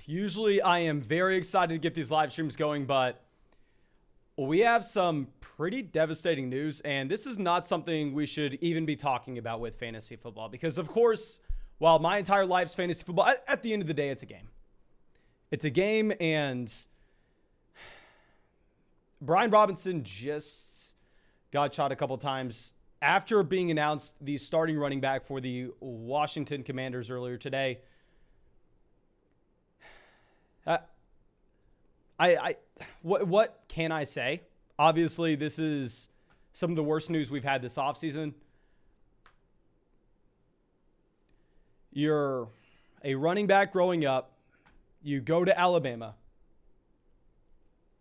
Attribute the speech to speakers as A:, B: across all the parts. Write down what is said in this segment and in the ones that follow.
A: Usually I am very excited to get these live streams going, but we have some pretty devastating news, and this is not something we should even be talking about with fantasy football because, of course, while my entire life's fantasy football, at the end of the day, it's a game. It's a game, and Brian Robinson just got shot a couple times after being announced the starting running back for the Washington Commanders earlier today. What can I say? Obviously, this is some of the worst news we've had this offseason. You're a running back growing up. You go to Alabama.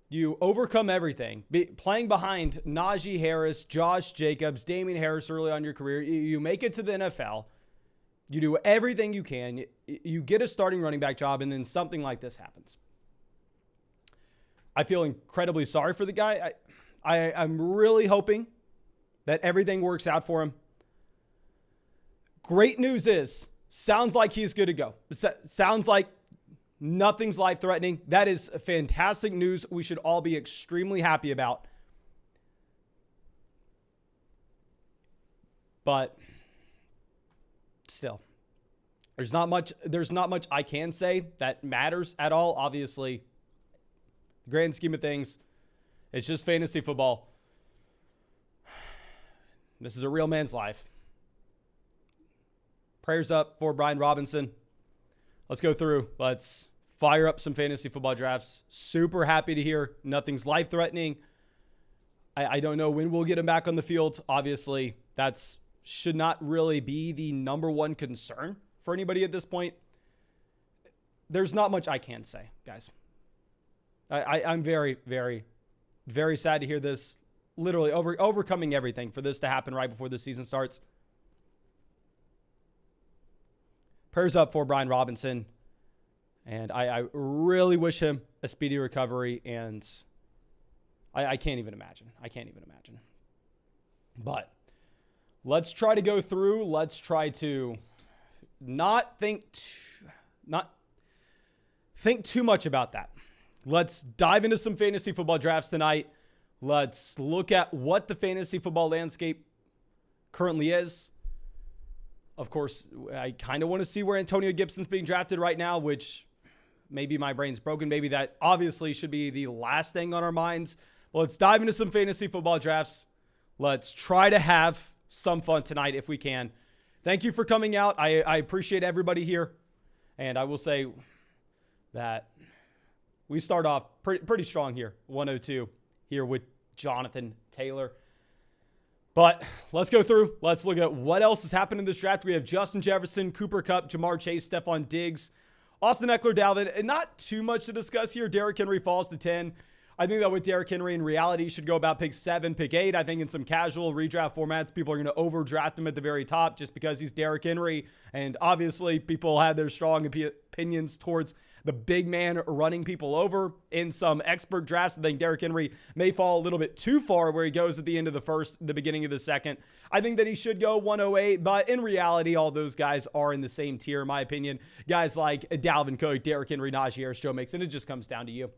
A: You overcome everything. Playing behind Najee Harris, Josh Jacobs, Damien Harris early on in your career. You make it to the NFL. You do everything you can. You get a starting running back job, and then something like this happens. I feel incredibly sorry for the guy. I'm really hoping that everything works out for him. Great news is, sounds like he's good to go. Sounds like nothing's life-threatening. That is fantastic news. We should all be extremely happy about. But still, there's not much I can say that matters at all. Obviously, the grand scheme of things, it's just fantasy football. This is a real man's life. Prayers up for Brian Robinson. Let's go through. Let's fire up some fantasy football drafts. Super happy to hear nothing's life-threatening. I don't know when we'll get him back on the field. Obviously, that's should not really be the number one concern for anybody at this point. There's not much I can say, guys. I'm very, very, very sad to hear this. Literally overcoming everything for this to happen right before the season starts. Prayers up for Brian Robinson. And I really wish him a speedy recovery. And I can't even imagine. But let's try to go through. Let's try to not think too much about that. Let's dive into some fantasy football drafts tonight. Let's look at what the fantasy football landscape currently is. Of course, I kind of want to see where Antonio Gibson's being drafted right now, which maybe my brain's broken. Maybe that obviously should be the last thing on our minds. Well, let's dive into some fantasy football drafts. Let's try to have some fun tonight if we can. Thank you for coming out. I appreciate everybody here. And I will say that we start off pretty strong here. 102 here with Jonathan Taylor. But let's go through. Let's look at what else has happened in this draft. We have Justin Jefferson, Cooper Kupp, Jamar Chase, Stephon Diggs, Austin Eckler, Dalvin. And not too much to discuss here. Derrick Henry falls to 10. I think that with Derrick Henry, in reality, should go about pick 7, pick 8. I think in some casual redraft formats, people are going to overdraft him at the very top just because he's Derrick Henry. And obviously, people have their strong opinions towards the big man running people over. In some expert drafts, I think Derrick Henry may fall a little bit too far where he goes at the end of the first, the beginning of the second. I think that he should go 108, but in reality, all those guys are in the same tier, in my opinion. Guys like Dalvin Cook, Derrick Henry, Najee Harris, Joe Mixon. It just comes down to you.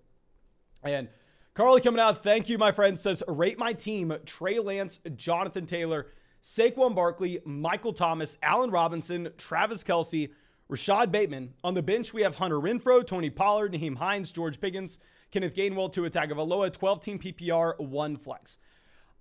A: And Carly coming out, thank you, my friend, says, rate my team: Trey Lance, Jonathan Taylor, Saquon Barkley, Michael Thomas, Allen Robinson, Travis Kelce, Rashad Bateman. On the bench, we have Hunter Renfrow, Tony Pollard, Naheem Hines, George Pickens, Kenneth Gainwell, Tua Tagovailoa, 12-team PPR, 1 flex.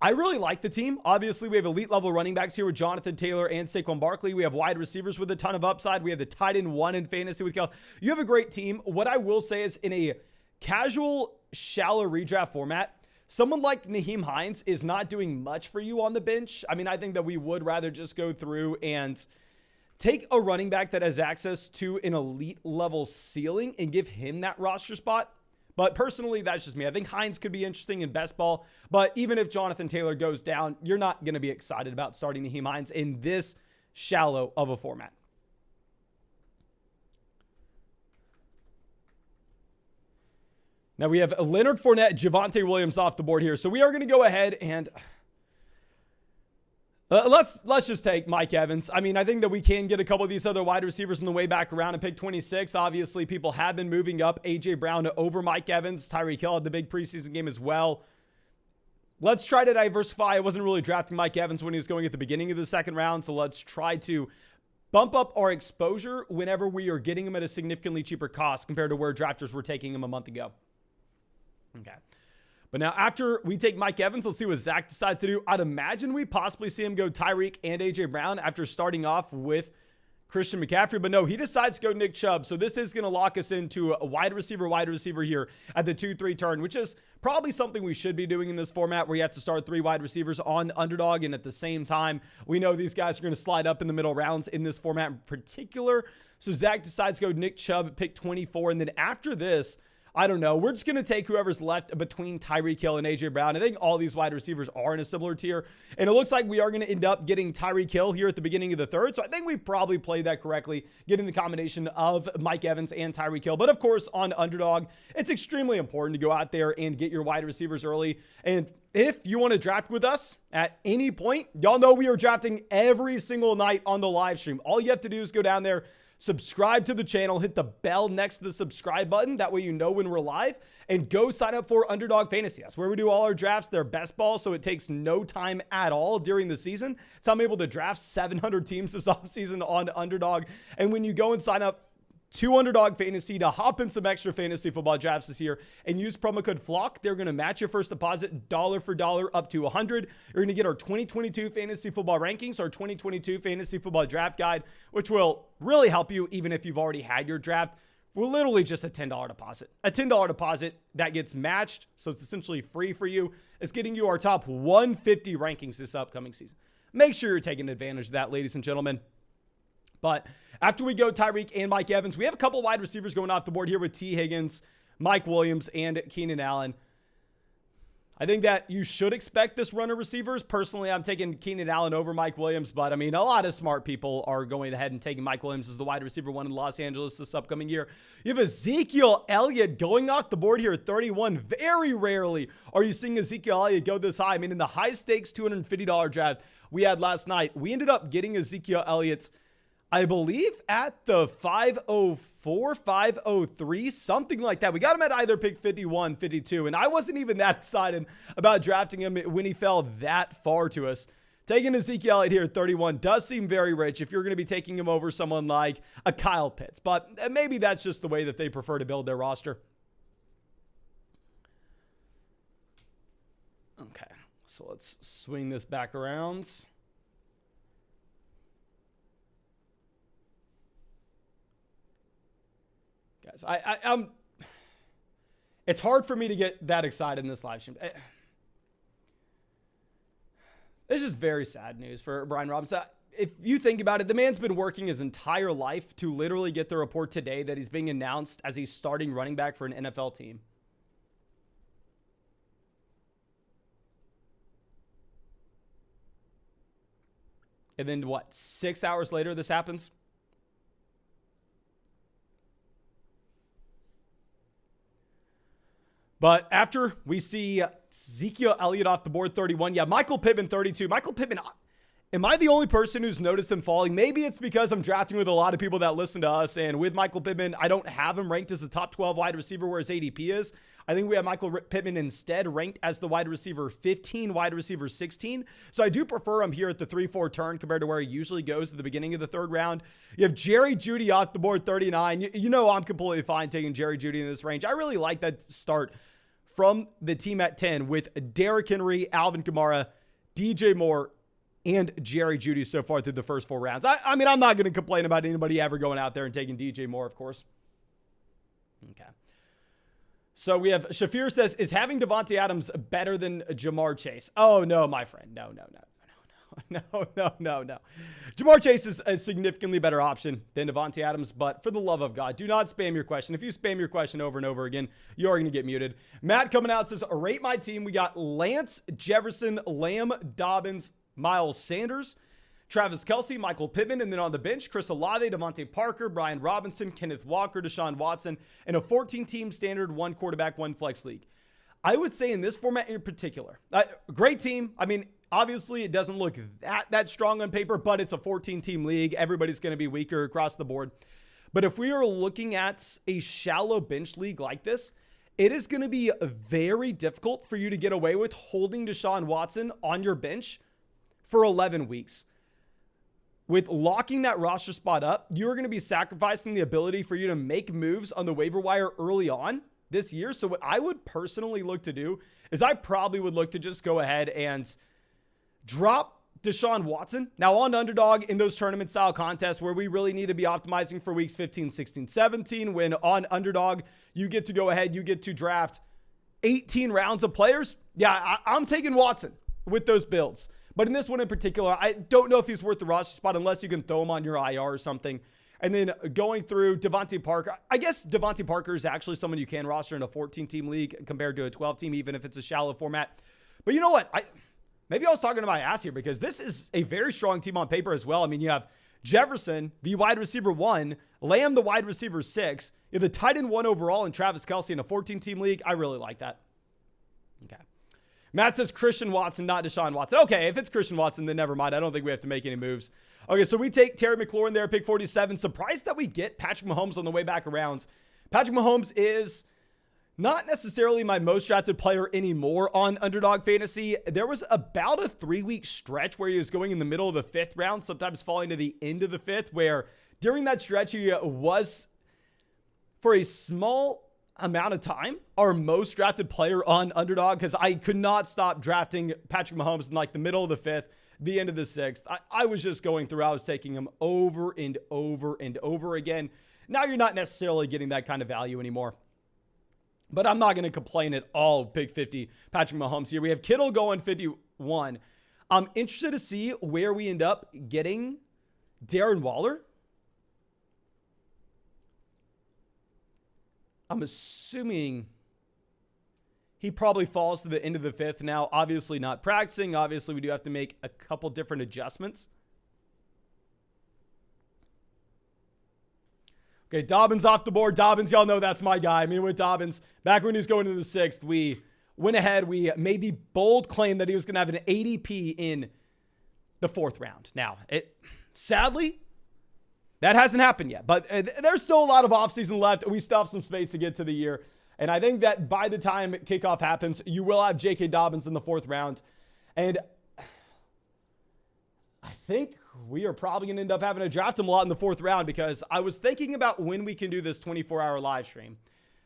A: I really like the team. Obviously, we have elite level running backs here with Jonathan Taylor and Saquon Barkley. We have wide receivers with a ton of upside. We have the tight end 1 in fantasy with Kel. You have a great team. What I will say is, in a casual, shallow redraft format, someone like Naheem Hines is not doing much for you on the bench. I mean, I think that we would rather just go through and take a running back that has access to an elite level ceiling and give him that roster spot. But personally, that's just me. I think Hines could be interesting in best ball. But even if Jonathan Taylor goes down, you're not going to be excited about starting Naheem Hines in this shallow of a format. Now we have Leonard Fournette, Javonte Williams off the board here. So we are going to go ahead and Let's just take Mike Evans. I mean, I think that we can get a couple of these other wide receivers on the way back around and pick 26. Obviously, people have been moving up A.J. Brown over Mike Evans. Tyreek Hill had the big preseason game as well. Let's try to diversify. I wasn't really drafting Mike Evans when he was going at the beginning of the second round, so let's try to bump up our exposure whenever we are getting him at a significantly cheaper cost compared to where drafters were taking him a month ago. Okay. But now after we take Mike Evans, let's see what Zach decides to do. I'd imagine we possibly see him go Tyreek and A.J. Brown after starting off with Christian McCaffrey. But no, he decides to go Nick Chubb. So this is going to lock us into a wide receiver here at the 2-3 turn, which is probably something we should be doing in this format where you have to start 3 wide receivers on underdog. And at the same time, we know these guys are going to slide up in the middle rounds in this format in particular. So Zach decides to go Nick Chubb at pick 24. And then after this, I don't know. We're just going to take whoever's left between Tyreek Hill and A.J. Brown. I think all these wide receivers are in a similar tier. And it looks like we are going to end up getting Tyreek Hill here at the beginning of the third. So I think we probably played that correctly, getting the combination of Mike Evans and Tyreek Hill. But of course, on underdog, it's extremely important to go out there and get your wide receivers early. And if you want to draft with us at any point, y'all know we are drafting every single night on the live stream. All you have to do is go down there, subscribe to the channel, hit the bell next to the subscribe button. That way you know when we're live, and go sign up for Underdog Fantasy. That's where we do all our drafts. They're best ball, so it takes no time at all during the season. So I'm able to draft 700 teams this offseason on Underdog. And when you go and sign up to Underdog Fantasy to hop in some extra fantasy football drafts this year and use promo code FLOCK, they're going to match your first deposit dollar for dollar up to $100. You're going to get our 2022 fantasy football rankings, our 2022 fantasy football draft guide, which will really help you even if you've already had your draft. We're literally just a $10 deposit. A $10 deposit that gets matched, so it's essentially free for you. It's getting you our top 150 rankings this upcoming season. Make sure you're taking advantage of that, ladies and gentlemen. But after we go Tyreek and Mike Evans, we have a couple wide receivers going off the board here with T. Higgins, Mike Williams, and Keenan Allen. I think that you should expect this run of receivers. Personally, I'm taking Keenan Allen over Mike Williams, but I mean, a lot of smart people are going ahead and taking Mike Williams as the wide receiver one in Los Angeles this upcoming year. You have Ezekiel Elliott going off the board here at 31. Very rarely are you seeing Ezekiel Elliott go this high. I mean, in the high stakes $250 draft we had last night, we ended up getting Ezekiel Elliott's, I believe, at the 504, 503, something like that. We got him at either pick 51, 52, and I wasn't even that excited about drafting him when he fell that far to us. Taking Ezekiel Elliott here at 31 does seem very rich if you're going to be taking him over someone like a Kyle Pitts, but maybe that's just the way that they prefer to build their roster. Okay, so let's swing this back around. Guys, I'm it's hard for me to get that excited in this live stream. It's just very sad news for Brian Robinson. If you think about it, the man's been working his entire life to literally get the report today that he's being announced as a starting running back for an NFL team. And then what, 6 hours later this happens? But after we see Ezekiel Elliott off the board 31, yeah, Michael Pittman 32. Michael Pittman, am I the only person who's noticed him falling? Maybe it's because I'm drafting with a lot of people that listen to us, and with Michael Pittman, I don't have him ranked as a top 12 wide receiver where his ADP is. I think we have Michael Pittman instead ranked as the wide receiver 15, wide receiver 16. So I do prefer him here at the 3-4 turn compared to where he usually goes at the beginning of the third round. You have Jerry Jeudy off the board 39. You know I'm completely fine taking Jerry Jeudy in this range. I really like that start from the team at 10 with Derrick Henry, Alvin Kamara, DJ Moore, and Jerry Jeudy so far through the first 4 rounds. I mean, I'm not going to complain about anybody ever going out there and taking DJ Moore, of course. Okay. So we have Shafir says, is having Devontae Adams better than Jamar Chase? Oh, no, my friend. No. Jamar Chase is a significantly better option than Devontae Adams, but for the love of God, do not spam your question. If you spam your question over and over again, you are going to get muted. Matt coming out says, rate my team. We got Lance, Jefferson, Lamb, Dobbins, Miles Sanders, Travis Kelce, Michael Pittman, and then on the bench, Chris Olave, Devontae Parker, Brian Robinson, Kenneth Walker, Deshaun Watson, and a 14-team standard 1 quarterback, 1 flex league. I would say in this format in particular, great team. I mean, Obviously, it doesn't look that strong on paper, but it's a 14-team league. Everybody's going to be weaker across the board. But if we are looking at a shallow bench league like this, it is going to be very difficult for you to get away with holding Deshaun Watson on your bench for 11 weeks. With locking that roster spot up, you're going to be sacrificing the ability for you to make moves on the waiver wire early on this year. So what I would personally look to do is I probably would look to just go ahead and drop Deshaun Watson. Now on Underdog in those tournament style contests where we really need to be optimizing for weeks 15, 16, 17, when on Underdog, you get to go ahead, you get to draft 18 rounds of players. Yeah, I'm taking Watson with those builds. But in this one in particular, I don't know if he's worth the roster spot unless you can throw him on your IR or something. And then going through Devontae Parker, I guess Devontae Parker is actually someone you can roster in a 14-team league compared to a 12-team, even if it's a shallow format. But you know what? Maybe I was talking to my ass here because this is a very strong team on paper as well. I mean, you have Jefferson, the wide receiver 1, Lamb, the wide receiver 6, you have the tight end 1 overall, and Travis Kelce in a 14-team league. I really like that. Okay. Matt says Christian Watson, not Deshaun Watson. Okay, if it's Christian Watson, then never mind. I don't think we have to make any moves. Okay, so we take Terry McLaurin there, pick 47. Surprised that we get Patrick Mahomes on the way back around. Patrick Mahomes is not necessarily my most drafted player anymore on Underdog Fantasy. There was about a 3-week stretch where he was going in the middle of the 5th round, sometimes falling to the end of the 5th, where during that stretch he was, for a small amount of time, our most drafted player on Underdog, because I could not stop drafting Patrick Mahomes in like the middle of the 5th, the end of the 6th. I was just going through. I was taking him over and over and over again. Now you're not necessarily getting that kind of value anymore. But I'm not going to complain at all. Pick 50, Patrick Mahomes here. We have Kittle going 51. I'm interested to see where we end up getting Darren Waller. I'm assuming he probably falls to the end of the 5th. Now, obviously not practicing. Obviously, we do have to make a couple different adjustments. Okay, Dobbins off the board. Dobbins, y'all know that's my guy. I mean, with Dobbins, back when he was going into the 6th, we went ahead. We made the bold claim that he was going to have an ADP in the 4th round. Now, sadly, that hasn't happened yet. But there's still a lot of offseason left. We still have some space to get to the year. And I think that by the time kickoff happens, you will have J.K. Dobbins in the 4th round. And I think we are probably going to end up having to draft him a lot in the 4th round, because I was thinking about when we can do this 24-hour live stream.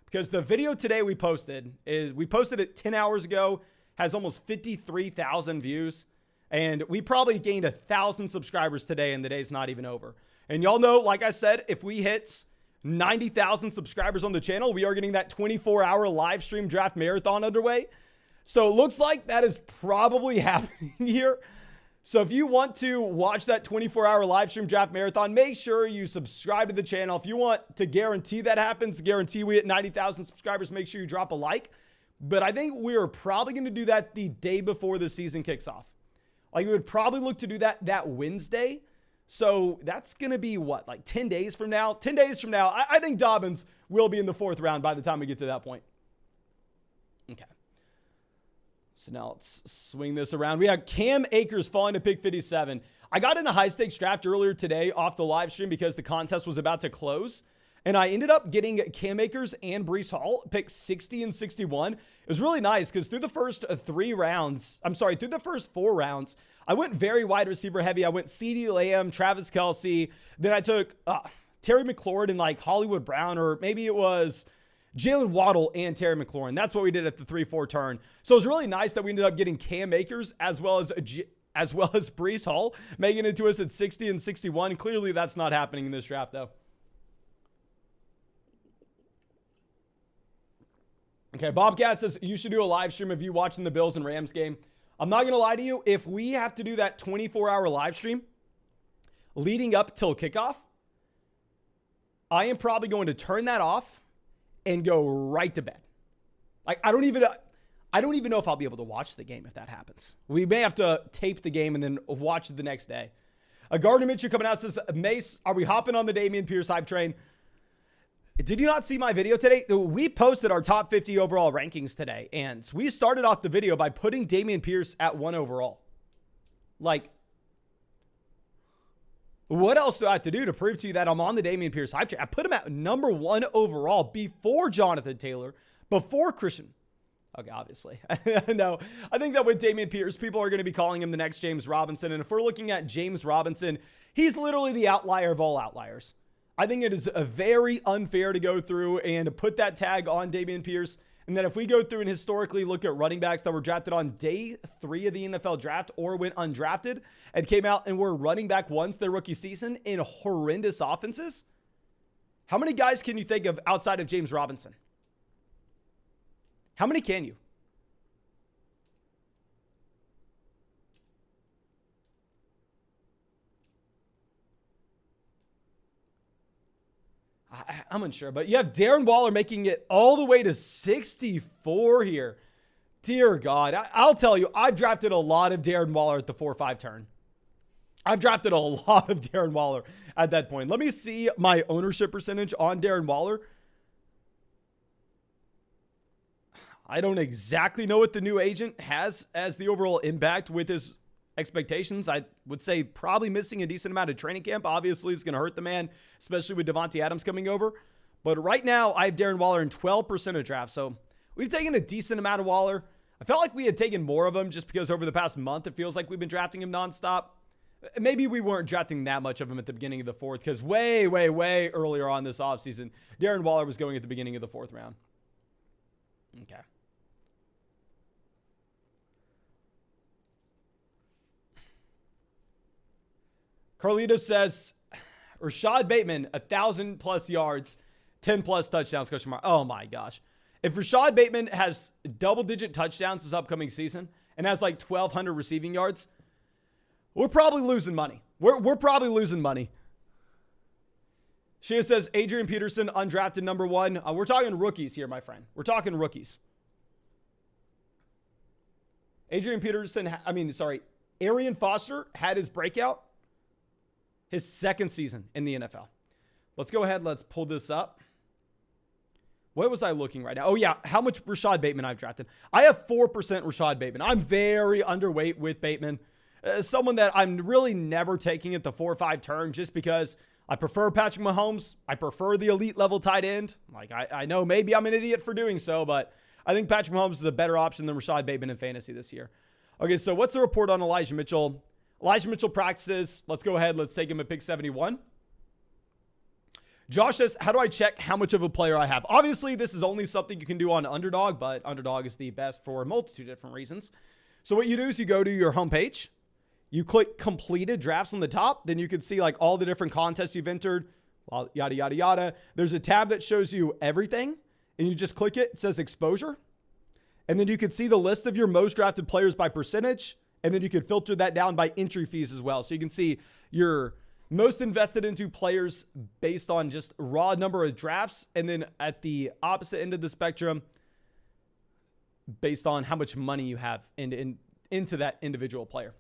A: Because the video today we posted it 10 hours ago, has almost 53,000 views. And we probably gained 1,000 subscribers today, and the day's not even over. And y'all know, like I said, if we hit 90,000 subscribers on the channel, we are getting that 24-hour live stream draft marathon underway. So it looks like that is probably happening here. So if you want to watch that 24-hour live stream draft marathon, make sure you subscribe to the channel. If you want to guarantee that happens, guarantee we hit 90,000 subscribers, make sure you drop a like. But I think we're probably going to do that the day before the season kicks off. Like, we would probably look to do that Wednesday. So that's going to be what, like 10 days from now? 10 days from now, I think Dobbins will be in the 4th round by the time we get to that point. Okay. So now let's swing this around. We have Cam Akers falling to pick 57. I got in a high stakes draft earlier today off the live stream because the contest was about to close. And I ended up getting Cam Akers and Breece Hall, pick 60 and 61. It was really nice because through the first 4 rounds, I went very wide receiver heavy. I went CeeDee Lamb, Travis Kelce. Then I took Terry McLaurin and like Hollywood Brown, or maybe it was Jalen Waddle and Terry McLaurin. That's what we did at the 3-4 turn. So it was really nice that we ended up getting Cam Akers as well as Breece Hall, making it to us at 60 and 61. Clearly that's not happening in this draft though. Okay, Bobcat says you should do a live stream of you watching the Bills and Rams game. I'm not going to lie to you. If we have to do that 24-hour live stream leading up till kickoff, I am probably going to turn that off and go right to bed. Like, I don't even know if I'll be able to watch the game if that happens. We may have to tape the game and then watch it the next day. Gardner Mitchell coming out says, Mace, are we hopping on the Damien Pierce hype train? Did you not see my video today? We posted our top 50 overall rankings today, and we started off the video by putting Damien Pierce at 1 overall. Like, what else do I have to do to prove to you that I'm on the Damien Pierce hype train? I put him at number 1 overall before Jonathan Taylor, before Christian. Okay, obviously. No, I think that with Damien Pierce, people are going to be calling him the next James Robinson. And if we're looking at James Robinson, he's literally the outlier of all outliers. I think it is very unfair to go through and put that tag on Damien Pierce. And then if we go through and historically look at running backs that were drafted on day 3 of the NFL draft or went undrafted and came out and were running back ones their rookie season in horrendous offenses, how many guys can you think of outside of James Robinson? How many can you? I'm unsure, but you have Darren Waller making it all the way to 64 here. Dear God, I'll tell you, I've drafted a lot of Darren Waller at the 4-5 turn. I've drafted a lot of Darren Waller at that point. Let me see my ownership percentage on Darren Waller. I don't exactly know what the new agent has as the overall impact with his expectations. I would say probably missing a decent amount of training camp. Obviously, it's going to hurt the man, especially with Devontae Adams coming over. But right now, I have Darren Waller in 12% of drafts. So we've taken a decent amount of Waller. I felt like we had taken more of him just because over the past month, it feels like we've been drafting him nonstop. Maybe we weren't drafting that much of him at the beginning of the 4th because way earlier on this offseason, Darren Waller was going at the beginning of the 4th round. Okay. Carlito says, Rashad Bateman, 1,000+ yards, 10+ touchdowns, question mark. Oh my gosh. If Rashad Bateman has double-digit touchdowns this upcoming season and has like 1,200 receiving yards, we're probably losing money. We're probably losing money. Shea says, Adrian Peterson, undrafted number 1. We're talking rookies here, my friend. We're talking rookies. Adrian Peterson, Arian Foster had his breakout his 2nd season in the NFL. Let's go ahead. Let's pull this up. What was I looking right now? Oh, yeah. How much Rashad Bateman I've drafted. I have 4% Rashad Bateman. I'm very underweight with Bateman. Someone that I'm really never taking at the 4-5 turn just because I prefer Patrick Mahomes. I prefer the elite level tight end. Like, I know maybe I'm an idiot for doing so, but I think Patrick Mahomes is a better option than Rashad Bateman in fantasy this year. Okay, so what's the report on Elijah Mitchell? Elijah Mitchell practices. Let's go ahead. Let's take him at pick 71. Josh says, how do I check how much of a player I have? Obviously, this is only something you can do on Underdog, but Underdog is the best for a multitude of different reasons. So what you do is you go to your homepage. You click completed drafts on the top. Then you can see like all the different contests you've entered, well, yada, yada, yada. There's a tab that shows you everything, and you just click it. It says exposure. And then you can see the list of your most drafted players by percentage. And then you can filter that down by entry fees as well. So you can see your most invested into players based on just raw number of drafts. And then at the opposite end of the spectrum, based on how much money you have into that individual player.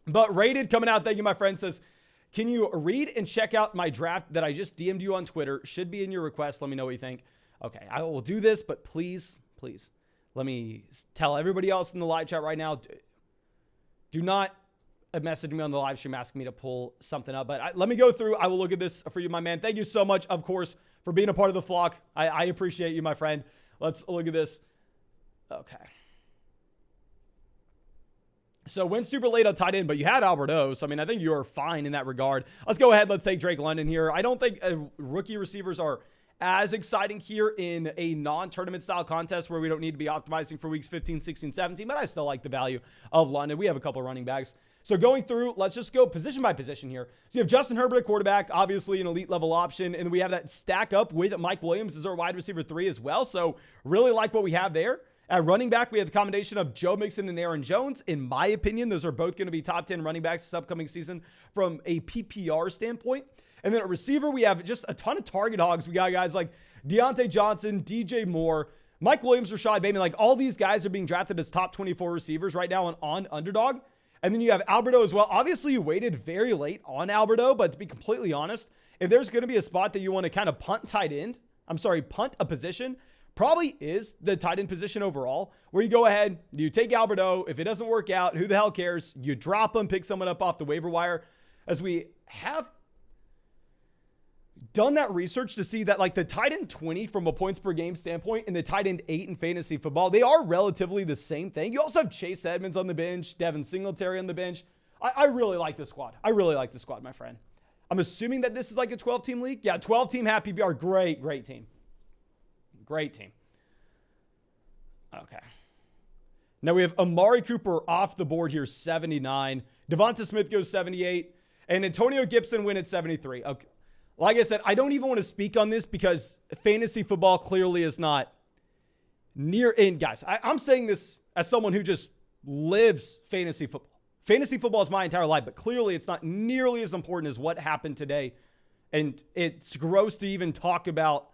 A: But Rated coming out, thank you, my friend, says, can you read and check out my draft that I just DM'd you on Twitter? Should be in your request. Let me know what you think. Okay, I will do this, but please, let me tell everybody else in the live chat right now, do not message me on the live stream asking me to pull something up. But let me go through. I will look at this for you, my man. Thank you so much, of course, for being a part of the flock. I appreciate you, my friend. Let's look at this. Okay. So went super late on tight end, but you had Albert O. So, I think you are fine in that regard. Let's go ahead. Let's take Drake London here. I don't think rookie receivers are as exciting here in a non-tournament style contest where we don't need to be optimizing for weeks 15, 16, 17, but I still like the value of London. We have a couple of running backs. So going through, let's just go position by position here. So you have Justin Herbert at quarterback, obviously an elite level option. And we have that stack up with Mike Williams as our wide receiver 3 as well. So really like what we have there. At running back, we have the combination of Joe Mixon and Aaron Jones. In my opinion, those are both going to be top 10 running backs this upcoming season from a PPR standpoint. And then at receiver, we have just a ton of target hogs. We got guys like Deontay Johnson, DJ Moore, Mike Williams, Rashad Bateman. Like all these guys are being drafted as top 24 receivers right now on Underdog. And then you have Alberto as well. Obviously, you waited very late on Alberto, but to be completely honest, if there's going to be a spot that you want to kind of punt a position, probably is the tight end position overall, where you go ahead, you take Alberto. If it doesn't work out, who the hell cares? You drop him, pick someone up off the waiver wire. As we have done that research to see that like the tight end 20 from a points per game standpoint and the tight end 8 in fantasy football, they are relatively the same thing. You also have Chase Edmonds on the bench, Devin Singletary on the bench. I really like this squad. I really like this squad, my friend. I'm assuming that this is like a 12-team league. Yeah, 12-team half PPR. Great team. Great team. Okay. Now we have Amari Cooper off the board here, 79. Devonta Smith goes 78. And Antonio Gibson win at 73. Okay. Like I said, I don't even want to speak on this because fantasy football clearly is not near in. Guys, I'm saying this as someone who just lives fantasy football. Fantasy football is my entire life, but clearly it's not nearly as important as what happened today. And it's gross to even talk about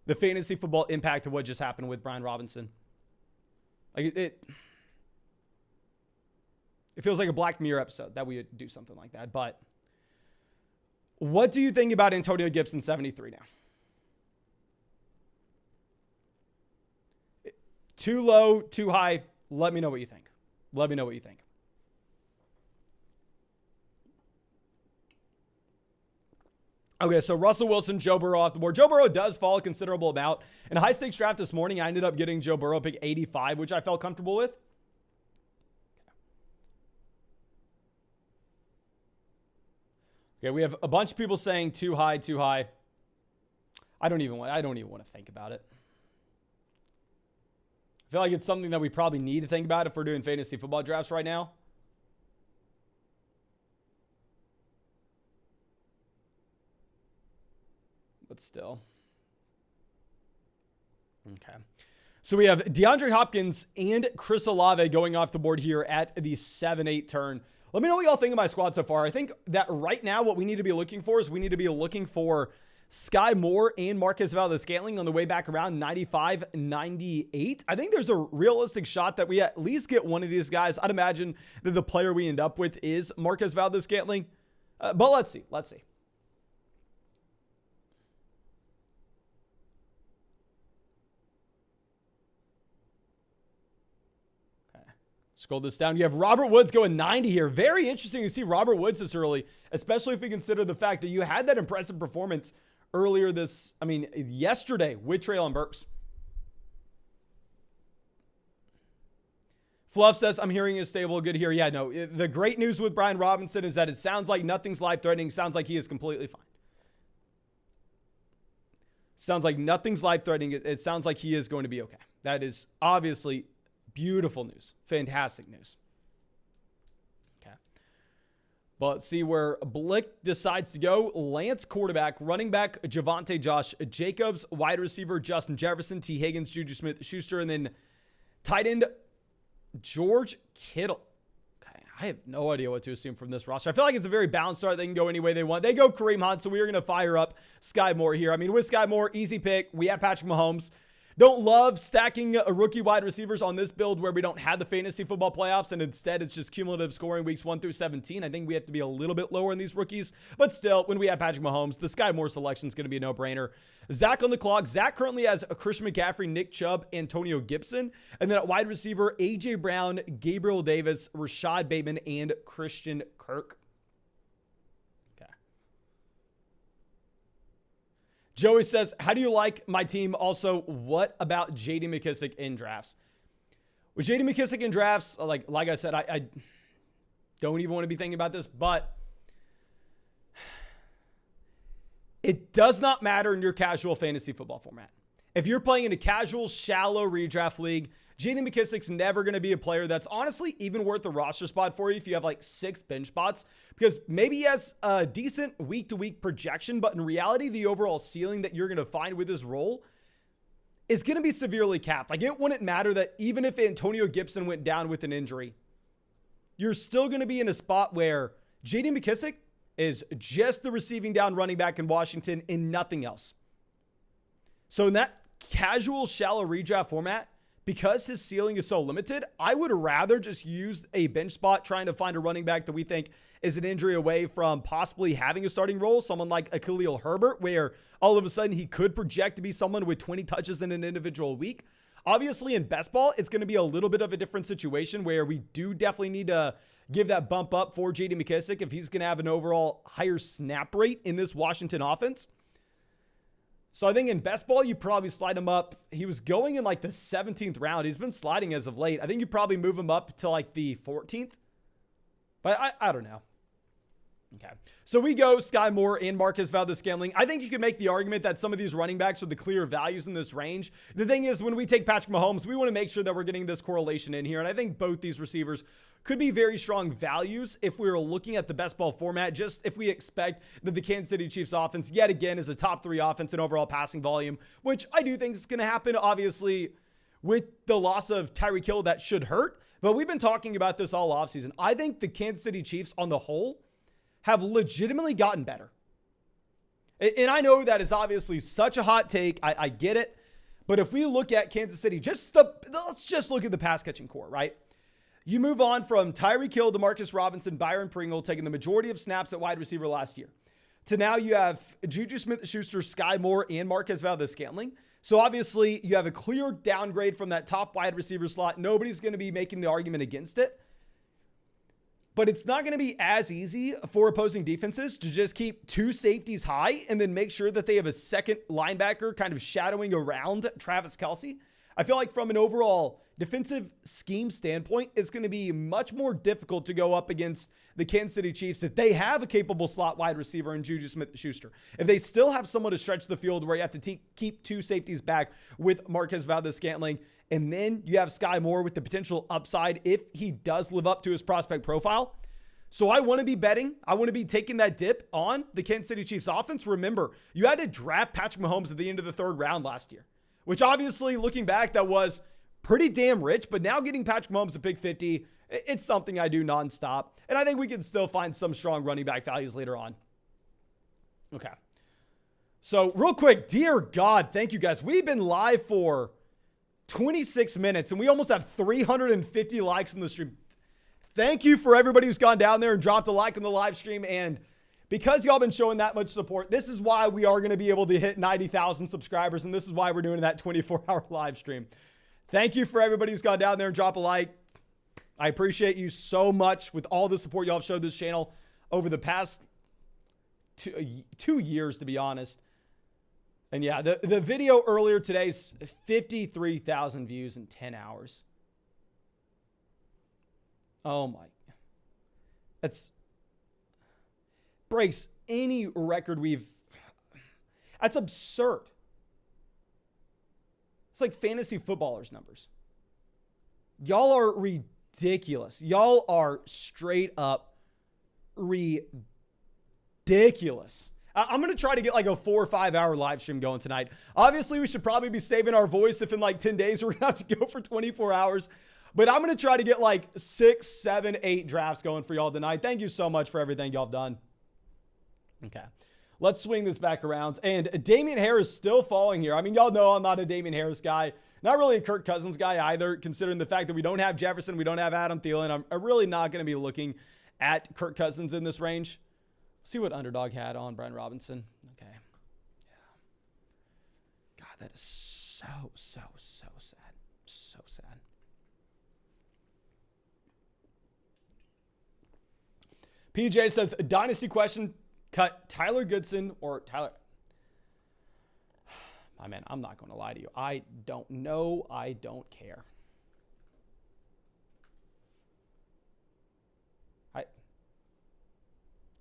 A: the fantasy football impact of what just happened with Brian Robinson. Like it feels like a Black Mirror episode that we would do something like that. But what do you think about Antonio Gibson 73 now? Too low, too high? Let me know what you think. Let me know what you think. Okay, so Russell Wilson, Joe Burrow off the board. Joe Burrow does fall a considerable amount. In a high-stakes draft this morning, I ended up getting Joe Burrow pick 85, which I felt comfortable with. Okay, we have a bunch of people saying too high, too high. I don't even want to think about it. I feel like it's something that we probably need to think about if we're doing fantasy football drafts right now. But still. Okay. So we have DeAndre Hopkins and Chris Olave going off the board here at the 7-8 turn. Let me know what y'all think of my squad so far. I think that right now what we need to be looking for is we need to be looking for Sky Moore and Marquez Valdes-Scantling on the way back around 95, 98. I think there's a realistic shot that we at least get one of these guys. I'd imagine that the player we end up with is Marquez Valdes-Scantling. But let's see. Let's see. Scroll this down. You have Robert Woods going 90 here. Very interesting to see Robert Woods this early, especially if we consider the fact that you had that impressive performance earlier yesterday with Treylon Burks. Fluff says, I'm hearing is stable. Good here. Yeah, no. The great news with Brian Robinson is that it sounds like nothing's life-threatening. Sounds like he is completely fine. Sounds like nothing's life-threatening. It sounds like he is going to be okay. That is obviously beautiful news. Fantastic news. Okay. But let's see where Blick decides to go. Lance, quarterback. Running back, Javonte Josh Jacobs. Wide receiver, Justin Jefferson. T. Higgins, Juju Smith-Schuster. And then tight end, George Kittle. Okay. I have no idea what to assume from this roster. I feel like it's a very balanced start. They can go any way they want. They go Kareem Hunt, so we are going to fire up Sky Moore here. I mean, with Sky Moore, easy pick. We have Patrick Mahomes. Don't love stacking a rookie wide receivers on this build where we don't have the fantasy football playoffs and instead it's just cumulative scoring weeks 1 through 17. I think we have to be a little bit lower in these rookies, but still, when we have Patrick Mahomes, the Sky Moore selection is going to be a no-brainer. Zach on the clock. Zach currently has Christian McCaffrey, Nick Chubb, Antonio Gibson, and then at wide receiver, A.J. Brown, Gabriel Davis, Rashad Bateman, and Christian Kirk. Joey says, how do you like my team? Also, what about J.D. McKissic in drafts? With J.D. McKissic in drafts, like I said, I don't even want to be thinking about this, but it does not matter in your casual fantasy football format. If you're playing in a casual, shallow redraft league, J.D. McKissic's never going to be a player that's honestly even worth a roster spot for you if you have like 6 bench spots, because maybe he has a decent week-to-week projection, but in reality, the overall ceiling that you're going to find with his role is going to be severely capped. Like, it wouldn't matter that even if Antonio Gibson went down with an injury, you're still going to be in a spot where J.D. McKissic is just the receiving down running back in Washington and nothing else. So in that casual, shallow redraft format, because his ceiling is so limited, I would rather just use a bench spot trying to find a running back that we think is an injury away from possibly having a starting role. Someone like a Khalil Herbert, where all of a sudden he could project to be someone with 20 touches in an individual week. Obviously, in best ball, it's going to be a little bit of a different situation where we do definitely need to give that bump up for J.D. McKissic if he's going to have an overall higher snap rate in this Washington offense. So I think in best ball, you probably slide him up. He was going in like the 17th round. He's been sliding as of late. I think you probably move him up to like the 14th. But I don't know. Okay. So we go Sky Moore and Marquez Valdes-Scantling. I think you could make the argument that some of these running backs are the clear values in this range. The thing is, when we take Patrick Mahomes, we want to make sure that we're getting this correlation in here. And I think both these receivers could be very strong values if we were looking at the best ball format, just if we expect that the Kansas City Chiefs offense yet again is a top 3 offense in overall passing volume, which I do think is going to happen. Obviously, with the loss of Tyreek Hill, that should hurt. But we've been talking about this all offseason. I think the Kansas City Chiefs on the whole have legitimately gotten better. And I know that is obviously such a hot take. I get it. But if we look at Kansas City, let's just look at the pass catching core, right? You move on from Tyreek Hill, Demarcus Robinson, Byron Pringle taking the majority of snaps at wide receiver last year, to now you have Juju Smith-Schuster, Sky Moore, and Marquez Valdes-Scantling. So obviously you have a clear downgrade from that top wide receiver slot. Nobody's going to be making the argument against it. But it's not going to be as easy for opposing defenses to just keep 2 safeties high and then make sure that they have a second linebacker kind of shadowing around Travis Kelce. I feel like from an overall defensive scheme standpoint, it's going to be much more difficult to go up against the Kansas City Chiefs if they have a capable slot wide receiver in Juju Smith-Schuster. If they still have someone to stretch the field where you have to keep 2 safeties back with Marquez Valdes-Scantling, and then you have Sky Moore with the potential upside if he does live up to his prospect profile. So I want to be betting. I want to be taking that dip on the Kansas City Chiefs offense. Remember, you had to draft Patrick Mahomes at the end of the 3rd round last year, which obviously looking back, that was pretty damn rich. But now getting Patrick Mahomes at pick 50, it's something I do nonstop. And I think we can still find some strong running back values later on. Okay. So real quick, dear God, thank you guys. We've been live for 26 minutes and we almost have 350 likes in the stream. Thank you for everybody who's gone down there and dropped a like on the live stream. And because y'all been showing that much support, this is why we are going to be able to hit 90,000 subscribers. And this is why we're doing that 24-hour live stream. Thank you for everybody who's gone down there and drop a like. I appreciate you so much with all the support y'all have showed this channel over the past 2 years, to be honest. And yeah, the video earlier today's 53,000 views in 10 hours. Oh my. That's breaks any record that's absurd. It's like fantasy footballers' numbers. Y'all are ridiculous. Y'all are straight up ridiculous. I'm going to try to get like a 4 or 5 hour live stream going tonight. Obviously, we should probably be saving our voice if in like 10 days we're going to have to go for 24 hours. But I'm going to try to get like 6, 7, 8 drafts going for y'all tonight. Thank you so much for everything y'all have done. Okay. Let's swing this back around. And Damien Harris still falling here. I mean, y'all know I'm not a Damien Harris guy. Not really a Kirk Cousins guy either, considering the fact that we don't have Jefferson, we don't have Adam Thielen. I'm really not going to be looking at Kirk Cousins in this range. See what Underdog had on Brian Robinson. Okay. Yeah. God, that is so sad. So sad. PJ says, a dynasty question, cut Tyler Goodson or Tyler. My man, I'm not going to lie to you. I don't know. I don't care.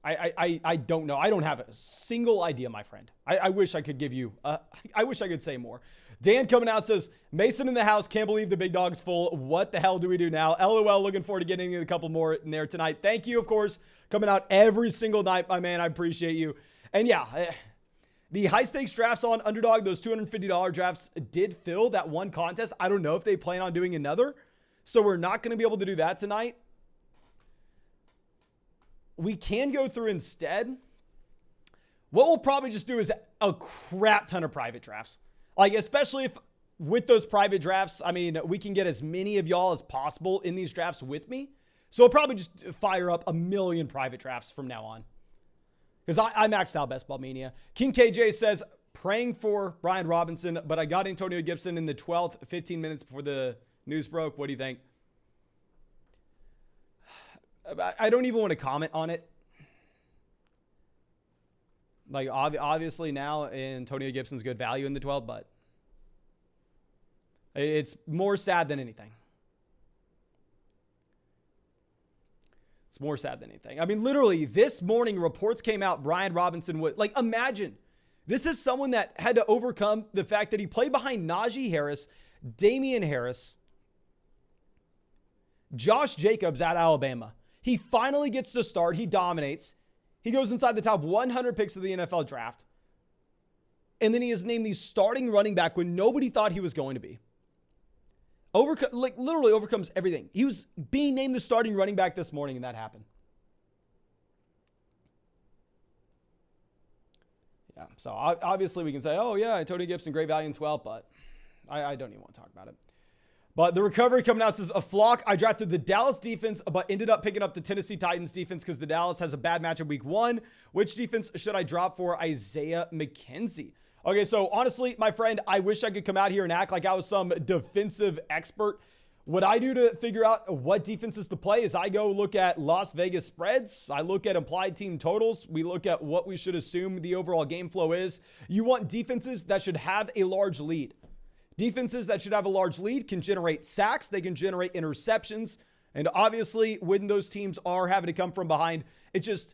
A: I don't know. I don't have a single idea, my friend. I wish I could give you, I wish I could say more. Dan coming out says, Mason in the house. Can't believe the big dog's full. What the hell do we do now? LOL. Looking forward to getting in a couple more in there tonight. Thank you, of course, coming out every single night, my man. I appreciate you. And yeah, the high stakes drafts on Underdog, those $250 drafts did fill that one contest. I don't know if they plan on doing another. So we're not going to be able to do that tonight. We can go through instead. What we'll probably just do is a crap ton of private drafts. Like, especially if with those private drafts, I mean, we can get as many of y'all as possible in these drafts with me. So I'll probably just fire up a million private drafts from now on. Because I maxed out Best Ball Mania. King KJ says, praying for Brian Robinson, but I got Antonio Gibson in the 12th, 15 minutes before the news broke. What do you think? I don't even want to comment on it. Like, obviously now Antonio Gibson's good value in the 12th, but it's more sad than anything. It's more sad than anything. I mean, literally, this morning, reports came out Brian Robinson would, like, imagine. This is someone that had to overcome the fact that he played behind Najee Harris, Damien Harris, Josh Jacobs at Alabama. He finally gets to start. He dominates. He goes inside the top 100 picks of the NFL draft. And then he is named the starting running back when nobody thought he was going to be. Literally overcomes everything. He was being named the starting running back this morning, and that happened. Yeah, so obviously we can say, oh, yeah, Antonio Gibson, great value in 12, but I don't even want to talk about it. But the recovery coming out says, a flock. I drafted the Dallas defense, but ended up picking up the Tennessee Titans defense because the Dallas has a bad matchup week 1. Which defense should I drop for Isaiah McKenzie? Okay, so honestly, my friend, I wish I could come out here and act like I was some defensive expert. What I do to figure out what defenses to play is I go look at Las Vegas spreads. I look at implied team totals. We look at what we should assume the overall game flow is. You want defenses that should have a large lead. Defenses that should have a large lead can generate sacks. They can generate interceptions. And obviously, when those teams are having to come from behind, it's just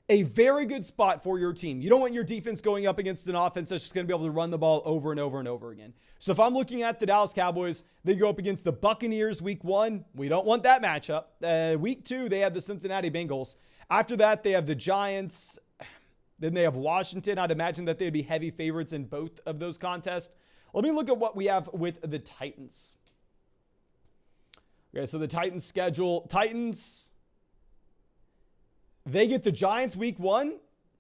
A: a very good spot for your team. You don't want your defense going up against an offense that's just going to be able to run the ball over and over and over again. So if I'm looking at the Dallas Cowboys, they go up against the Buccaneers week 1. We don't want that matchup. Week 2, they have the Cincinnati Bengals. After that, they have the Giants. Then they have Washington. I'd imagine that they'd be heavy favorites in both of those contests. Let me look at what we have with the Titans. Okay, so the Titans schedule. Titans, they get the Giants week 1.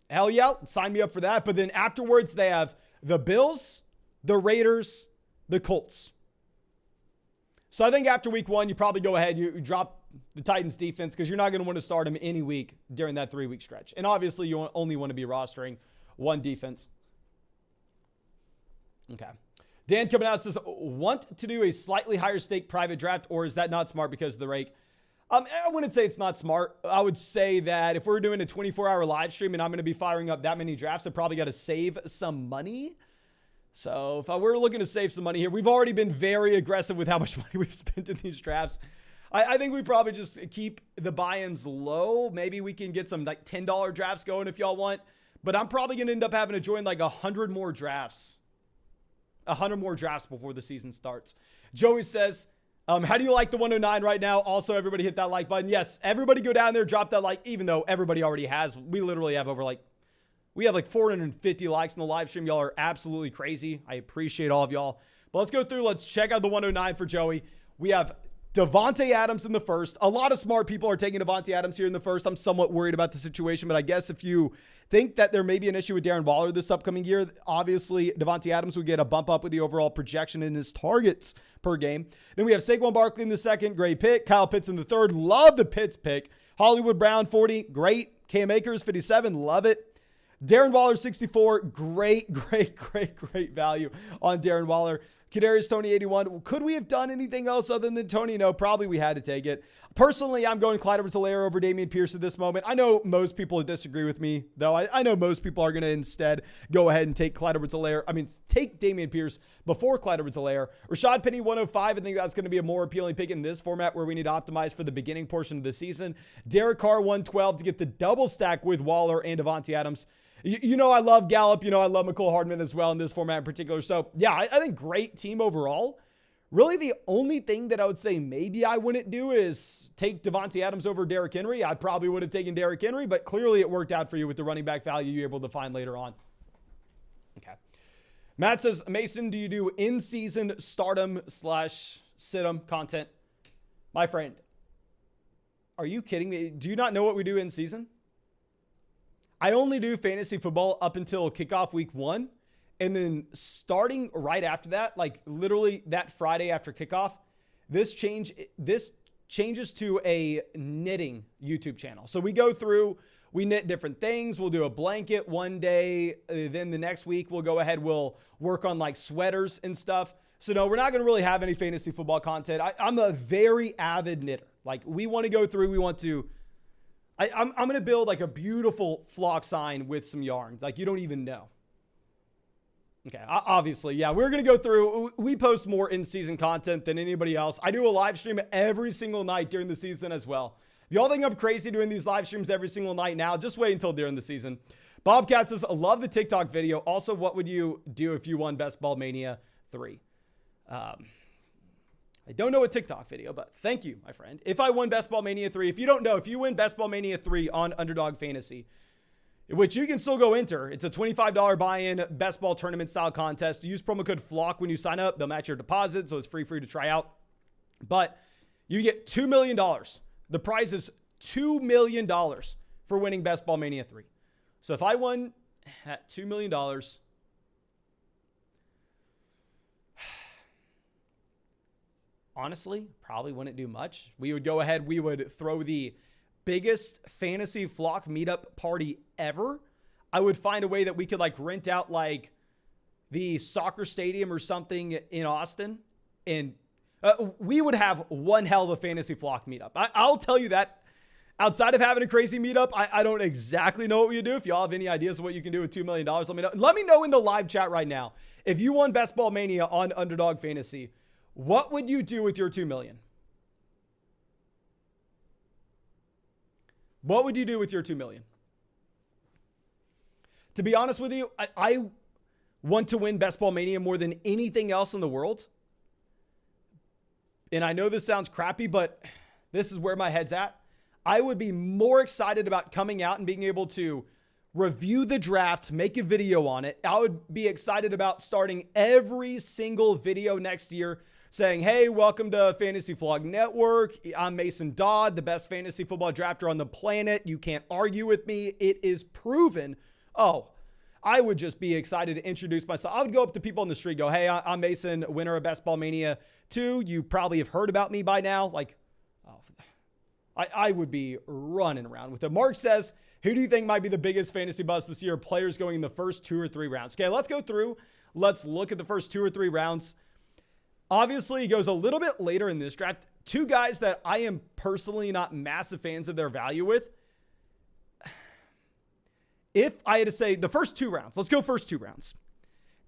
A: Hell yeah, sign me up for that. But then afterwards, they have the Bills, the Raiders, the Colts. So I think after week 1, you probably go ahead, you drop the Titans defense because you're not going to want to start them any week during that 3-week stretch. And obviously, you only want to be rostering one defense. Okay. Dan coming out says, want to do a slightly higher stake private draft, or is that not smart because of the rake? I wouldn't say it's not smart. I would say that if we're doing a 24-hour live stream and I'm going to be firing up that many drafts, I probably got to save some money. So if we're looking to save some money here, we've already been very aggressive with how much money we've spent in these drafts. I think we probably just keep the buy-ins low. Maybe we can get some like $10 drafts going if y'all want. But I'm probably going to end up having to join like 100 more drafts. 100 more drafts before the season starts. Joey says, how do you like the 109 right now? Also, everybody hit that like button. Yes, everybody go down there, drop that like, even though everybody already has. We literally have we have like 450 likes in the live stream. Y'all are absolutely crazy. I appreciate all of y'all. But let's go through. Let's check out the 109 for Joey. We have Devontae Adams in the first. A lot of smart people are taking Devontae Adams here in the first. I'm somewhat worried about the situation, but I guess if you think that there may be an issue with Darren Waller this upcoming year, obviously Devontae Adams would get a bump up with the overall projection in his targets per game. Then we have Saquon Barkley in the second, great pick. Kyle Pitts in the third, love the Pitts pick. Hollywood Brown 40, great. Cam Akers 57, love it. Darren Waller 64, great value on Darren Waller. Kadarius Toney 81. Could we have done anything else other than Toney? No, probably we had to take it. Personally, I'm going Clyde Edwards-Helaire over Damien Pierce at this moment. I know most people disagree with me, though. I know most people are going to instead go ahead and take Clyde Edwards-Helaire. Take Damien Pierce before Clyde Edwards-Helaire. Rashad Penny 105. I think that's going to be a more appealing pick in this format where we need to optimize for the beginning portion of the season. Derek Carr 112 to get the double stack with Waller and Devontae Adams. You know I love Gallup. You know I love McCole Hardman as well in this format in particular. So, yeah, I think great team overall. Really, the only thing that I would say maybe I wouldn't do is take Devontae Adams over Derrick Henry. I probably would have taken Derrick Henry, but clearly it worked out for you with the running back value you're able to find later on. Okay. Matt says, Mason, do you do in-season stardom / situm content? My friend, are you kidding me? Do you not know what we do in season? I only do fantasy football up until kickoff week 1. And then starting right after that, like literally that Friday after kickoff, this changes to a knitting YouTube channel. So we go through, we knit different things. We'll do a blanket one day. Then the next week we'll go ahead, we'll work on like sweaters and stuff. So no, we're not going to really have any fantasy football content. I'm a very avid knitter. Like we want to go through, I'm going to build like a beautiful flock sign with some yarn. Like you don't even know. Okay, obviously, yeah, we're going to go through. We post more in-season content than anybody else. I do a live stream every single night during the season as well. If y'all think I'm crazy doing these live streams every single night now, just wait until during the season. Bobcat says, I love the TikTok video. Also, what would you do if you won Best Ball Mania 3? I don't know a TikTok video, but thank you, my friend. If I won Best Ball Mania 3, if you don't know, if you win Best Ball Mania 3 on Underdog Fantasy, which you can still go enter. It's a $25 buy-in best ball tournament style contest. Use promo code FLOCK when you sign up. They'll match your deposit, so it's free for you to try out. But you get $2 million. The prize is $2 million for winning Best Ball Mania 3. So if I won at $2 million, honestly, probably wouldn't do much. We would go ahead, we would throw the biggest fantasy flock meetup party ever. I would find a way that we could like rent out like the soccer stadium or something in Austin. And we would have one hell of a fantasy flock meetup. I'll tell you that outside of having a crazy meetup, I don't exactly know what we do. If y'all have any ideas of what you can do with $2 million, let me know. Let me know in the live chat right now. If you won Best Ball Mania on Underdog Fantasy, what would you do with your $2 million? What would you do with your $2 million? To be honest with you, I want to win Best Ball Mania more than anything else in the world. And I know this sounds crappy, but this is where my head's at. I would be more excited about coming out and being able to review the draft, make a video on it. I would be excited about starting every single video next year saying, hey, welcome to Fantasy Vlog Network. I'm Mason Dodd, the best fantasy football drafter on the planet. You can't argue with me. It is proven. Oh, I would just be excited to introduce myself. I would go up to people on the street, go, hey, I'm Mason, winner of Best Ball Mania 2. You probably have heard about me by now. Like, oh, I would be running around with it. Mark says, who do you think might be the biggest fantasy bust this year? Players going in the first 2 or 3 rounds. Okay, let's go through. Let's look at the first 2 or 3 rounds. Obviously, he goes a little bit later in this draft. 2 guys that I am personally not massive fans of their value with. If I had to say the first 2 rounds, let's go first 2 rounds.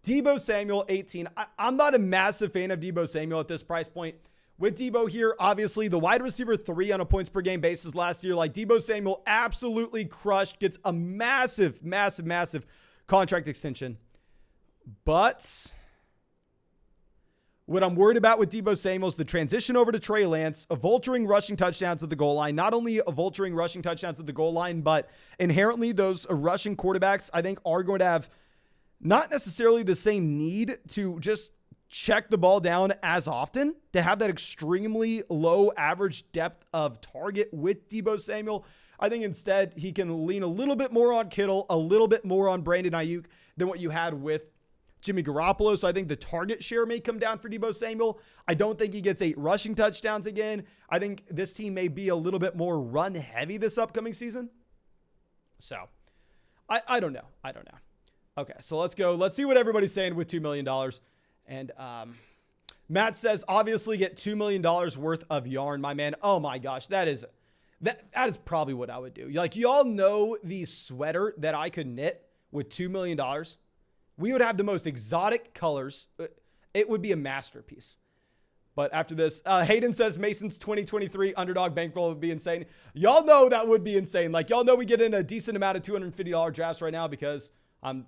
A: Deebo Samuel, 18. I'm not a massive fan of Deebo Samuel at this price point. With Deebo here, obviously, the wide receiver 3 on a points per game basis last year, like Deebo Samuel absolutely crushed, gets a massive, massive, massive contract extension. But what I'm worried about with Deebo Samuel is the transition over to Trey Lance, vulturing rushing touchdowns at the goal line. Not only vulturing rushing touchdowns at the goal line, but inherently those rushing quarterbacks, I think, are going to have not necessarily the same need to just check the ball down as often, to have that extremely low average depth of target with Deebo Samuel. I think instead he can lean a little bit more on Kittle, a little bit more on Brandon Ayuk than what you had with Jimmy Garoppolo. So I think the target share may come down for Deebo Samuel. I don't think he gets 8 rushing touchdowns again. I think this team may be a little bit more run heavy this upcoming season. So I don't know. I don't know. Okay, so let's go. Let's see what everybody's saying with $2 million. And Matt says, obviously get $2 million worth of yarn, my man. Oh my gosh, that is probably what I would do. Like, y'all know the sweater that I could knit with $2 million. We would have the most exotic colors. It would be a masterpiece. But after this, Hayden says Mason's 2023 underdog bankroll would be insane. Y'all know that would be insane. Like, y'all know we get in a decent amount of $250 drafts right now because I'm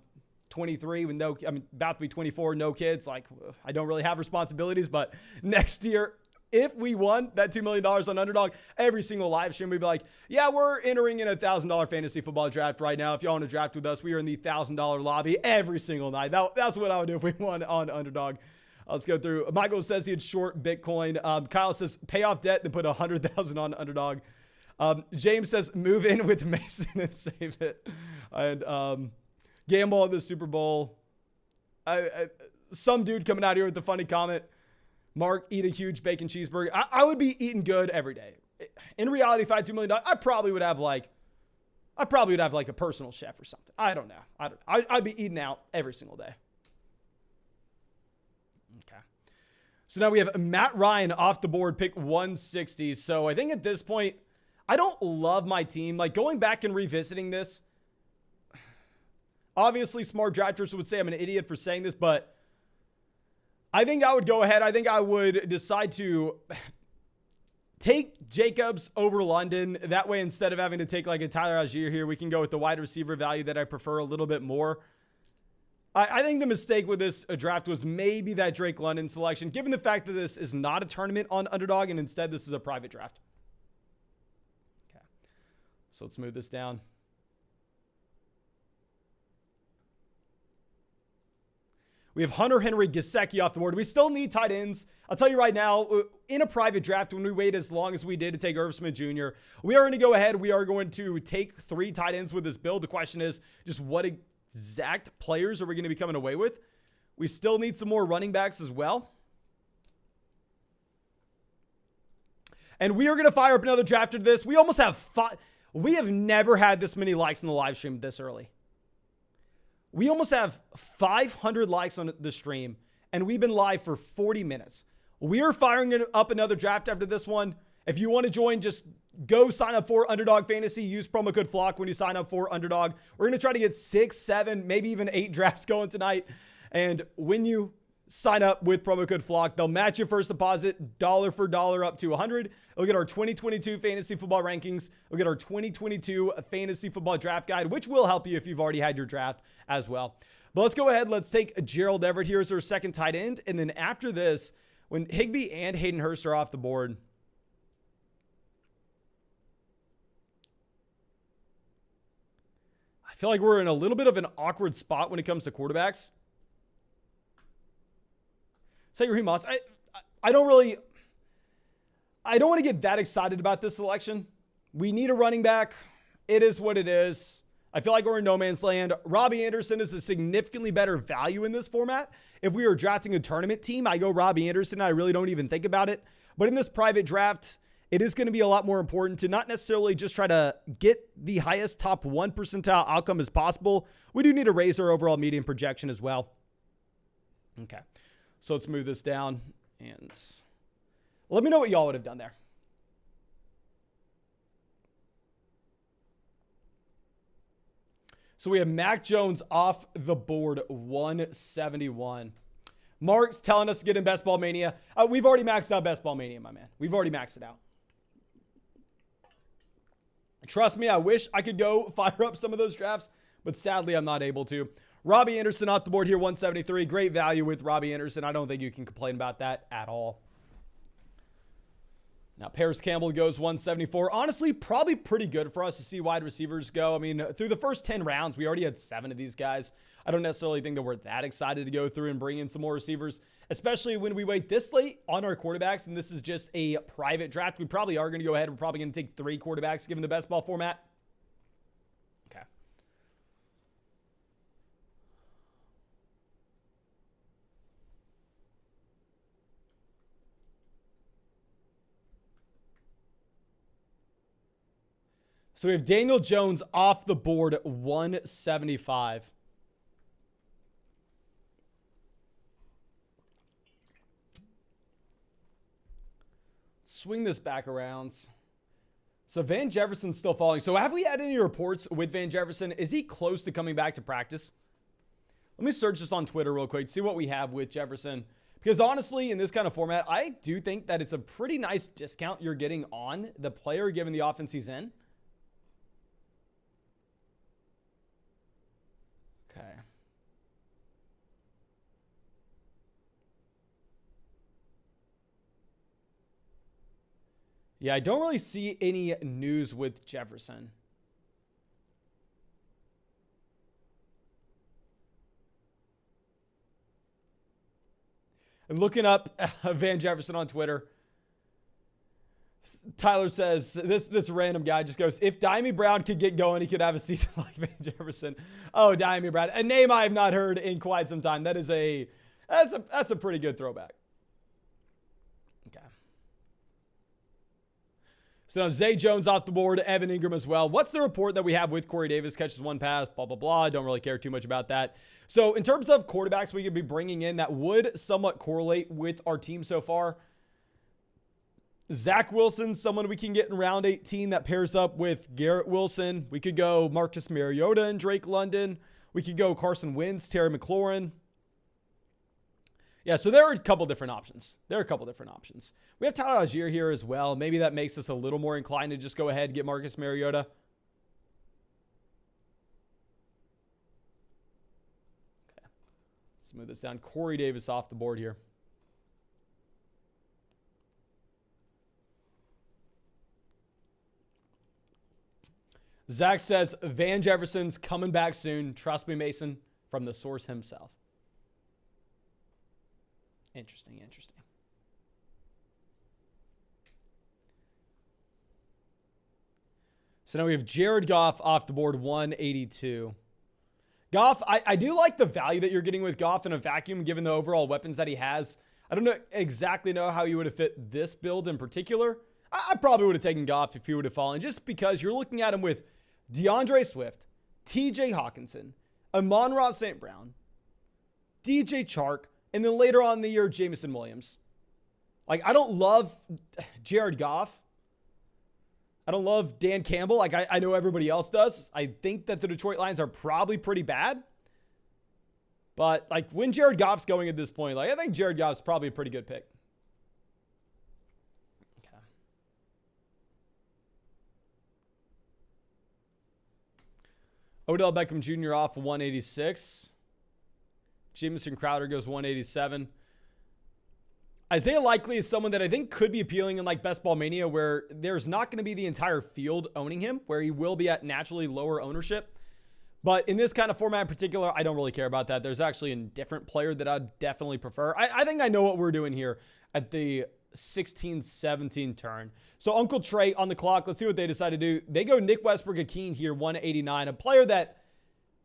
A: 23 with I'm about to be 24, no kids. Like, I don't really have responsibilities, but next year, if we won that $2 million on Underdog, every single live stream, we'd be like, yeah, we're entering in a $1,000 fantasy football draft right now. If y'all want to draft with us, we are in the $1,000 lobby every single night. That's what I would do if we won on Underdog. Let's go through. Michael says he'd short Bitcoin. Kyle says pay off debt and put 100,000 on Underdog. James says move in with Mason and save it. And gamble on the Super Bowl. Some dude coming out here with the funny comment, Mark, eat a huge bacon cheeseburger. I would be eating good every day. In reality, if I had $2 million, I probably would have like a personal chef or something. I don't know. I'd be eating out every single day. Okay. So now we have Matt Ryan off the board, pick 160. So I think at this point, I don't love my team. Like going back and revisiting this, obviously smart drafters would say I'm an idiot for saying this, but I think I would go ahead. I think I would decide to take Jacobs over London. That way, instead of having to take like a Tyler Algier here, we can go with the wide receiver value that I prefer a little bit more. I think the mistake with this draft was maybe that Drake London selection, given the fact that this is not a tournament on Underdog and instead this is a private draft. Okay. So let's move this down. We have Hunter Henry Gesicki off the board. We still need tight ends. I'll tell you right now, in a private draft, when we wait as long as we did to take Irv Smith Jr., we are going to go ahead. We are going to take 3 tight ends with this build. The question is just what exact players are we going to be coming away with? We still need some more running backs as well. And we are going to fire up another draft after this. We almost have 5. We have never had this many likes in the live stream this early. We almost have 500 likes on the stream, and we've been live for 40 minutes. We are firing up another draft after this one. If you want to join, just go sign up for Underdog Fantasy. Use promo code FLOCK when you sign up for Underdog. We're going to try to get 6, 7, maybe even 8 drafts going tonight. And when you sign up with promo code FLOCK, they'll match your first deposit dollar for dollar up to $100. Look at our 2022 fantasy football rankings. Look at our 2022 fantasy football draft guide, which will help you if you've already had your draft as well. But let's go ahead. Let's take Gerald Everett here as our second tight end. And then after this, when Higbee and Hayden Hurst are off the board, I feel like we're in a little bit of an awkward spot when it comes to quarterbacks. Say Raheem Moss. I don't want to get that excited about this selection. We need a running back. It is what it is. I feel like we're in no man's land. Robbie Anderson is a significantly better value in this format. If we were drafting a tournament team, I go Robbie Anderson. I really don't even think about it. But in this private draft, it is going to be a lot more important to not necessarily just try to get the highest top 1 percentile outcome as possible. We do need to raise our overall median projection as well. Okay. So let's move this down and let me know what y'all would have done there. So we have Mac Jones off the board, 171. Mark's telling us to get in Best Ball Mania. We've already maxed out Best Ball Mania, my man. We've already maxed it out. Trust me, I wish I could go fire up some of those drafts, but sadly I'm not able to. Robbie Anderson off the board here, 173. Great value with Robbie Anderson. I don't think you can complain about that at all. Now, Paris Campbell goes 174. Honestly, probably pretty good for us to see wide receivers go. I mean, through the first 10 rounds, we already had 7 of these guys. I don't necessarily think that we're that excited to go through and bring in some more receivers, especially when we wait this late on our quarterbacks, and this is just a private draft. We probably are going to go ahead. We're probably going to take 3 quarterbacks given the best ball format. Okay. So we have Daniel Jones off the board at 175. Swing this back around. So Van Jefferson's still falling. So have we had any reports with Van Jefferson? Is he close to coming back to practice? Let me search this on Twitter real quick, see what we have with Jefferson. Because honestly, in this kind of format, I do think that it's a pretty nice discount you're getting on the player given the offense he's in. Okay. Yeah, I don't really see any news with Jefferson. And looking up Van Jefferson on Twitter, Tyler says, this random guy just goes, if Damien Brown could get going, he could have a season like Van Jefferson. Oh, Damien Brown. A name I have not heard in quite some time. That's a pretty good throwback. Okay. So now Zay Jones off the board, Evan Ingram as well. What's the report that we have with Corey Davis? Catches one pass, blah, blah, blah. I don't really care too much about that. So in terms of quarterbacks we could be bringing in that would somewhat correlate with our team so far, Zach Wilson, someone we can get in round 18 that pairs up with Garrett Wilson. We could go Marcus Mariota and Drake London. We could go Carson Wentz, Terry McLaurin. Yeah, so there are a couple different options. We have Tyler Algier here as well. Maybe that makes us a little more inclined to just go ahead and get Marcus Mariota. Okay. Smooth this down. Corey Davis off the board here. Zach says, Van Jefferson's coming back soon. Trust me, Mason, from the source himself. Interesting. So now we have Jared Goff off the board, 182. Goff, I do like the value that you're getting with Goff in a vacuum, given the overall weapons that he has. I don't exactly know how you would have fit this build in particular. I probably would have taken Goff if he would have fallen, just because you're looking at him with DeAndre Swift, TJ Hawkinson, Amon-Ra St. Brown, DJ Chark, and then later on in the year, Jameson Williams. Like, I don't love Jared Goff. I don't love Dan Campbell like I know everybody else does. I think that the Detroit Lions are probably pretty bad. But, like, when Jared Goff's going at this point, like, I think Jared Goff's probably a pretty good pick. Odell Beckham Jr. off 186. Jamison Crowder goes 187. Isaiah Likely is someone that I think could be appealing in like Best Ball Mania, where there's not going to be the entire field owning him, where he will be at naturally lower ownership. But in this kind of format in particular, I don't really care about that. There's actually a different player that I'd definitely prefer. I think I know what we're doing here at the 16-17 turn. So Uncle Trey on the clock. Let's see what they decide to do. They go Nick Westbrook-Akeen here, 189. A player that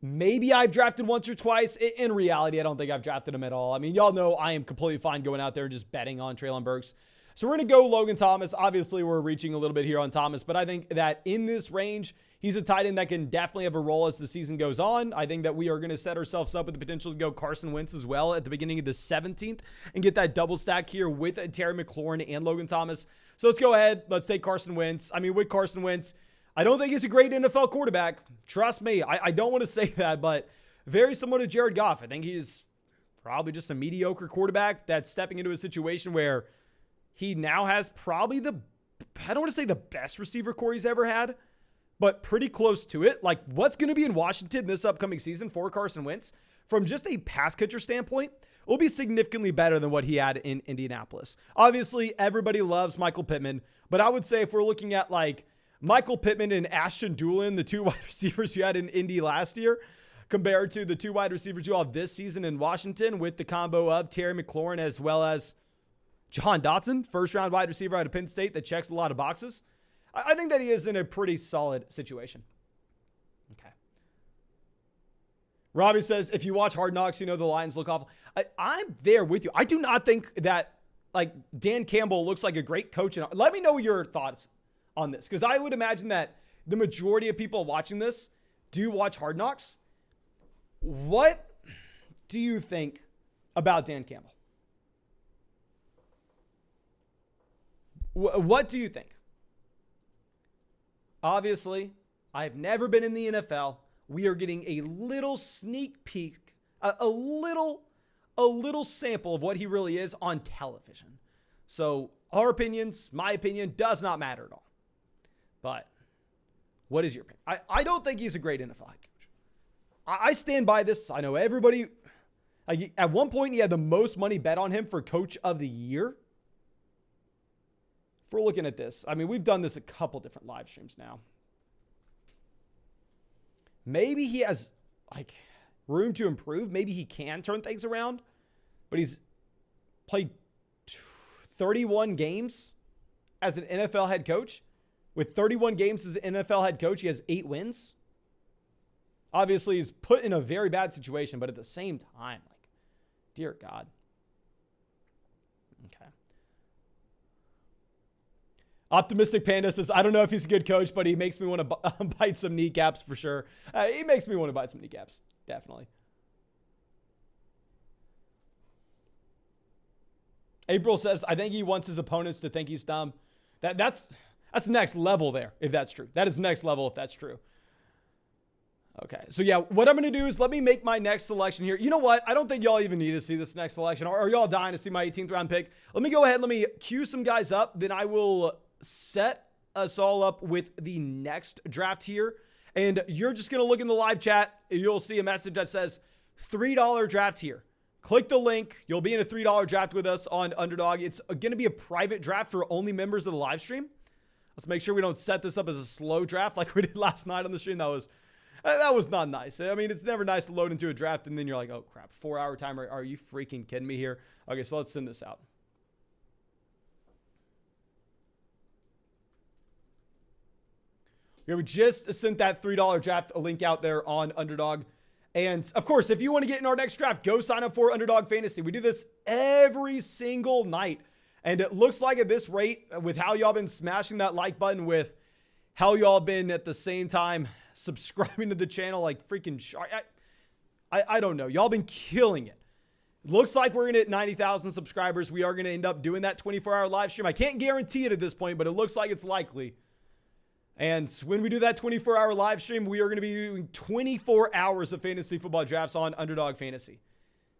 A: maybe I've drafted once or twice. In reality, I don't think I've drafted him at all. I mean, y'all know I am completely fine going out there and just betting on Treylon Burks. So we're going to go Logan Thomas. Obviously, we're reaching a little bit here on Thomas, but I think that in this range, he's a tight end that can definitely have a role as the season goes on. I think that we are going to set ourselves up with the potential to go Carson Wentz as well at the beginning of the 17th and get that double stack here with Terry McLaurin and Logan Thomas. So let's go ahead. Let's take Carson Wentz. I mean, with Carson Wentz, I don't think he's a great NFL quarterback. Trust me. I don't want to say that, but very similar to Jared Goff. I think he's probably just a mediocre quarterback that's stepping into a situation where he now has probably I don't want to say the best receiver core he's ever had, but pretty close to it. Like, what's going to be in Washington this upcoming season for Carson Wentz, from just a pass catcher standpoint, will be significantly better than what he had in Indianapolis. Obviously, everybody loves Michael Pittman, but I would say if we're looking at like Michael Pittman and Ashton Doolin, the two wide receivers you had in Indy last year, compared to the two wide receivers you have this season in Washington, with the combo of Terry McLaurin as well as Jahan Dotson, first-round wide receiver out of Penn State that checks a lot of boxes. I think that he is in a pretty solid situation. Okay. Robbie says, if you watch Hard Knocks, you know the Lions look awful. I'm there with you. I do not think that like Dan Campbell looks like a great coach. Let me know your thoughts on this, because I would imagine that the majority of people watching this do watch Hard Knocks. What do you think about Dan Campbell? What do you think? Obviously, I've never been in the NFL. We are getting a little sneak peek, a little sample of what he really is on television. So our opinions, my opinion, does not matter at all. But what is your opinion? I don't think he's a great NFL head coach. I stand by this. I know everybody. At one point, he had the most money bet on him for Coach of the Year. If we're looking at this, I mean, we've done this a couple different live streams now. Maybe he has like room to improve. Maybe he can turn things around, but he's played 31 games as an NFL head coach. With 31 games as an NFL head coach, he has 8 wins. Obviously, he's put in a very bad situation, but at the same time, like, dear God. Okay. Optimistic Panda says, I don't know if he's a good coach, but he makes me want to bite some kneecaps for sure. He makes me want to bite some kneecaps. Definitely. April says, I think he wants his opponents to think he's dumb. That's next level there, if that's true. That is next level if that's true. Okay, so yeah, what I'm going to do is let me make my next selection here. You know what? I don't think y'all even need to see this next selection. Are y'all dying to see my 18th round pick? Let me go ahead. Let me cue some guys up. Then I will set us all up with the next draft here. And you're just going to look in the live chat. You'll see a message that says $3 draft here. Click the link. You'll be in a $3 draft with us on Underdog. It's going to be a private draft for only members of the live stream. Let's make sure we don't set this up as a slow draft like we did last night on the stream. That was not nice. I mean, it's never nice to load into a draft and then you're like, oh crap, 4-hour timer. Are you freaking kidding me here? Okay, so let's send this out. We just sent that $3 draft link out there on Underdog. And of course, if you want to get in our next draft, go sign up for Underdog Fantasy. We do this every single night. And it looks like at this rate, with how y'all been smashing that like button, with how y'all been at the same time subscribing to the channel like freaking shark. I don't know. Y'all been killing it. Looks like we're going to hit 90,000 subscribers. We are going to end up doing that 24-hour live stream. I can't guarantee it at this point, but it looks like it's likely. And when we do that 24-hour live stream, we are going to be doing 24 hours of fantasy football drafts on Underdog Fantasy.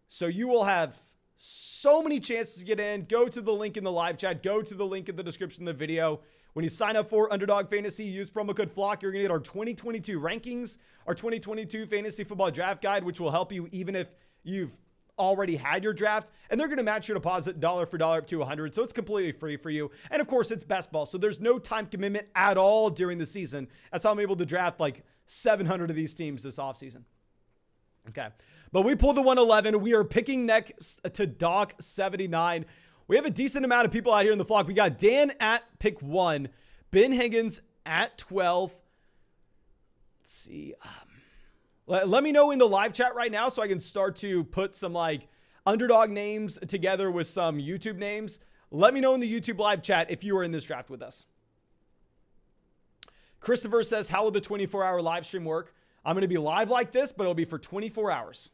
A: So you will have so many chances to get in. Go to the link in the live chat. Go to the link in the description of the video. When you sign up for Underdog Fantasy, use promo code FLOCK. You're going to get our 2022 rankings, our 2022 fantasy football draft guide, which will help you even if you've already had your draft, and they're going to match your deposit dollar for dollar up to 100. So it's completely free for you. And of course, it's best ball. So there's no time commitment at all during the season. That's how I'm able to draft like 700 of these teams this offseason. Okay. But we pulled the 111. We are picking next to Doc 79. We have a decent amount of people out here in the flock. We got Dan at pick 1, Ben Higgins at 12. Let's see. Let me know in the live chat right now so I can start to put some like Underdog names together with some YouTube names. Let me know in the YouTube live chat if you are in this draft with us. Christopher says, how will the 24-hour live stream work? I'm going to be live like this, but it'll be for 24 hours.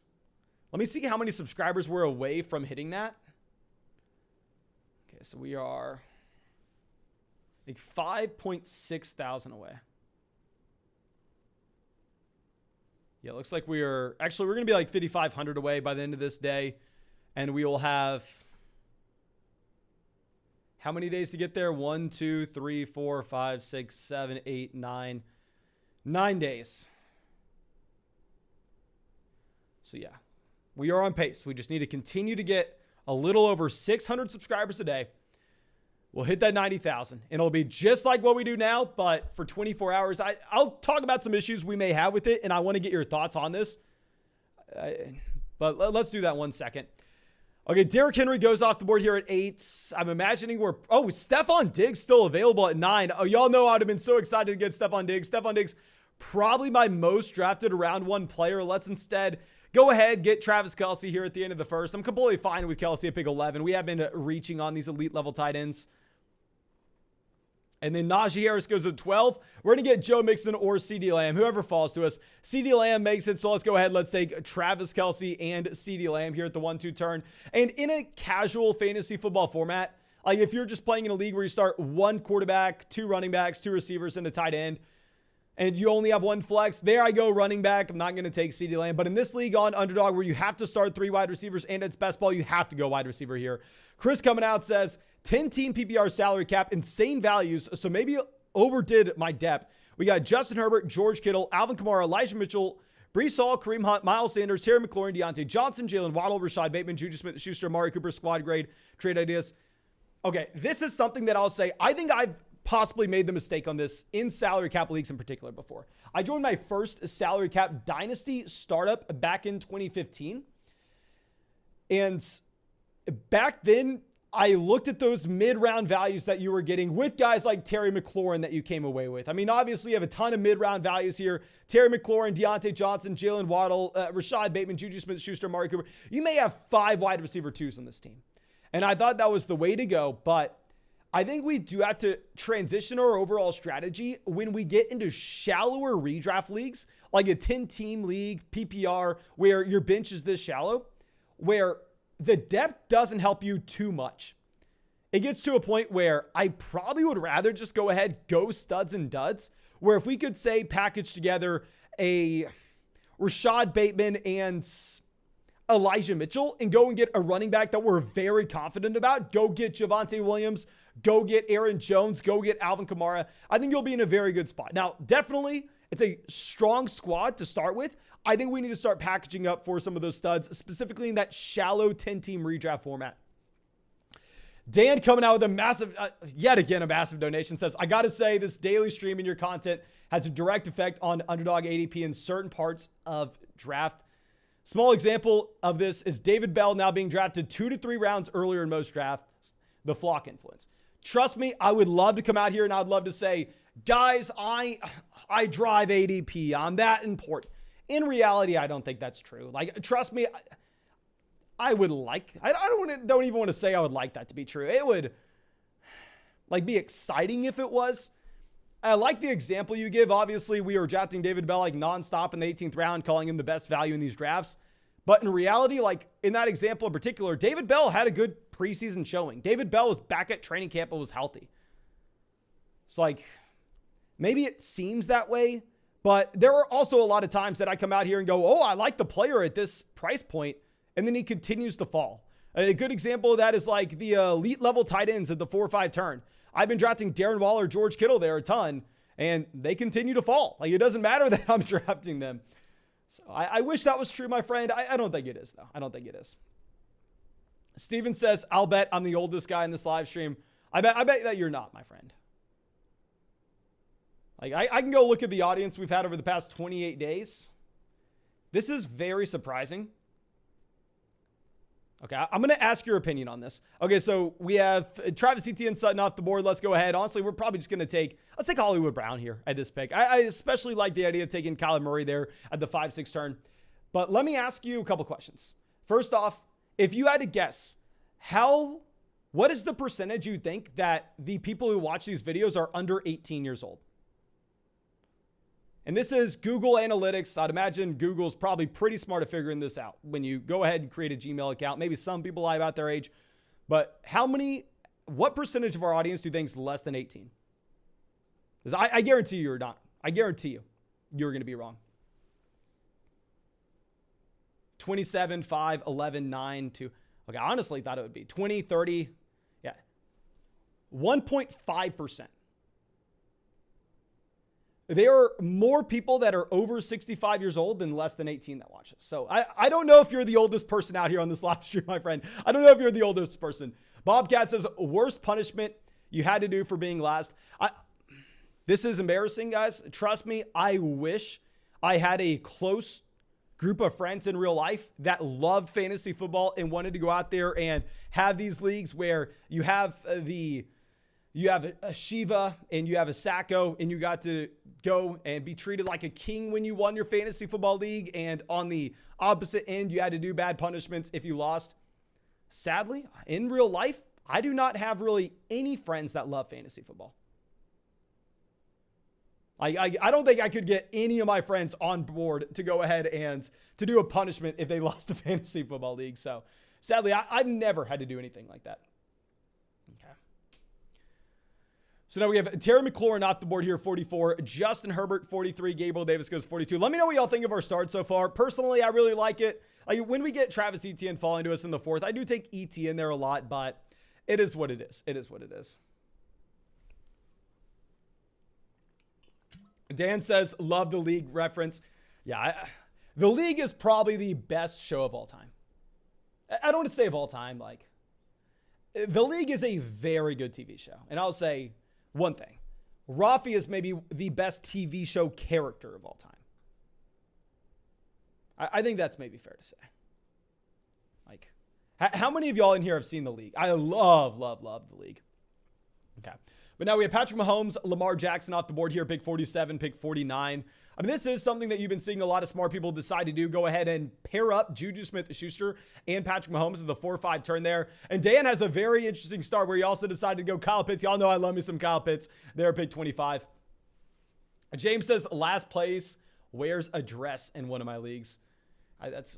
A: Let me see how many subscribers we're away from hitting that. Okay, so we are like 5.6 thousand away. Yeah, looks like we're going to be like 5,500 away by the end of this day. And we will have how many days to get there? 1, 2, 3, 4, 5, 6, 7, 8, 9. 9 days. So yeah, we are on pace. We just need to continue to get a little over 600 subscribers a day. We'll hit that 90,000 and it'll be just like what we do now, but for 24 hours. I'll talk about some issues we may have with it, and I want to get your thoughts on this. But let's do that 1 second. Okay, Derrick Henry goes off the board here at 8. I'm imagining Stephon Diggs still available at 9. Oh, y'all know I'd have been so excited to get Stephon Diggs. Stephon Diggs, probably my most drafted round 1 player. Let's instead go ahead, get Travis Kelce here at the end of the first. I'm completely fine with Kelce at pick 11. We have been reaching on these elite level tight ends. And then Najee Harris goes to 12. We're going to get Joe Mixon or CeeDee Lamb, whoever falls to us. CeeDee Lamb makes it, so let's go ahead. Let's take Travis Kelce and CeeDee Lamb here at the 1-2 turn. And in a casual fantasy football format, like if you're just playing in a league where you start 1 quarterback, 2 running backs, 2 receivers, and a tight end, and you only have 1 flex, there I go running back. I'm not going to take CeeDee Lamb. But in this league on Underdog where you have to start 3 wide receivers and it's best ball, you have to go wide receiver here. Chris coming out says, 10-team PPR salary cap, insane values, so maybe overdid my depth. We got Justin Herbert, George Kittle, Alvin Kamara, Elijah Mitchell, Breece Hall, Kareem Hunt, Miles Sanders, Terry McLaurin, Deontay Johnson, Jalen Waddle, Rashad Bateman, Juju Smith-Schuster, Amari Cooper, squad grade, trade ideas. Okay, this is something that I'll say, I think I've possibly made the mistake on this in salary cap leagues in particular before. I joined my first salary cap dynasty startup back in 2015. And back then, I looked at those mid-round values that you were getting with guys like Terry McLaurin that you came away with. I mean, obviously you have a ton of mid-round values here. Terry McLaurin, Deontay Johnson, Jalen Waddle, Rashad Bateman, Juju Smith-Schuster, Amari Cooper. You may have 5 wide receiver 2s on this team. And I thought that was the way to go, but I think we do have to transition our overall strategy when we get into shallower redraft leagues, like a 10-team league, PPR, where your bench is this shallow, where the depth doesn't help you too much. It gets to a point where I probably would rather just go ahead, go studs and duds, where if we could say package together a Rashad Bateman and Elijah Mitchell and go and get a running back that we're very confident about, go get Javonte Williams, go get Aaron Jones, go get Alvin Kamara, I think you'll be in a very good spot. Now, definitely, it's a strong squad to start with. I think we need to start packaging up for some of those studs, specifically in that shallow 10-team redraft format. Dan coming out with a massive, yet again, a massive donation, says, I got to say, this daily stream in your content has a direct effect on underdog ADP in certain parts of draft. Small example of this is David Bell now being drafted 2 to 3 rounds earlier in most drafts, the flock influence. Trust me, I would love to come out here and I'd love to say, guys, I drive ADP. I'm that important. In reality, I don't think that's true. Like, trust me, I would like, I don't even want to say I would like that to be true. It would like be exciting if it was. I like the example you give. Obviously, we were drafting David Bell like nonstop in the 18th round, calling him the best value in these drafts. But in reality, like in that example in particular, David Bell had a good preseason showing. David Bell was back at training camp and was healthy. It's like, maybe it seems that way, but there are also a lot of times that I come out here and go, oh, I like the player at this price point, and then he continues to fall. And a good example of that is like the elite level tight ends at the 4-5 turn. I've been drafting Darren Waller, George Kittle there a ton, and they continue to fall. Like, it doesn't matter that I'm drafting them. So I wish that was true, my friend. I don't think it is, though. I don't think it is. Steven says, I'll bet I'm the oldest guy in this live stream. I bet that you're not, my friend. Like, I can go look at the audience we've had over the past 28 days. This is very surprising. Okay, I'm going to ask your opinion on this. Okay, so we have Travis Etienne Sutton off the board. Let's go ahead. Honestly, we're probably just going to let's take Hollywood Brown here at this pick. I especially like the idea of taking Kyler Murray there at the 5-6 turn. But let me ask you a couple questions. First off, if you had to guess, what is the percentage you think that the people who watch these videos are under 18 years old? And this is Google Analytics. I'd imagine Google's probably pretty smart at figuring this out when you go ahead and create a Gmail account. Maybe some people lie about their age, but what percentage of our audience do you think is less than 18? Because I guarantee you're not. I guarantee you're going to be wrong. 27, 5, 11, 9, 2. Okay, I honestly thought it would be 20, 30. Yeah. 1.5%. There are more people that are over 65 years old than less than 18 that watch this. So I don't know if you're the oldest person out here on this live stream, my friend. I don't know if you're the oldest person. Bobcat says, worst punishment you had to do for being last. This is embarrassing, guys. Trust me, I wish I had a close group of friends in real life that loved fantasy football and wanted to go out there and have these leagues where you have a Shiva and you have a Sacco and you got to go and be treated like a king when you won your fantasy football league. And on the opposite end, you had to do bad punishments if you lost. Sadly, in real life, I do not have really any friends that love fantasy football. I don't think I could get any of my friends on board to go ahead and to do a punishment if they lost the fantasy football league. So sadly, I've never had to do anything like that. Okay. So now we have Terry McLaurin off the board here, 44. Justin Herbert, 43. Gabriel Davis goes 42. Let me know what y'all think of our start so far. Personally, I really like it. Like when we get Travis Etienne falling to us in the 4th, I do take Etienne there a lot, but it is what it is. It is what it is. Dan says, love the league reference. Yeah, the league is probably the best show of all time. I don't want to say of all time. Like, the league is a very good TV show. And I'll say one thing. Rafi is maybe the best TV show character of all time. I think that's maybe fair to say. Like, How many of y'all in here have seen the league? I love the league. Okay. But now we have Patrick Mahomes, Lamar Jackson off the board here, pick 47, pick 49. I mean, this is something that you've been seeing a lot of smart people decide to do. Go ahead and pair up Juju Smith-Schuster and Patrick Mahomes in the 4-5 turn there. And Dan has a very interesting start where he also decided to go Kyle Pitts. Y'all know I love me some Kyle Pitts. There, pick 25. James says last place wears a dress in one of my leagues. That's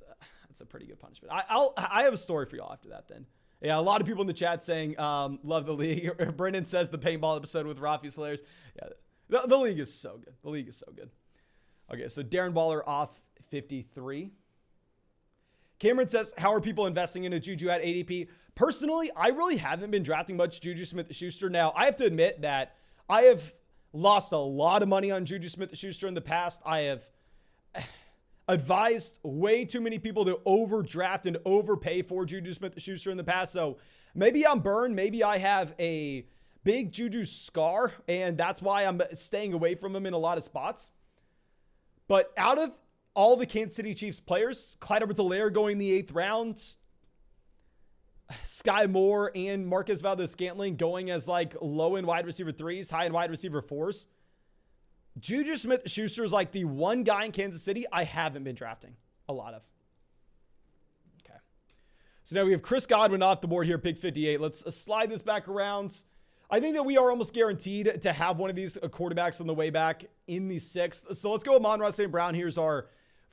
A: a pretty good punishment. I have a story for y'all after that then. Yeah, a lot of people in the chat saying love the league. Brendan says the paintball episode with Rafi's hilarious. Yeah, the league is so good. The league is so good. Okay, so Darren Waller off 53. Cameron says, how are people investing into Juju at ADP? Personally, I really haven't been drafting much Juju Smith-Schuster. Now, I have to admit that I have lost a lot of money on Juju Smith-Schuster in the past. I have advised way too many people to overdraft and overpay for Juju Smith-Schuster in the past. So maybe I'm burned. Maybe I have a big Juju scar, and that's why I'm staying away from him in a lot of spots. But out of all the Kansas City Chiefs players, Clyde Edwards-Helaire going the 8th round, Sky Moore and Marquez Valdez-Scantling going as like low-end wide receiver 3s, high-end wide receiver 4s. Juju Smith-Schuster is like the one guy in Kansas City I haven't been drafting a lot of. Okay. So now we have Chris Godwin off the board here, pick 58. Let's slide this back around. I think that we are almost guaranteed to have one of these quarterbacks on the way back in the 6th. So let's go Amon-Ra St. Brown. Here's our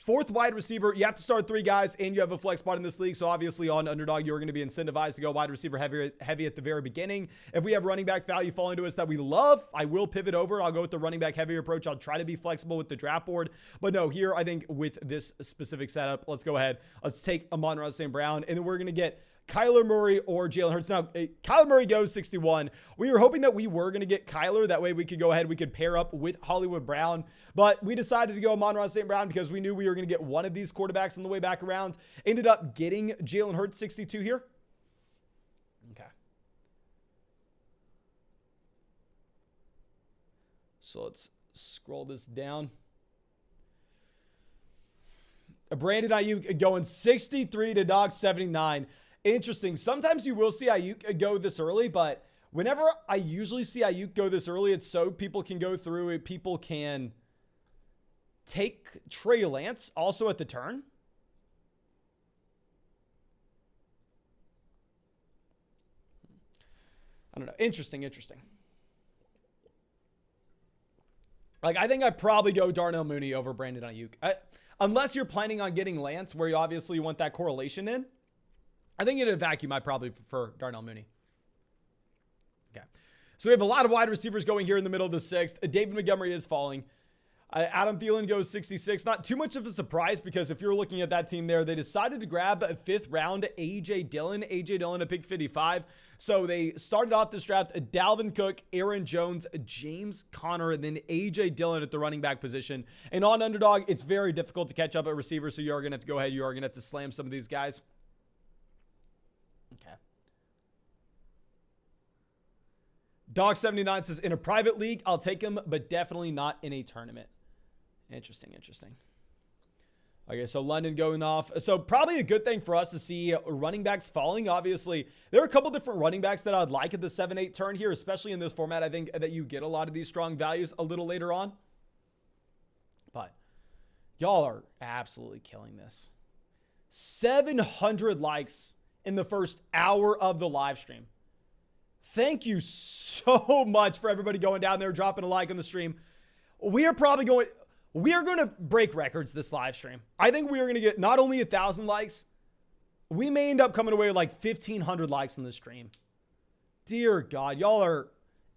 A: 4th wide receiver. You have to start 3 guys, and you have a flex spot in this league. So obviously on Underdog, you're going to be incentivized to go wide receiver heavy at the very beginning. If we have running back value falling to us that we love, I will pivot over. I'll go with the running back heavier approach. I'll try to be flexible with the draft board. But no, here I think with this specific setup, let's go ahead. Let's take Amon-Ra St. Brown, and then we're going to get Kyler Murray or Jalen Hurts. Now, Kyler Murray goes 61. We were hoping that we were going to get Kyler. That way we could go ahead. We could pair up with Hollywood Brown. But we decided to go Amon-Ra St. Brown because we knew we were going to get one of these quarterbacks on the way back around. Ended up getting Jalen Hurts 62 here. Okay. So let's scroll this down. Brandon Ayuk going 63 to Dog 79. Interesting. Sometimes you will see Ayuk go this early, but whenever I usually see Ayuk go this early, it's so people can go through it. People can take Trey Lance also at the turn. I don't know. Interesting. Like, I think I'd probably go Darnell Mooney over Brandon Ayuk. Unless you're planning on getting Lance, where you obviously want that correlation in. I think in a vacuum, I probably prefer Darnell Mooney. Okay. So we have a lot of wide receivers going here in the middle of the 6th. David Montgomery is falling. Adam Thielen goes 66. Not too much of a surprise because if you're looking at that team there, they decided to grab a 5th round A.J. Dillon. A.J. Dillon at pick 55. So they started off this draft, Dalvin Cook, Aaron Jones, James Conner, and then A.J. Dillon at the running back position. And on Underdog, it's very difficult to catch up at receiver, so you are going to have to go ahead. You are going to have to slam some of these guys. Okay. Dog79 says, in a private league, I'll take him, but definitely not in a tournament. Interesting. Okay, so London going off. So probably a good thing for us to see running backs falling. Obviously, there are a couple different running backs that I'd like at the 7-8 turn here, especially in this format. I think that you get a lot of these strong values a little later on. But y'all are absolutely killing this. 700 likes in the first hour of the live stream. Thank you so much for everybody going down there, dropping a like on the stream. We are going to break records this live stream. I think we are going to get not only 1,000 likes, we may end up coming away with like 1,500 likes on the stream. Dear God, y'all are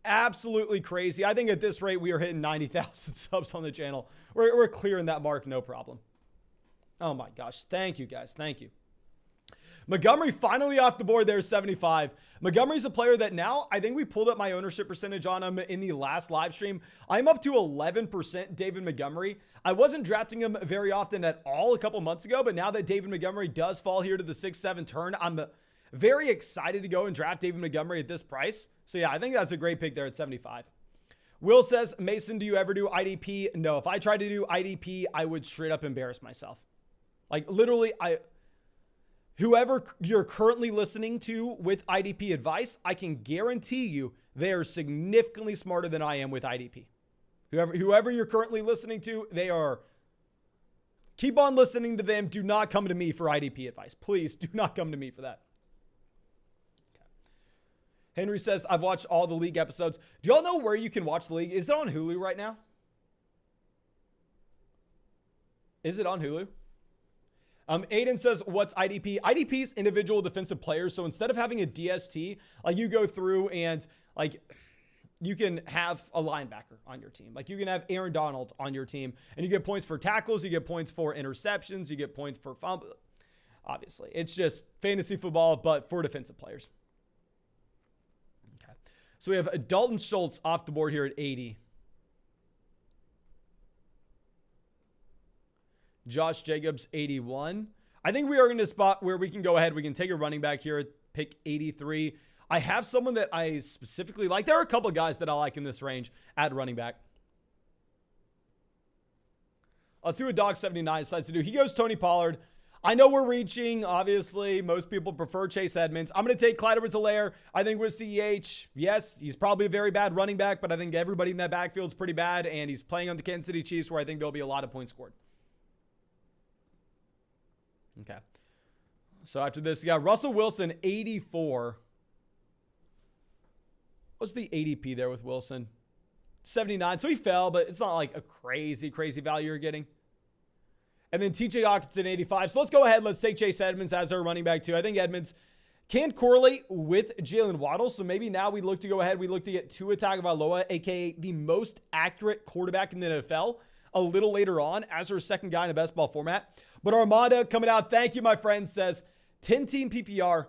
A: absolutely crazy. I think at this rate, we are hitting 90,000 subs on the channel. We're clearing that mark, no problem. Oh my gosh. Thank you, guys. Thank you. Montgomery finally off the board there, 75. Montgomery's a player that now I think we pulled up my ownership percentage on him in the last live stream. I'm up to 11% David Montgomery. I wasn't drafting him very often at all a couple months ago, but now that David Montgomery does fall here to the 6-7 turn, I'm very excited to go and draft David Montgomery at this price. So yeah, I think that's a great pick there at 75. Will says, Mason, do you ever do IDP? No, if I tried to do IDP, I would straight up embarrass myself. Like literally, whoever you're currently listening to with IDP advice, I can guarantee you they are significantly smarter than I am with IDP. Whoever you're currently listening to, they are. Keep on listening to them. Do not come to me for IDP advice. Please do not come to me for that. Okay. Henry says, I've watched all the league episodes. Do y'all know where you can watch the league? Is it on Hulu right now? Is it on Hulu? Aiden says, what's IDP? IDP is individual defensive players. So instead of having a DST, like you go through and like you can have a linebacker on your team. Like you can have Aaron Donald on your team and you get points for tackles. You get points for interceptions. You get points for fumble. Obviously, it's just fantasy football, but for defensive players. Okay. So we have Dalton Schultz off the board here at 80. Josh Jacobs, 81. I think we are in a spot where we can go ahead. We can take a running back here at pick 83. I have someone that I specifically like. There are a couple of guys that I like in this range at running back. Let's see what Dog79 decides to do. He goes Tony Pollard. I know we're reaching. Obviously, most people prefer Chase Edmonds. I'm going to take Clyde Edwards-Helaire. I think with CEH, yes, he's probably a very bad running back, but I think everybody in that backfield is pretty bad, and he's playing on the Kansas City Chiefs where I think there'll be a lot of points scored. Okay. So after this, you got Russell Wilson, 84. What's the ADP there with Wilson? 79. So he fell, but it's not like a crazy value you're getting. And then TJ Hawkinson, 85. So let's go ahead. Let's take Chase Edmonds as our running back too. I think Edmonds can correlate with Jalen Waddle. So maybe now we look to go ahead. We look to get Tua Tagovailoa, a.k.a. the most accurate quarterback in the NFL, a little later on as our second guy in a best ball format. But Armada coming out. Thank you, my friend. Says 10-team PPR.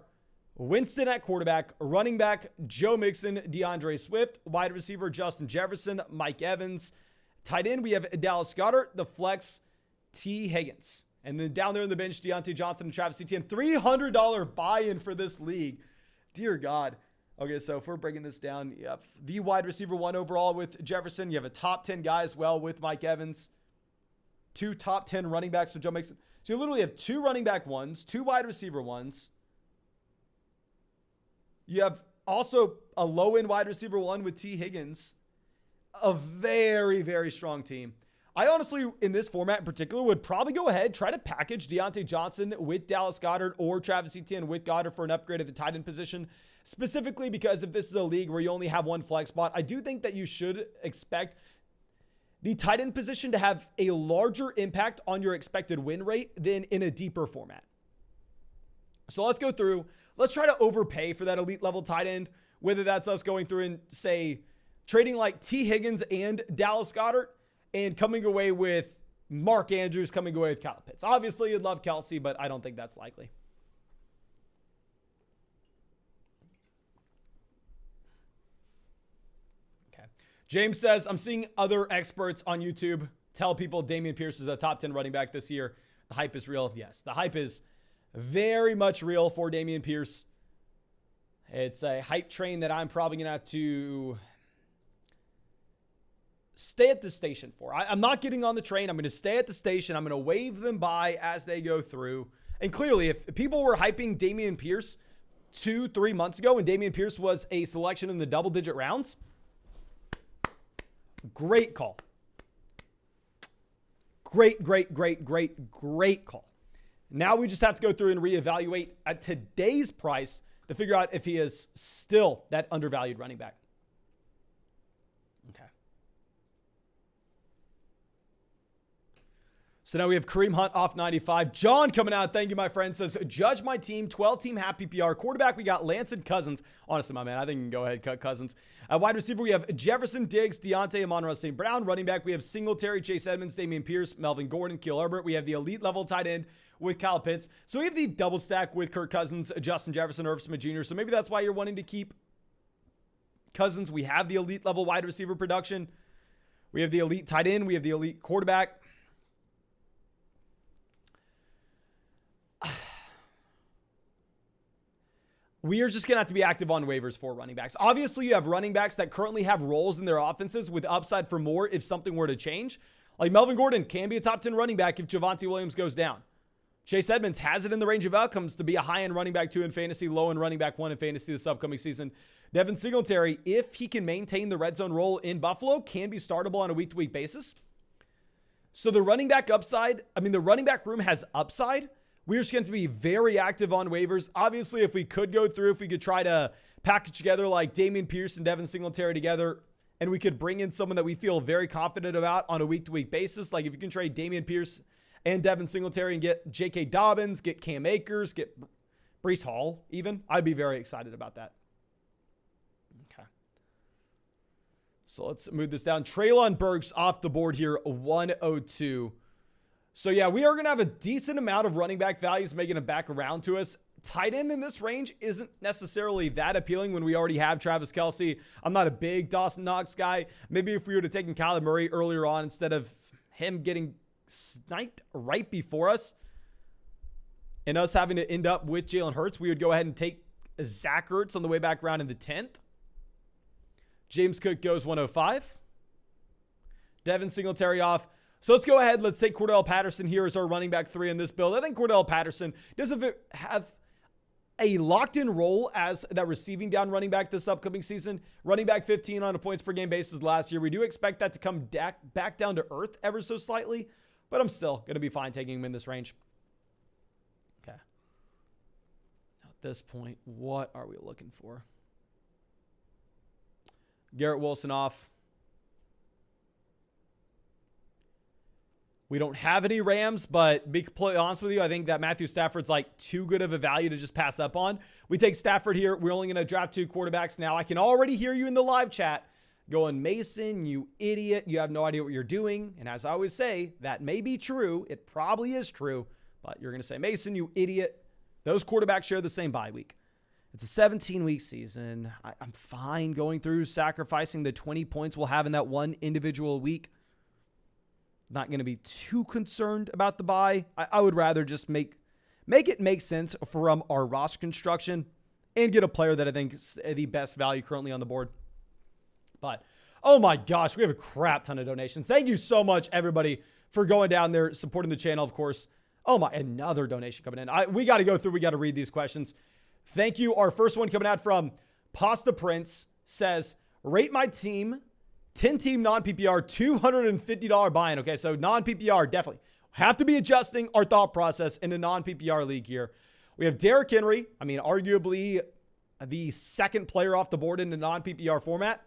A: Winston at quarterback, running back, Joe Mixon, DeAndre Swift, wide receiver, Justin Jefferson, Mike Evans. Tight end, we have Dallas Goedert, the flex, T. Higgins. And then down there in the bench, Deontay Johnson and Travis Etienne. $300 buy-in for this league. Dear God. Okay, so if we're breaking this down, you have the wide receiver 1 overall with Jefferson. You have a top 10 guy as well with Mike Evans. 2 top 10 running backs with Joe Mixon. So you literally have 2 running back 1s, 2 wide receiver 1s. You have also a low-end wide receiver 1 with T. Higgins. A very strong team. I honestly, in this format in particular, would probably go ahead, try to package Deontay Johnson with Dallas Goedert or Travis Etienne with Goedert for an upgrade at the tight end position. Specifically because if this is a league where you only have 1 flex spot, I do think that you should expect the tight end position to have a larger impact on your expected win rate than in a deeper format. So let's go through. Let's try to overpay for that elite level tight end, whether that's us going through and say trading like T. Higgins and Dallas Goedert and coming away with Mark Andrews, coming away with Kyle Pitts. Obviously, you'd love Kelsey, but I don't think that's likely. Okay. James says, I'm seeing other experts on YouTube tell people Damien Pierce is a top 10 running back this year. The hype is real. Yes, the hype is very much real for Damien Pierce. It's a hype train that I'm probably going to have to stay at the station for. I'm not getting on the train. I'm going to stay at the station. I'm going to wave them by as they go through. And clearly, if people were hyping Damien Pierce 2-3 months ago when Damien Pierce was a selection in the double-digit rounds, great call. Great call. Now we just have to go through and reevaluate at today's price to figure out if he is still that undervalued running back. Okay. So now we have Kareem Hunt off 95. John coming out. Thank you, my friend. Says, judge my team. 12-team half PPR. Quarterback, we got Lance and Cousins. Honestly, my man, I think you can go ahead and cut Cousins. Wide receiver, we have Jefferson, Diggs, Deontay, Amon-Ra St. Brown. Running back, we have Singletary, Chase Edmonds, Damien Pierce, Melvin Gordon, Keel Herbert. We have the elite level tight end with Kyle Pitts. So we have the double stack with Kirk Cousins, Justin Jefferson, Irv Smith Jr. So maybe that's why you're wanting to keep Cousins. We have the elite level wide receiver production. We have the elite tight end. We have the elite quarterback. We are just going to have to be active on waivers for running backs. Obviously, you have running backs that currently have roles in their offenses with upside for more if something were to change. Like Melvin Gordon can be a top 10 running back if Javonte Williams goes down. Chase Edmonds has it in the range of outcomes to be a high-end running back 2 in fantasy, low-end running back 1 in fantasy this upcoming season. Devin Singletary, if he can maintain the red zone role in Buffalo, can be startable on a week-to-week basis. So the running back upside, the running back room has upside. We're just going to be very active on waivers. Obviously, if we could go through, if we could try to package together like Damien Pierce and Devin Singletary together, and we could bring in someone that we feel very confident about on a week-to-week basis, like if you can trade Damien Pierce and Devin Singletary and get J.K. Dobbins, get Cam Akers, get Breece Hall even, I'd be very excited about that. Okay. So let's move this down. Treylon Burks off the board here, 102. So yeah, we are going to have a decent amount of running back values making it back around to us. Tight end in this range isn't necessarily that appealing when we already have Travis Kelce. I'm not a big Dawson Knox guy. Maybe if we would have taken Kyler Murray earlier on instead of him getting sniped right before us and us having to end up with Jalen Hurts, we would go ahead and take Zach Ertz on the way back around in the 10th. James Cook goes 105. Devin Singletary off. So let's go ahead. Let's take Cordell Patterson here as our running back 3 in this build. I think Cordell Patterson doesn't have a locked-in role as that receiving down running back this upcoming season. Running back 15 on a points per game basis last year. We do expect that to come back down to earth ever so slightly, but I'm still going to be fine taking him in this range. Okay. Now at this point, what are we looking for? Garrett Wilson off. We don't have any Rams, but be completely honest with you, I think that Matthew Stafford's like too good of a value to just pass up on. We take Stafford here. We're only going to draft 2 quarterbacks now. I can already hear you in the live chat going, Mason, you idiot. You have no idea what you're doing. And as I always say, that may be true. It probably is true, but you're going to say, Mason, you idiot. Those quarterbacks share the same bye week. It's a 17-week season. I'm fine going through sacrificing the 20 points we'll have in that one individual week. Not going to be too concerned about the bye. I would rather just make it make sense from our roster construction and get a player that I think is the best value currently on the board. But, oh my gosh, we have a crap ton of donations. Thank you so much, everybody, for going down there, supporting the channel, of course. Oh my, another donation coming in. We got to go through. We got to read these questions. Thank you. Our first one coming out from Pasta Prince says, rate my team 10-team non-PPR, $250 buy-in. Okay, so non-PPR, definitely. Have to be adjusting our thought process in a non-PPR league here. We have Derrick Henry. Arguably the second player off the board in the non-PPR format.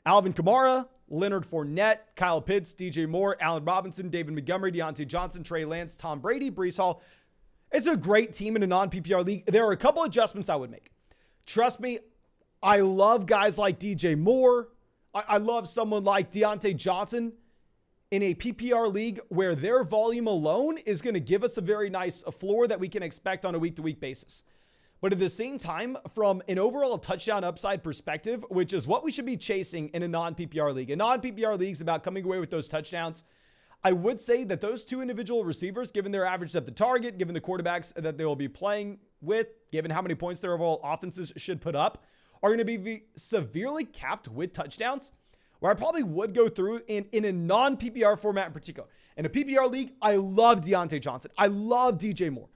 A: Alvin Kamara, Leonard Fournette, Kyle Pitts, DJ Moore, Allen Robinson, David Montgomery, Deontay Johnson, Trey Lance, Tom Brady, Breece Hall. It's a great team in a non-PPR league. There are a couple adjustments I would make. Trust me, I love guys like DJ Moore. I love someone like Deontay Johnson in a PPR league where their volume alone is going to give us a very nice floor that we can expect on a week-to-week basis. But at the same time, from an overall touchdown upside perspective, which is what we should be chasing in a non-PPR league. A non-PPR league is about coming away with those touchdowns. I would say that those 2 individual receivers, given their average depth of target, given the quarterbacks that they will be playing with, given how many points their overall offenses should put up, are going to be severely capped with touchdowns, where I probably would go through in a non-PPR format in particular. In a PPR league, I love Deontay Johnson. I love DJ Moore.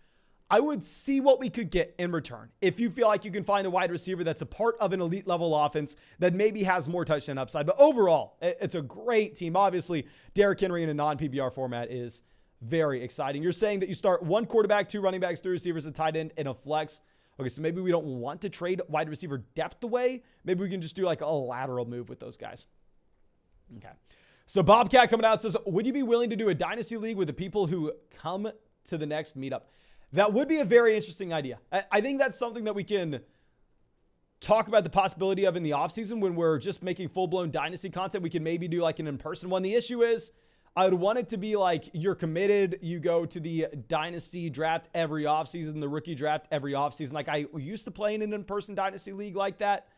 A: I would see what we could get in return. If you feel like you can find a wide receiver that's a part of an elite level offense that maybe has more touchdown upside. But overall, it's a great team. Obviously, Derrick Henry in a non-PPR format is very exciting. You're saying that you start 1 quarterback, 2 running backs, 3 receivers, a tight end, and a flex. Okay, so maybe we don't want to trade wide receiver depth away. Maybe we can just do like a lateral move with those guys. Okay. So Bobcat coming out says, would you be willing to do a dynasty league with the people who come to the next meetup? That would be a very interesting idea. I think that's something that we can talk about the possibility of in the offseason when we're just making full-blown dynasty content. We can maybe do like an in-person one. The issue is I would want it to be like you're committed. You go to the dynasty draft every offseason, the rookie draft every offseason. Like I used to play in an in-person dynasty league like that.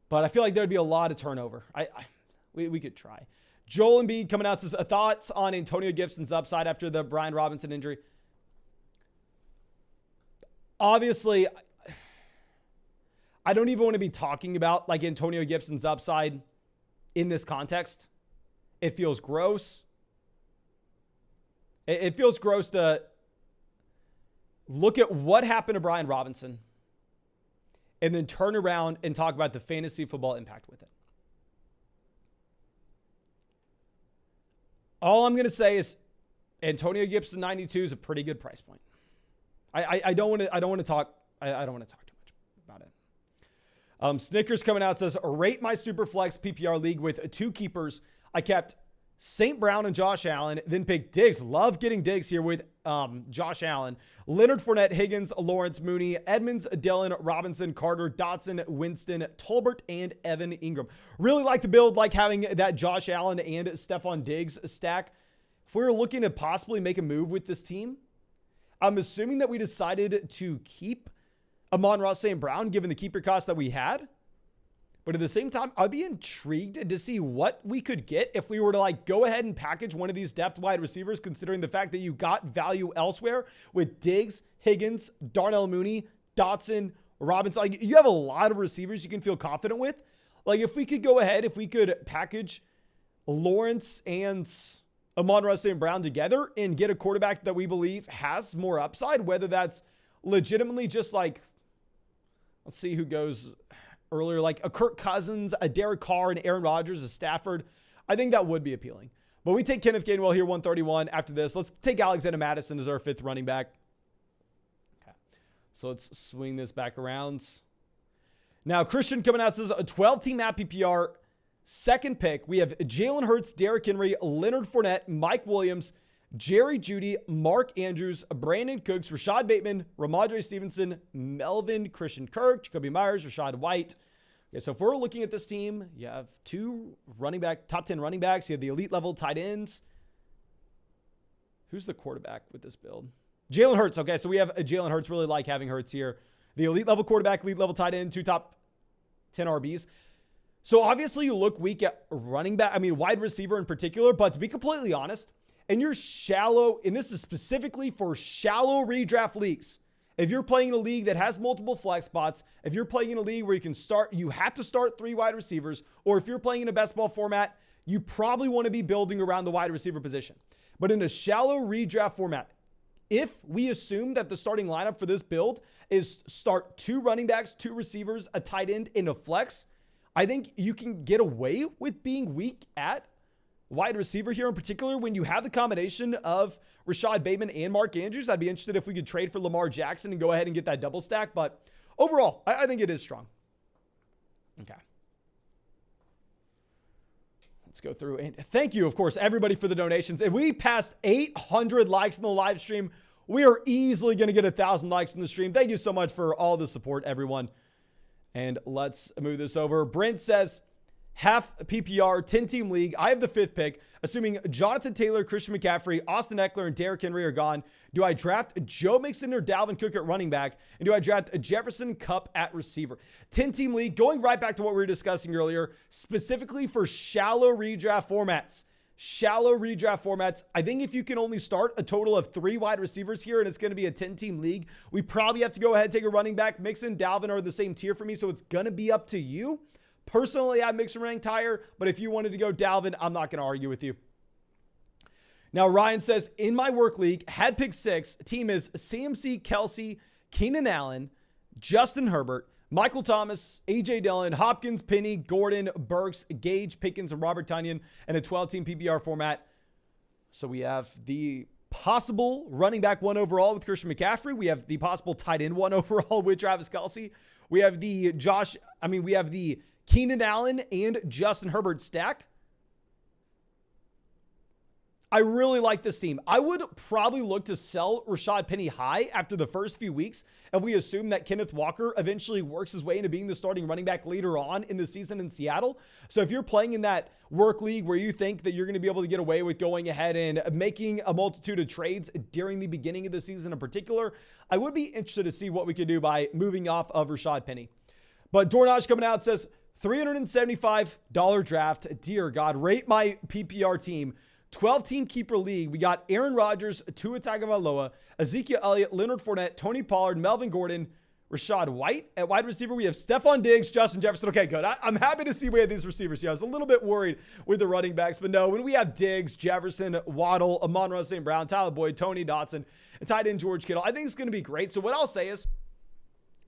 A: But I feel like there'd be a lot of turnover. We could try. Joel Embiid coming out says, thoughts on Antonio Gibson's upside after the Brian Robinson injury. Obviously, I don't even want to be talking about like Antonio Gibson's upside in this context. It feels gross. It feels gross to look at what happened to Brian Robinson, and then turn around and talk about the fantasy football impact with it. All I'm going to say is Antonio Gibson 92 is a pretty good price point. I don't want to talk too much about it. Snickers coming out says, rate my super flex PPR league with 2 keepers. I kept St. Brown and Josh Allen, then picked Diggs. Love getting Diggs here with Josh Allen. Leonard Fournette, Higgins, Lawrence, Mooney, Edmonds, Dillon, Robinson, Carter, Dotson, Winston, Tolbert, and Evan Ingram. Really like the build, like having that Josh Allen and Stephon Diggs stack. If we were looking to possibly make a move with this team, I'm assuming that we decided to keep Amon-Ra St. Brown, given the keeper cost that we had. But at the same time, I'd be intrigued to see what we could get if we were to go ahead and package one of these depth wide receivers, considering the fact that you got value elsewhere with Diggs, Higgins, Darnell Mooney, Dotson, Robinson. You have a lot of receivers you can feel confident with. If we could go ahead, if we could package Lawrence and Amon-Ra St. Brown together and get a quarterback that we believe has more upside, whether that's legitimately just let's see who goes earlier, like a Kirk Cousins, a Derek Carr, and Aaron Rodgers, a Stafford. I think that would be appealing. But we take Kenneth Gainwell here, 131. After this, let's take Alexander Mattison as our 5th running back. Okay, so let's swing this back around. Now, Christian coming out says a 12-team app PPR, 2nd pick. We have Jalen Hurts, Derrick Henry, Leonard Fournette, Mike Williams, Jerry Jeudy, Mark Andrews, Brandon Cooks, Rashad Bateman, Ramondre Stevenson, Melvin Christian Kirk, Jacoby Myers, Rashad White. Okay, so if we're looking at this team, you have 2 top 10 running backs. You have the elite level tight ends. Who's the quarterback with this build? Jalen Hurts. Okay, so we have a Jalen Hurts. Really like having Hurts here. The elite level quarterback, elite level tight end, 2 top 10 RBs. So obviously you look weak at running back, wide receiver in particular, but to be completely honest, and you're shallow, and this is specifically for shallow redraft leagues. If you're playing in a league that has multiple flex spots, if you're playing in a league where you have to start 3 wide receivers, or if you're playing in a best ball format, you probably want to be building around the wide receiver position. But in a shallow redraft format, if we assume that the starting lineup for this build is start 2 running backs, 2 receivers, a tight end, and a flex, I think you can get away with being weak at wide receiver here in particular when you have the combination of Rashad Bateman and Mark Andrews. I'd be interested if we could trade for Lamar Jackson and go ahead and get that double stack. But overall, I think it is strong. Okay. Let's go through. And thank you, of course, everybody for the donations. If we passed 800 likes in the live stream, we are easily going to get 1,000 likes in the stream. Thank you so much for all the support, everyone. And let's move this over. Brent says, half PPR, 10-team league. I have the 5th pick, assuming Jonathan Taylor, Christian McCaffrey, Austin Eckler, and Derrick Henry are gone. Do I draft Joe Mixon or Dalvin Cook at running back? And do I draft Jefferson Kupp at receiver? 10-team league, going right back to what we were discussing earlier, specifically for shallow redraft formats. I think if you can only start a total of 3 wide receivers here and it's going to be a 10-team league, we probably have to go ahead and take a running back. Mixon, Dalvin are the same tier for me, so it's going to be up to you. Personally, I have Mixon ranked higher, but if you wanted to go Dalvin, I'm not going to argue with you. Now, Ryan says, in my work league, had pick 6. Team is CMC, Kelsey, Keenan Allen, Justin Herbert, Michael Thomas, A.J. Dillon, Hopkins, Penny, Gordon, Burks, Gage, Pickens, and Robert Tonyan in a 12-team PPR format. So we have the possible running back 1 overall with Christian McCaffrey. We have the possible tight end 1 overall with Travis Kelce. We have the Keenan Allen and Justin Herbert stack. I really like this team. I would probably look to sell Rashad Penny high after the first few weeks if we assume that Kenneth Walker eventually works his way into being the starting running back later on in the season in Seattle. So if you're playing in that work league where you think that you're going to be able to get away with going ahead and making a multitude of trades during the beginning of the season in particular, I would be interested to see what we could do by moving off of Rashad Penny. But Dornage coming out says, $375 draft. Dear God, rate my PPR team. 12-team keeper league. We got Aaron Rodgers, Tua Tagovailoa, Ezekiel Elliott, Leonard Fournette, Tony Pollard, Melvin Gordon, Rashad White. At wide receiver, we have Stephon Diggs, Justin Jefferson. Okay, good. I'm happy to see we have these receivers here. I was a little bit worried with the running backs, but no, when we have Diggs, Jefferson, Waddle, Amon-Ra St. Brown, Tyler Boyd, Tony Dotson, and tight end George Kittle. I think it's going to be great. So what I'll say is,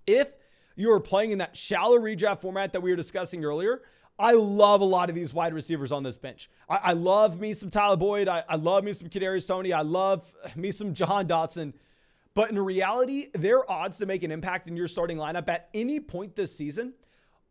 A: if you're playing in that shallow redraft format that we were discussing earlier, I love a lot of these wide receivers on this bench. I love me some Tyler Boyd. I love me some Kadarius Toney. I love me some Jahan Dotson. But in reality, their odds to make an impact in your starting lineup at any point this season,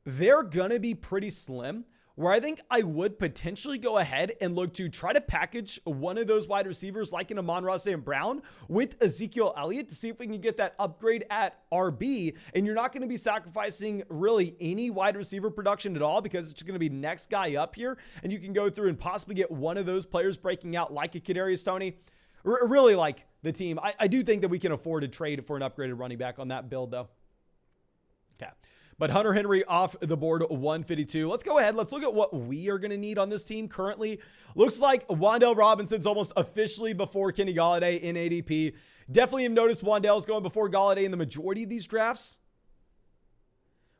A: they're going to be pretty slim, where I think I would potentially go ahead and look to try to package one of those wide receivers like an Amon-Ra St. Brown with Ezekiel Elliott to see if we can get that upgrade at RB. And you're not going to be sacrificing really any wide receiver production at all, because it's going to be next guy up here. And you can go through and possibly get one of those players breaking out like a Kadarius Toney. Really like the team. I do think that we can afford to trade for an upgraded running back on that build though. Okay. But Hunter Henry off the board, 152. Let's go ahead. Let's look at what we are going to need on this team currently. Looks like Wan'Dale Robinson's almost officially before Kenny Golladay in ADP. Definitely have noticed Wan'Dale's going before Golladay in the majority of these drafts.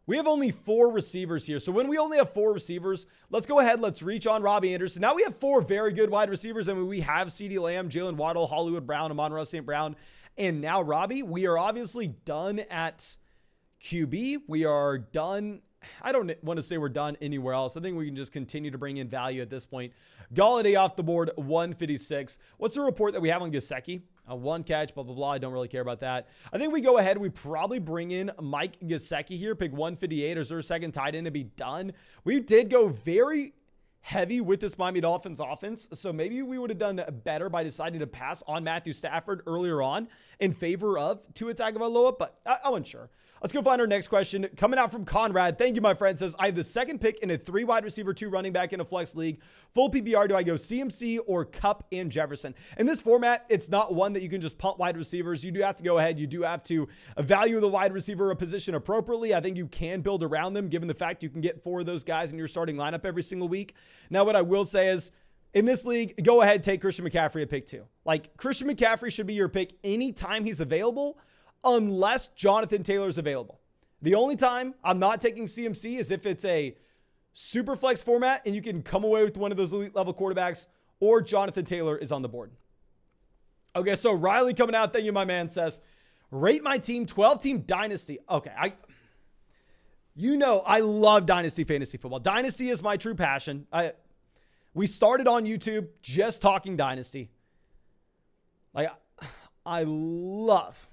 A: We have only 4 receivers here. So when we only have 4 receivers, let's go ahead. Let's reach on Robbie Anderson. Now we have 4 very good wide receivers. I mean, we have CeeDee Lamb, Jalen Waddle, Hollywood Brown, Amon-Ra St. Brown, and now Robbie. We are obviously done at QB. We are done. I don't want to say we're done anywhere else. I think we can just continue to bring in value at this point. Golladay off the board, 156. What's the report that we have on Gesicki? 1 catch, blah, blah, blah. I don't really care about that. I think we go ahead. We probably bring in Mike Gesicki here, pick 158 as our second tight end to be done. We did go very heavy with this Miami Dolphins offense, so maybe we would have done better by deciding to pass on Matthew Stafford earlier on in favor of Tua Tagovailoa, but I wasn't sure. Let's go find our next question. Coming out from Conrad. Thank you, my friend. Says, I have the second pick in a 3 wide receiver, 2 running back in a flex league. Full PPR, do I go CMC or Kupp and Jefferson? In this format, it's not one that you can just punt wide receivers. You do have to go ahead. You do have to value the wide receiver position appropriately. I think you can build around them, given the fact you can get 4 of those guys in your starting lineup every single week. Now, what I will say is, in this league, go ahead, take Christian McCaffrey at pick 2. Like, Christian McCaffrey should be your pick anytime he's available, unless Jonathan Taylor's available. The only time I'm not taking CMC is if it's a super flex format and you can come away with one of those elite level quarterbacks, or Jonathan Taylor is on the board. Okay, so Riley coming out, thank you, my man, says, rate my team 12-team dynasty. Okay, I love dynasty fantasy football. Dynasty is my true passion. We started on YouTube just talking dynasty. Like, I love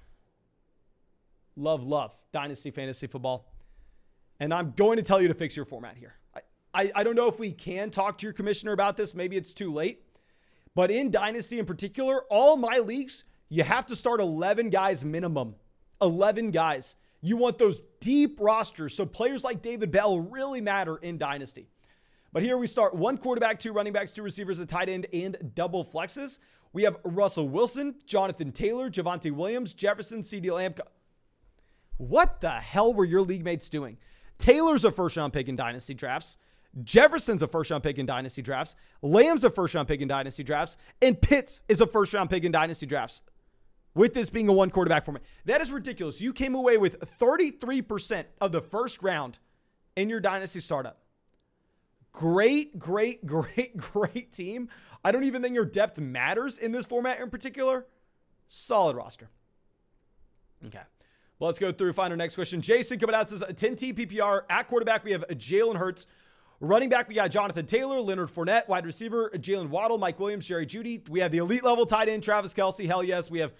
A: dynasty fantasy football. And I'm going to tell you to fix your format here. I don't know if we can talk to your commissioner about this. Maybe it's too late. But in dynasty in particular, all my leagues, you have to start 11 guys minimum. 11 guys. You want those deep rosters. So players like David Bell really matter in dynasty. But here we start 1 quarterback, 2 running backs, 2 receivers, a tight end, and double flexes. We have Russell Wilson, Jonathan Taylor, Javonte Williams, Jefferson, CeeDee Lamb. What the hell were your league mates doing? Taylor's a first-round pick in dynasty drafts. Jefferson's a first-round pick in dynasty drafts. Lamb's a first-round pick in dynasty drafts. And Pitts is a first-round pick in dynasty drafts. With this being a 1 quarterback format. That is ridiculous. You came away with 33% of the first round in your dynasty startup. Great team. I don't even think your depth matters in this format in particular. Solid roster. Okay. Well, let's go through, find our next question. Jason coming out says, 10T PPR. At quarterback, we have Jalen Hurts. Running back, we got Jonathan Taylor, Leonard Fournette. Wide receiver, Jalen Waddle, Mike Williams, Jerry Jeudy. We have the elite level tight end, Travis Kelce. Hell yes. We have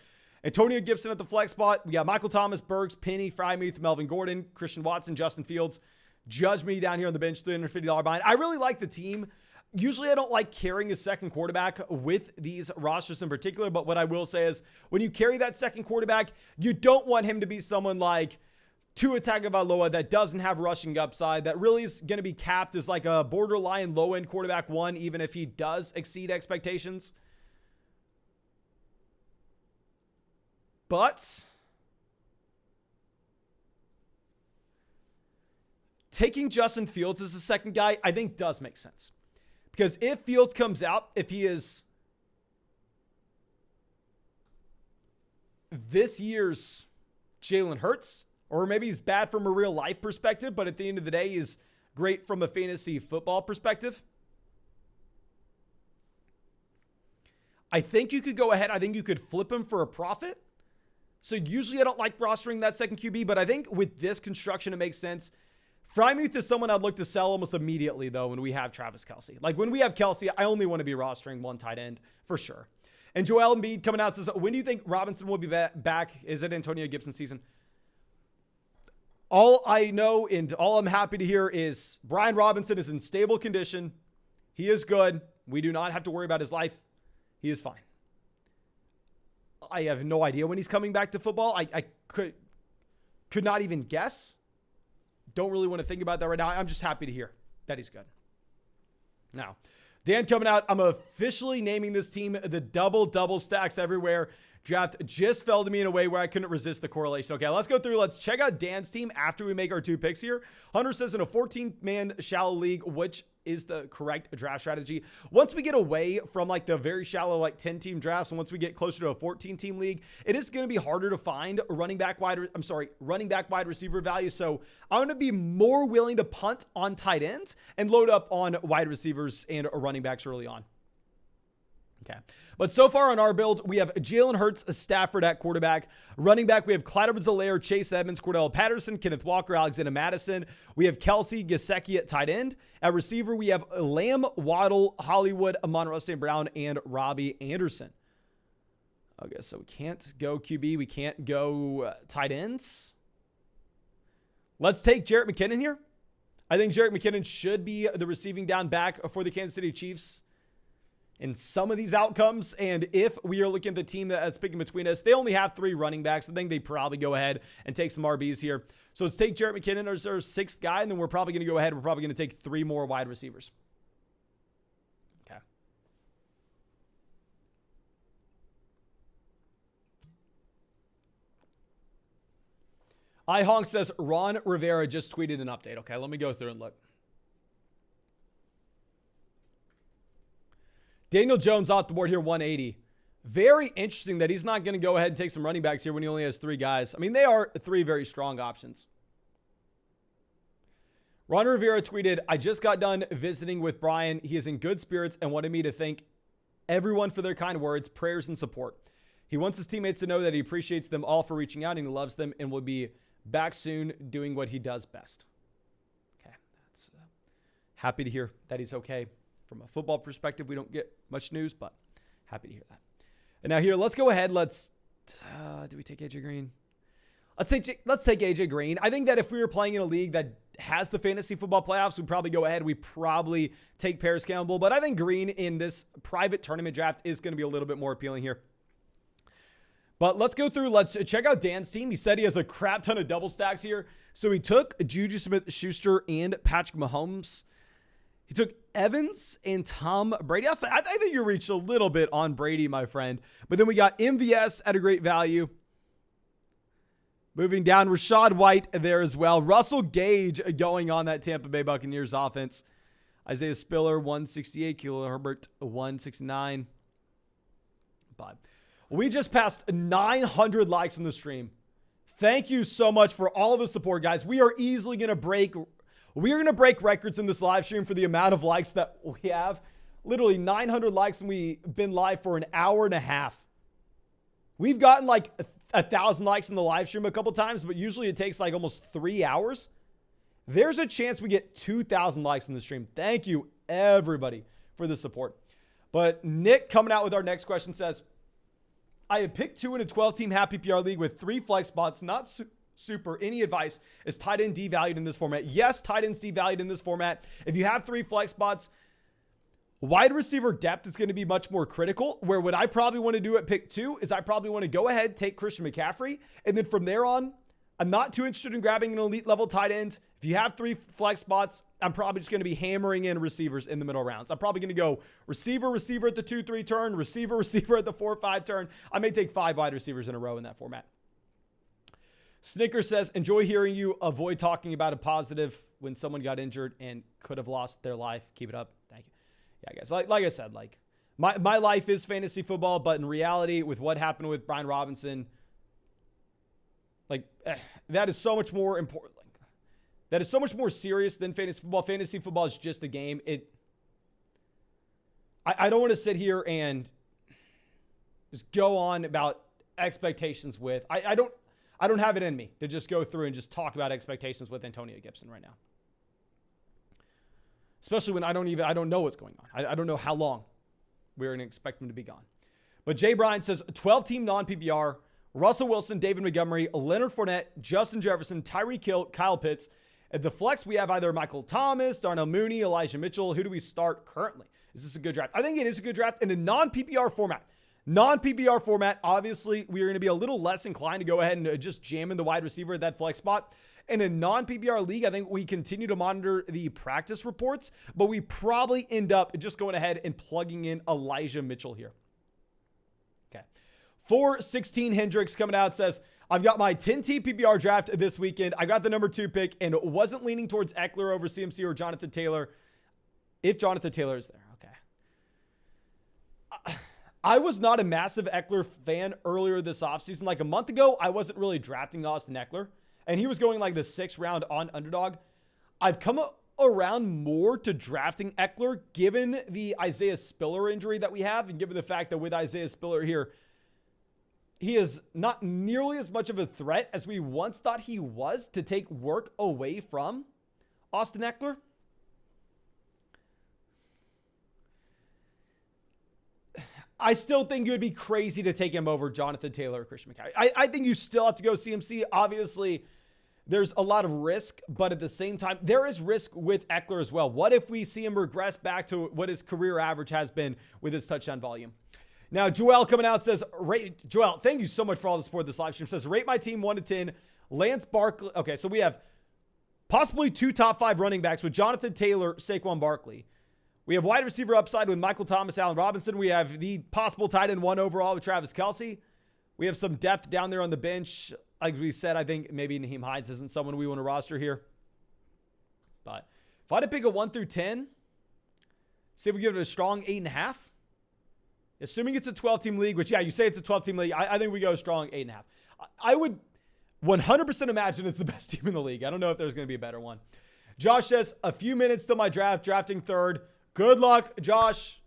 A: Antonio Gibson at the flex spot. We got Michael Thomas, Burks, Penny, Freiermuth, Melvin Gordon, Christian Watson, Justin Fields. Judge me down here on the bench, $350 behind. I really like the team. Usually I don't like carrying a second quarterback with these rosters in particular, but what I will say is when you carry that second quarterback, you don't want him to be someone like Tua Tagovailoa that doesn't have rushing upside, that really is going to be capped as like a borderline low-end quarterback 1, even if he does exceed expectations. But taking Justin Fields as the second guy, I think does make sense. Because if Fields comes out, if he is this year's Jalen Hurts, or maybe he's bad from a real life perspective, but at the end of the day, he's great from a fantasy football perspective. I think you could go ahead. I think you could flip him for a profit. So usually I don't like rostering that second QB, but I think with this construction, it makes sense. Frymuth is someone I'd look to sell almost immediately, though, when we have Travis Kelce. Like, when we have Kelce, I only want to be rostering one tight end for sure. And Joel Embiid coming out says, when do you think Robinson will be back? Is it Antonio Gibson season? All I know and all I'm happy to hear is Brian Robinson is in stable condition. He is good. We do not have to worry about his life. He is fine. I have no idea when he's coming back to football. I could not even guess. Don't really want to think about that right now. I'm just happy to hear that he's good. Now, Dan coming out. I'm officially naming this team the double stacks everywhere. Draft just fell to me in a way where I couldn't resist the correlation. Okay, let's go through. Let's check out Dan's team after we make our 2 picks here. Hunter says in a 14-man shallow league, which is the correct draft strategy. Once we get away from like the very shallow, like 10-team drafts, and once we get closer to a 14-team league, it is going to be harder to find running back wide receiver value. So I'm going to be more willing to punt on tight ends and load up on wide receivers and running backs early on. Okay. But so far on our build, we have Jalen Hurts, Stafford at quarterback. Running back, we have Clyde Edwards-Helaire, Chase Edmonds, Cordell Patterson, Kenneth Walker, Alexander Madison. We have Kelce Gesicki at tight end. At receiver, we have Lamb, Waddle, Hollywood, Amon-Ra St. Brown, and Robbie Anderson. Okay, so we can't go QB. We can't go tight ends. Let's take Jerick McKinnon here. I think Jerick McKinnon should be the receiving down back for the Kansas City Chiefs in some of these outcomes. And if we are looking at the team that's picking between us, they only have 3 running backs. I think they probably go ahead and take some RBs here. So let's take Jerick McKinnon as our 6th guy, and then we're probably going to go ahead. We're probably going to take 3 more wide receivers. Okay. iHonk says Ron Rivera just tweeted an update. Okay, let me go through and look. Daniel Jones off the board here, 180. Very interesting that he's not going to go ahead and take some running backs here when he only has 3 guys. I mean, they are 3 very strong options. Ron Rivera tweeted, I just got done visiting with Brian. He is in good spirits and wanted me to thank everyone for their kind words, prayers, and support. He wants his teammates to know that he appreciates them all for reaching out and he loves them and will be back soon doing what he does best. Okay, that's happy to hear that he's okay. From a football perspective, we don't get much news, but happy to hear that. And now here, let's go ahead. Let's, do we take AJ Green? Let's take AJ Green. I think that if we were playing in a league that has the fantasy football playoffs, we'd probably go ahead. We probably take Paris Campbell, but I think Green in this private tournament draft is going to be a little bit more appealing here. But let's go through. Let's check out Dan's team. He said he has a crap ton of double stacks here. So he took Juju Smith-Schuster and Patrick Mahomes. He took Evans and Tom Brady. I think you reached a little bit on Brady, my friend. But then we got MVS at a great value. Moving down, Rachaad White there as well. Russell Gage going on that Tampa Bay Buccaneers offense. Isaiah Spiller, 168. Khalil Herbert, 169. But we just passed 900 likes on the stream. Thank you so much for all the support, guys. We are easily going to break... We're going to break records in this live stream for the amount of likes that we have. Literally 900 likes and we've been live for an hour and a half. We've gotten like 1,000 likes in the live stream a couple times, but usually it takes like almost 3 hours. There's a chance we get 2,000 likes in the stream. Thank you, everybody, for the support. But Nick coming out with our next question says, I have picked 2 in a 12-team half PPR league with 3 flex spots, not super. Any advice? Is tight end devalued in this format? Yes, tight end's devalued in this format. If you have 3 flex spots, wide receiver depth is going to be much more critical. Where what I probably want to do at pick 2 is I probably want to go ahead, take Christian McCaffrey, and then from there on, I'm not too interested in grabbing an elite level tight end. If you have 3 flex spots, I'm probably just going to be hammering in receivers in the middle rounds. I'm probably going to go receiver at the 2-3 turn, receiver at the 4-5 turn. I may take 5 wide receivers in a row in that format. Snicker says, enjoy hearing you. Avoid talking about a positive when someone got injured and could have lost their life. Keep it up. Thank you. Yeah, guys. Like I said, like my life is fantasy football, but in reality, with what happened with Brian Robinson, that is so much more important. That is so much more serious than fantasy football. Fantasy football is just a game. I don't want to sit here and just go on about expectations with. I don't have it in me to just go through and just talk about expectations with Antonio Gibson right now. Especially when I don't know what's going on. I don't know how long we're going to expect him to be gone. But Jay Bryan says 12-team non-PPR, Russell Wilson, David Montgomery, Leonard Fournette, Justin Jefferson, Tyreek Hill, Kyle Pitts. At the flex, we have either Michael Thomas, Darnell Mooney, Elijah Mitchell. Who do we start currently? Is this a good draft? I think it is a good draft in a non-PPR format. Non-PPR format, obviously, we are going to be a little less inclined to go ahead and just jam in the wide receiver at that flex spot. In a non-PPR league, I think we continue to monitor the practice reports, but we probably end up just going ahead and plugging in Elijah Mitchell here. Okay. 416 Hendricks coming out says, I've got my 10T PPR draft this weekend. I got the number 2 pick and wasn't leaning towards Eckler over CMC or Jonathan Taylor. If Jonathan Taylor is there. Okay. I was not a massive Eckler fan earlier this offseason. Like a month ago, I wasn't really drafting Austin Eckler. And he was going like the 6th round on Underdog. I've come around more to drafting Eckler given the Isaiah Spiller injury that we have. And given the fact that with Isaiah Spiller here, he is not nearly as much of a threat as we once thought he was to take work away from Austin Eckler. I still think it would be crazy to take him over Jonathan Taylor or Christian McCaffrey. I think you still have to go CMC. Obviously, there's a lot of risk, but at the same time, there is risk with Eckler as well. What if we see him regress back to what his career average has been with his touchdown volume? Now, Joel coming out says, Joel, thank you so much for all the support this live stream. Says, rate my team 1 to 10. Lance Barkley. Okay, so we have possibly 2 top 5 running backs with Jonathan Taylor, Saquon Barkley. We have wide receiver upside with Michael Thomas, Allen Robinson. We have the possible tight end 1 overall with Travis Kelce. We have some depth down there on the bench. Like we said, I think maybe Naheem Hines isn't someone we want to roster here. But if I had to pick a 1 through 10, see if we give it a strong 8.5. Assuming it's a 12-team league, which, yeah, you say it's a 12-team league. I think we go strong 8.5. I would 100% imagine it's the best team in the league. I don't know if there's going to be a better one. Josh says, a few minutes till my draft, drafting 3rd. Good luck, Josh.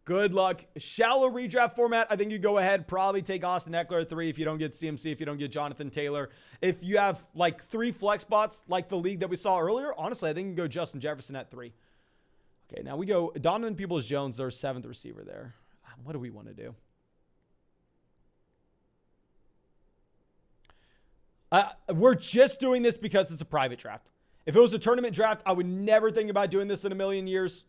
A: Good luck. Shallow redraft format. I think you go ahead, probably take Austin Eckler at 3 if you don't get CMC, if you don't get Jonathan Taylor. If you have like 3 flex spots like the league that we saw earlier, honestly, I think you can go Justin Jefferson at 3. Okay, now we go Donovan Peoples-Jones, our 7th receiver there. What do we want to do? We're just doing this because it's a private draft. If it was a tournament draft, I would never think about doing this in a million years.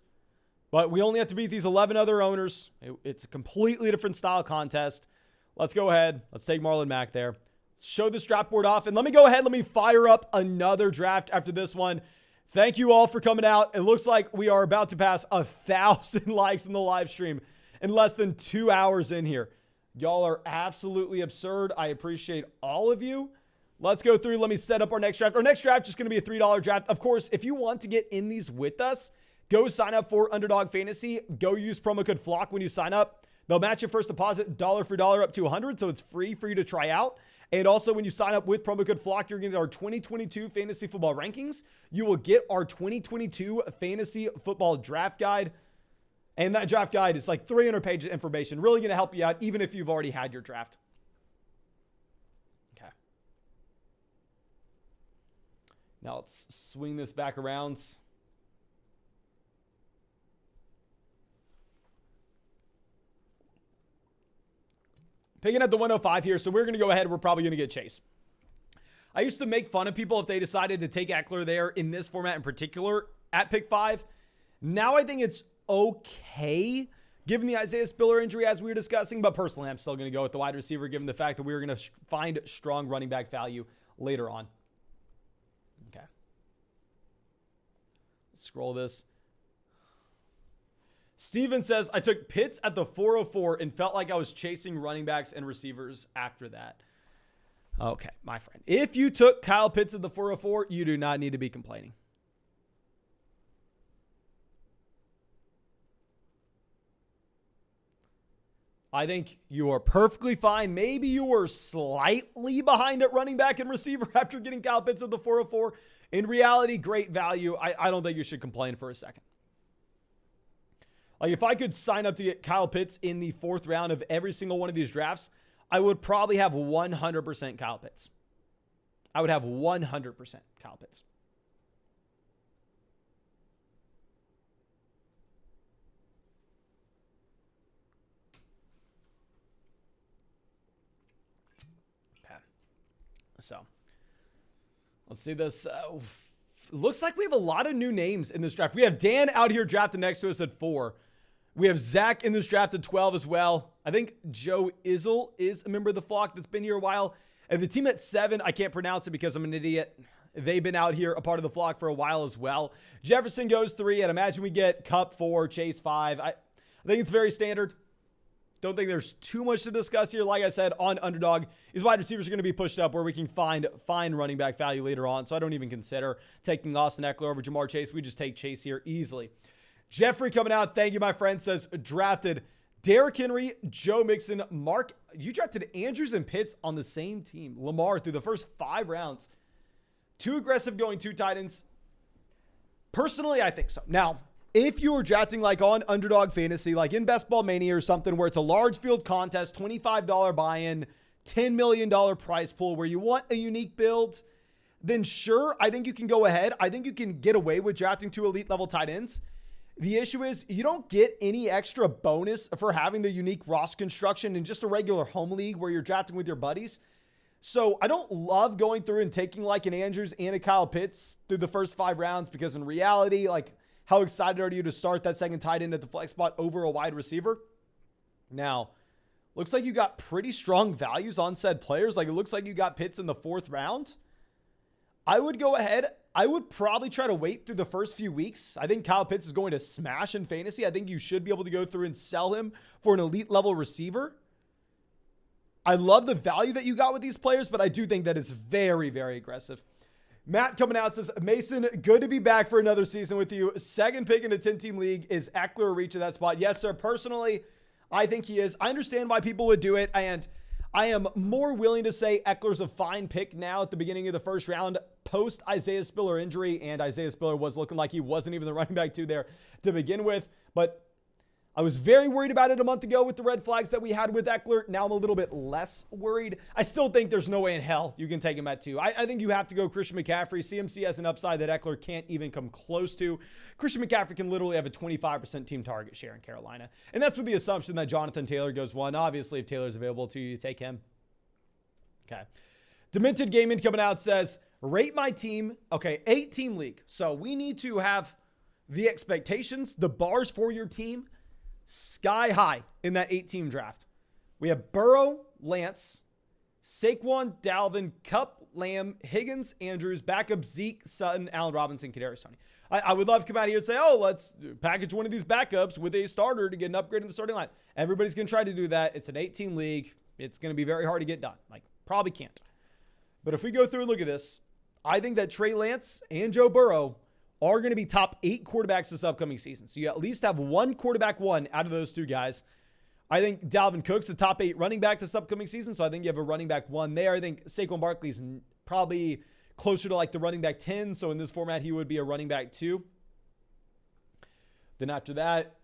A: But we only have to beat these 11 other owners. It's a completely different style contest. Let's go ahead. Let's take Marlon Mack there. Show this draft board off. And let me go ahead. Let me fire up another draft after this one. Thank you all for coming out. It looks like we are about to pass 1,000 likes in the live stream in less than 2 hours in here. Y'all are absolutely absurd. I appreciate all of you. Let's go through. Let me set up our next draft. Our next draft is just going to be a $3 draft. Of course, if you want to get in these with us, go sign up for Underdog Fantasy. Go use promo code FLOCK when you sign up. They'll match your first deposit dollar for dollar up to $100, so it's free for you to try out. And also, when you sign up with promo code FLOCK, you're going to get our 2022 fantasy football rankings. You will get our 2022 fantasy football draft guide. And that draft guide is like 300 pages of information. Really going to help you out, even if you've already had your draft. Okay. Now let's swing this back around. Picking at the 105 here, so we're going to go ahead. We're probably going to get Chase. I used to make fun of people if they decided to take Eckler there in this format in particular at pick 5. Now I think it's okay, given the Isaiah Spiller injury as we were discussing, but personally, I'm still going to go with the wide receiver, given the fact that we're going to find strong running back value later on. Okay. Let's scroll this. Steven says, I took Pitts at the 404 and felt like I was chasing running backs and receivers after that. Okay, my friend. If you took Kyle Pitts at the 404, you do not need to be complaining. I think you are perfectly fine. Maybe you were slightly behind at running back and receiver after getting Kyle Pitts at the 404. In reality, great value. I don't think you should complain for a second. Like if I could sign up to get Kyle Pitts in the 4th round of every single one of these drafts, I would probably have 100% Kyle Pitts. I would have 100% Kyle Pitts. Okay. So let's see this. Looks like we have a lot of new names in this draft. We have Dan out here drafted next to us at 4. We have Zach in this draft at 12 as well. I think Joe Izzle is a member of the flock that's been here a while. And the team at 7, I can't pronounce it because I'm an idiot. They've been out here a part of the flock for a while as well. Jefferson goes 3. I'd imagine we get Cup 4, Chase 5. I think it's very standard. Don't think there's too much to discuss here. Like I said, on Underdog, these wide receivers are going to be pushed up where we can find running back value later on. So I don't even consider taking Austin Eckler over Jamar Chase. We just take Chase here easily. Jeffrey coming out. Thank you, my friend. Says drafted Derrick Henry, Joe Mixon, Mark. You drafted Andrews and Pitts on the same team. Lamar through the first 5 rounds. Too aggressive going 2 tight ends. Personally, I think so. Now, if you were drafting like on Underdog Fantasy, like in Best Ball Mania or something where it's a large field contest, $25 buy-in, $10 million price pool where you want a unique build, then sure, I think you can go ahead. I think you can get away with drafting 2 elite level tight ends. The issue is you don't get any extra bonus for having the unique roster construction in just a regular home league where you're drafting with your buddies. So I don't love going through and taking like an Andrews and a Kyle Pitts through the first 5 rounds because in reality, like, how excited are you to start that second tight end at the flex spot over a wide receiver? Now, looks like you got pretty strong values on said players. Like it looks like you got Pitts in the 4th round. I would go ahead. I would probably try to wait through the first few weeks. I think Kyle Pitts is going to smash in fantasy. I think you should be able to go through and sell him for an elite level receiver. I love the value that you got with these players, but I do think that is very, very aggressive. Matt coming out says, Mason, good to be back for another season with you. 2nd pick in a 10-team league. Is Eckler a reach of that spot? Yes, sir. Personally, I think he is. I understand why people would do it, and I am more willing to say Eckler's a fine pick now at the beginning of the 1st round post Isaiah Spiller injury, and Isaiah Spiller was looking like he wasn't even the running back 2 there to begin with, but I was very worried about it a month ago with the red flags that we had with Eckler. Now I'm a little bit less worried. I still think there's no way in hell you can take him at 2. I think you have to go Christian McCaffrey. CMC has an upside that Eckler can't even come close to. Christian McCaffrey can literally have a 25% team target share in Carolina. And that's with the assumption that Jonathan Taylor goes 1. Obviously, if Taylor's available to you, take him. Okay. Demented Gaming coming out says, rate my team. Okay, 8-team league. So we need to have the expectations, the bars for your team sky high in that 8-team draft. We have Burrow, Lance, Saquon, Dalvin, Kupp, Lamb, Higgins, Andrews, backup Zeke, Sutton, Allen Robinson, Kadarius Toney. I would love to come out here and say, oh, let's package one of these backups with a starter to get an upgrade in the starting line. Everybody's going to try to do that. It's an 8-team league. It's going to be very hard to get done. Like, probably can't. But if we go through and look at this, I think that Trey Lance and Joe Burrow are going to be top 8 quarterbacks this upcoming season. So you at least have one quarterback 1 out of those 2 guys. I think Dalvin Cook's the top 8 running back this upcoming season. So I think you have a running back 1 there. I think Saquon Barkley's probably closer to like the running back 10. So in this format, he would be a running back 2. Then after that,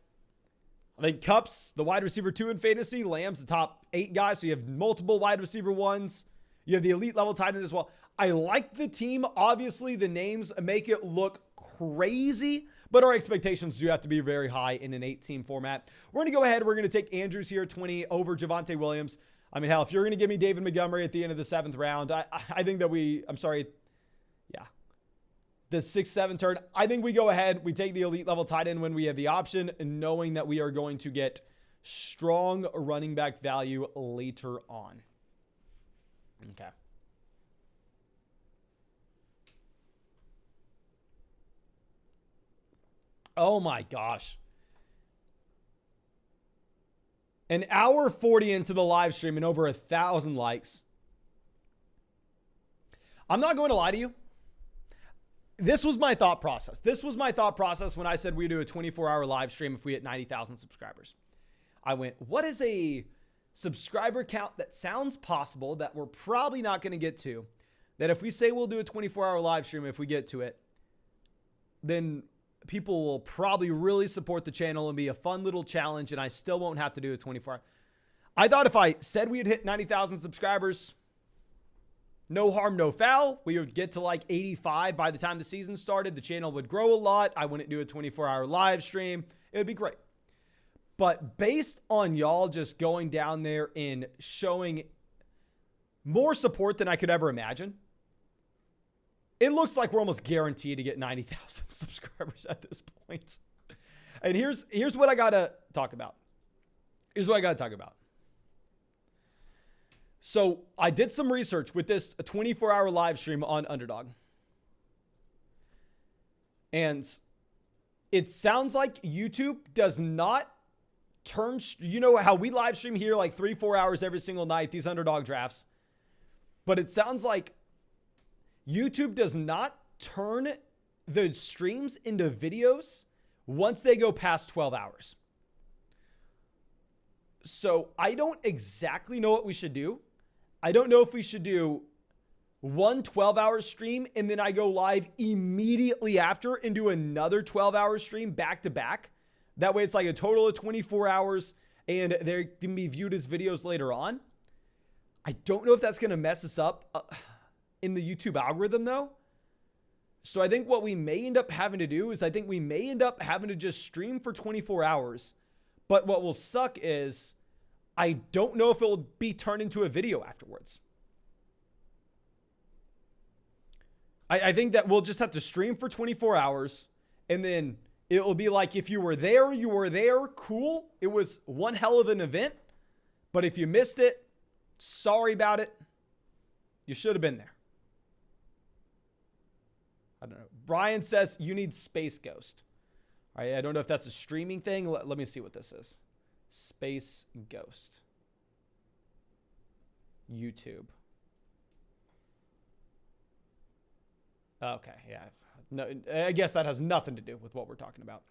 A: I think Kupp's the wide receiver 2 in fantasy. Lamb's the top 8 guys. So you have multiple wide receiver 1s. You have the elite level tight end as well. I like the team. Obviously, the names make it look crazy, but our expectations do have to be very high in an 8-team format. We're going to go ahead. We're going to take Andrews here at 20 over Javonte Williams. I mean, hell, if you're going to give me David Montgomery at the end of the 7th round, I think that the 6th, 7th turn, I think we go ahead. We take the elite level tight end when we have the option, knowing that we are going to get strong running back value later on. Okay. Oh my gosh. An hour 40 into the live stream and over 1,000 likes. I'm not going to lie to you. This was my thought process. This was my thought process when I said we do a 24-hour live stream if we hit 90,000 subscribers. I went, what is a subscriber count that sounds possible that we're probably not going to get to? That if we say we'll do a 24-hour live stream, if we get to it, then people will probably really support the channel and be a fun little challenge, and I still won't have to do a 24-hour. I thought if I said we had hit 90,000 subscribers, no harm, no foul. We would get to like 85 by the time the season started. The channel would grow a lot. I wouldn't do a 24-hour live stream. It would be great. But based on y'all just going down there and showing more support than I could ever imagine, it looks like we're almost guaranteed to get 90,000 subscribers at this point. And here's what I got to talk about. So I did some research with this 24-hour live stream on Underdog. And it sounds like YouTube does not turn, you know how we live stream here like 3-4 hours every single night, these Underdog drafts. But it sounds like YouTube does not turn the streams into videos once they go past 12 hours. So I don't exactly know what we should do. I don't know if we should do one 12-hour stream and then I go live immediately after and do another 12-hour stream back to back. That way it's like a total of 24 hours and they can be viewed as videos later on. I don't know if that's going to mess us up in the YouTube algorithm though. So I think what we may end up having to do is I think we may end up having to just stream for 24 hours. But what will suck is I don't know if it will be turned into a video afterwards. I think that we'll just have to stream for 24 hours and then it will be like, if you were there, cool. It was one hell of an event. But if you missed it, sorry about it. You should have been there. I don't know. Brian says you need Space Ghost. All right, I don't know if that's a streaming thing. Let me see what this is. Space Ghost. YouTube. Okay, yeah. No, I guess that has nothing to do with what we're talking about.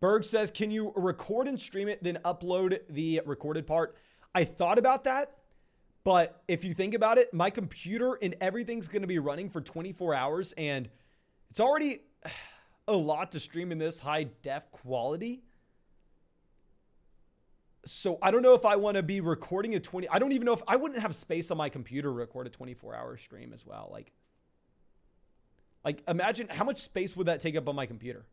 A: Berg says, can you record and stream it, then upload the recorded part? I thought about that, but if you think about it, my computer and everything's going to be running for 24 hours, and it's already a lot to stream in this high def quality. So I don't know if I want to be recording I don't even know if I wouldn't have space on my computer to record a 24-hour stream as well. Like imagine how much space would that take up on my computer?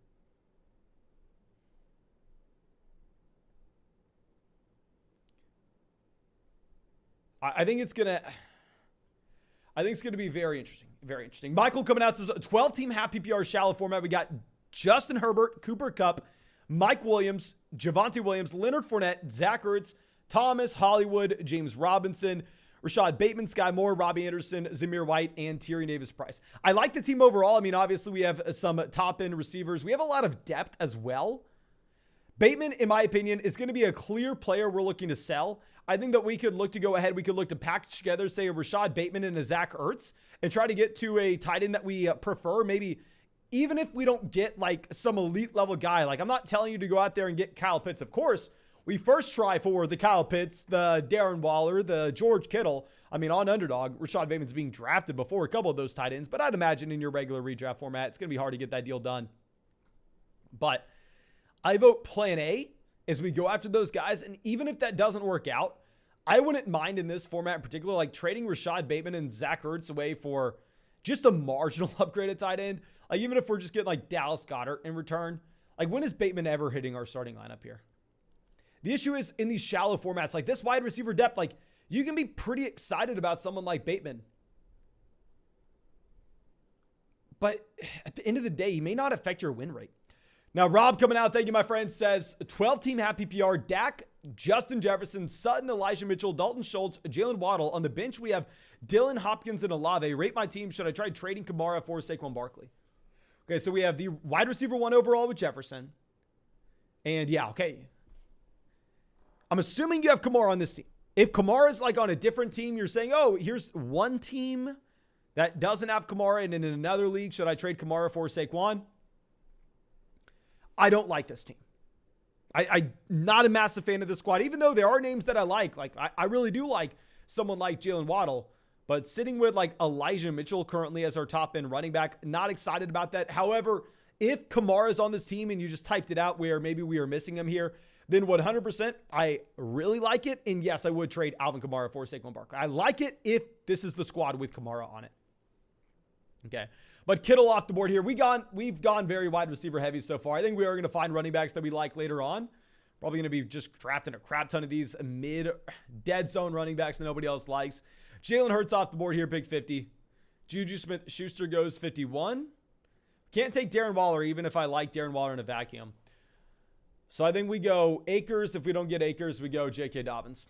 A: I think it's gonna be very interesting. Very interesting. Michael coming out says 12-team half PPR shallow format. We got Justin Herbert, Cooper Kupp, Mike Williams, Javonte Williams, Leonard Fournette, Zach Ertz, Thomas, Hollywood, James Robinson, Rashad Bateman, Sky Moore, Robbie Anderson, Zamir White, and Tyrion Davis-Price. I like the team overall. I mean, obviously we have some top-end receivers. We have a lot of depth as well. Bateman, in my opinion, is going to be a clear player we're looking to sell. I think that we could look to go ahead. We could look to package together, say, a Rashad Bateman and a Zach Ertz and try to get to a tight end that we prefer. Maybe even if we don't get like some elite level guy. Like, I'm not telling you to go out there and get Kyle Pitts. Of course, we first try for the Kyle Pitts, the Darren Waller, the George Kittle. I mean, on Underdog, Rashad Bateman's being drafted before a couple of those tight ends. But I'd imagine in your regular redraft format, it's going to be hard to get that deal done. But I vote plan A as we go after those guys. And even if that doesn't work out, I wouldn't mind in this format in particular, like trading Rashad Bateman and Zach Ertz away for just a marginal upgrade at tight end. Like, even if we're just getting like Dallas Goedert in return, like, when is Bateman ever hitting our starting lineup here? The issue is in these shallow formats, like this wide receiver depth, like you can be pretty excited about someone like Bateman. But at the end of the day, he may not affect your win rate. Now, Rob coming out, thank you, my friend, says 12-team half PPR, Dak, Justin Jefferson, Sutton, Elijah Mitchell, Dalton Schultz, Jalen Waddle. On the bench, we have Dylan Hopkins and Olave. Rate my team. Should I try trading Kamara for Saquon Barkley? Okay, so we have the wide receiver 1 overall with Jefferson. And yeah, okay. I'm assuming you have Kamara on this team. If Kamara is like on a different team, you're saying, oh, here's one team that doesn't have Kamara, and in another league, should I trade Kamara for Saquon? I don't like this team. I'm not a massive fan of this squad, even though there are names that I like. Like, I really do like someone like Jalen Waddle. But sitting with like Elijah Mitchell currently as our top end running back, not excited about that. However, if Kamara is on this team and you just typed it out where maybe we are missing him here, then 100%, I really like it. And yes, I would trade Alvin Kamara for Saquon Barkley. I like it if this is the squad with Kamara on it. Okay. But Kittle off the board here. We've gone very wide receiver heavy so far. I think we are going to find running backs that we like later on. Probably going to be just drafting a crap ton of these mid dead zone running backs that nobody else likes. Jalen Hurts off the board here, big 50. Juju Smith-Schuster goes 51. Can't take Darren Waller, even if I like Darren Waller in a vacuum. So I think we go Akers. If we don't get Akers, we go J.K. Dobbins.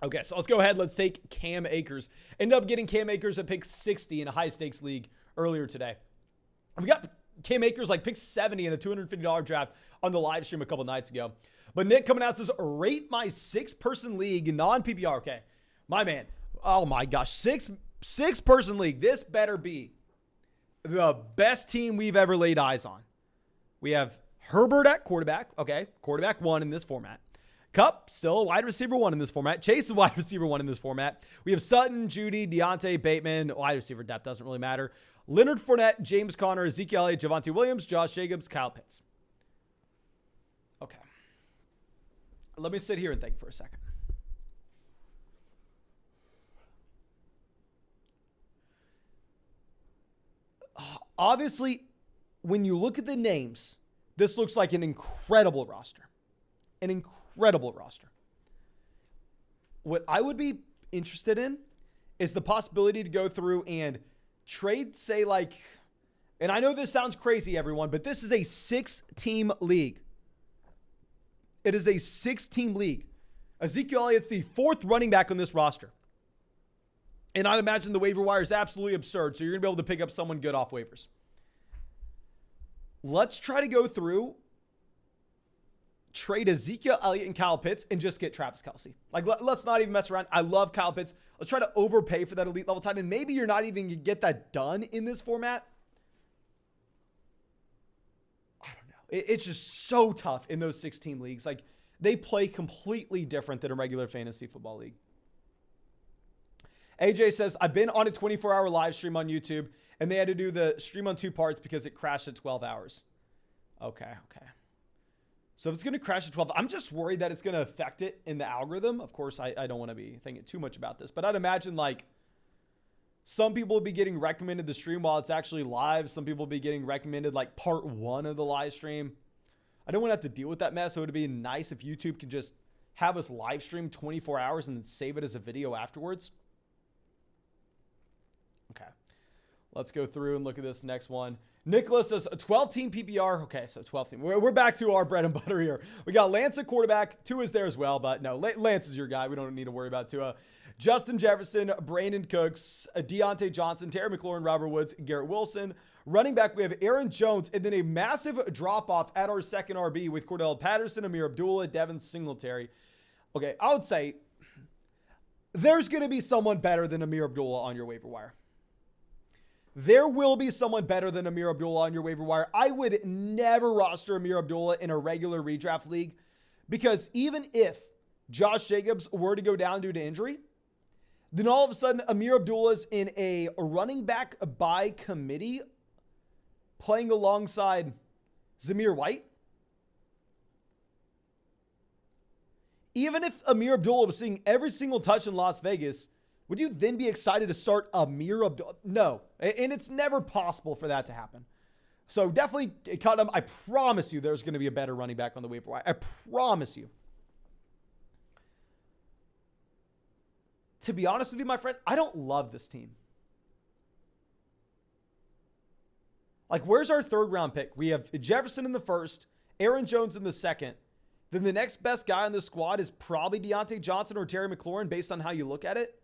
A: Okay, so let's go ahead. Let's take Cam Akers. Ended up getting Cam Akers at pick 60 in a high-stakes league earlier today. And we got Cam Akers like pick 70 in a $250 draft on the live stream a couple nights ago. But Nick coming out says, rate my 6-person league, non-PPR. Okay, my man. Oh my gosh, six-person league. This better be the best team we've ever laid eyes on. We have Herbert at quarterback. Okay, quarterback 1 in this format. Kupp, still a wide receiver 1 in this format. Chase is wide receiver 1 in this format. We have Sutton, Judy, Deontay, Bateman. Wide receiver depth doesn't really matter. Leonard Fournette, James Conner, Ezekiel Elliott, Javonte Williams, Josh Jacobs, Kyle Pitts. Okay. Let me sit here and think for a second. Obviously, when you look at the names, this looks like an incredible roster. An incredible roster. What I would be interested in is the possibility to go through and trade, say, like, and I know this sounds crazy, everyone, but this is a 6-team league. It is a 6-team league. Ezekiel Elliott's the 4th running back on this roster. And I'd imagine the waiver wire is absolutely absurd, so you're going to be able to pick up someone good off waivers. Let's try to go through, trade Ezekiel Elliott and Kyle Pitts, and just get Travis Kelce. Like, let's not even mess around. I love Kyle Pitts. Let's try to overpay for that elite level tight end. Maybe you're not even going to get that done in this format. I don't know. It's just so tough in those 6-team leagues. Like, they play completely different than a regular fantasy football league. AJ says, I've been on a 24-hour live stream on YouTube, and they had to do the stream on 2 parts because it crashed at 12 hours. Okay. So if it's going to crash at 12, I'm just worried that it's going to affect it in the algorithm. Of course, I don't want to be thinking too much about this, but I'd imagine like some people will be getting recommended the stream while it's actually live. Some people will be getting recommended like part 1 of the live stream. I don't want to have to deal with that mess. So it would be nice if YouTube could just have us live stream 24 hours and then save it as a video afterwards. Okay. Let's go through and look at this next one. Nicholas says a 12-team PPR. Okay, so 12-team. We're back to our bread and butter here. We got Lance at quarterback. Tua is there as well, but no, Lance is your guy. We don't need to worry about Tua. Justin Jefferson, Brandon Cooks, Deontay Johnson, Terry McLaurin, Robert Woods, Garrett Wilson. Running back, we have Aaron Jones, and then a massive drop-off at our second RB with Cordell Patterson, Amir Abdullah, Devin Singletary. Okay, I would say there's going to be someone better than Amir Abdullah on your waiver wire. There will be someone better than Amir Abdullah on your waiver wire. I would never roster Amir Abdullah in a regular redraft league because even if Josh Jacobs were to go down due to injury, then all of a sudden Amir Abdullah's in a running back by committee playing alongside Zamir White. Even if Amir Abdullah was seeing every single touch in Las Vegas, would you then be excited to start Amir Abdullah? No. And it's never possible for that to happen. So definitely cut him. I promise you there's going to be a better running back on the waiver wire. I promise you. To be honest with you, my friend, I don't love this team. Like, where's our 3rd round pick? We have Jefferson in the 1st, Aaron Jones in the 2nd. Then the next best guy on the squad is probably Deontay Johnson or Terry McLaurin based on how you look at it.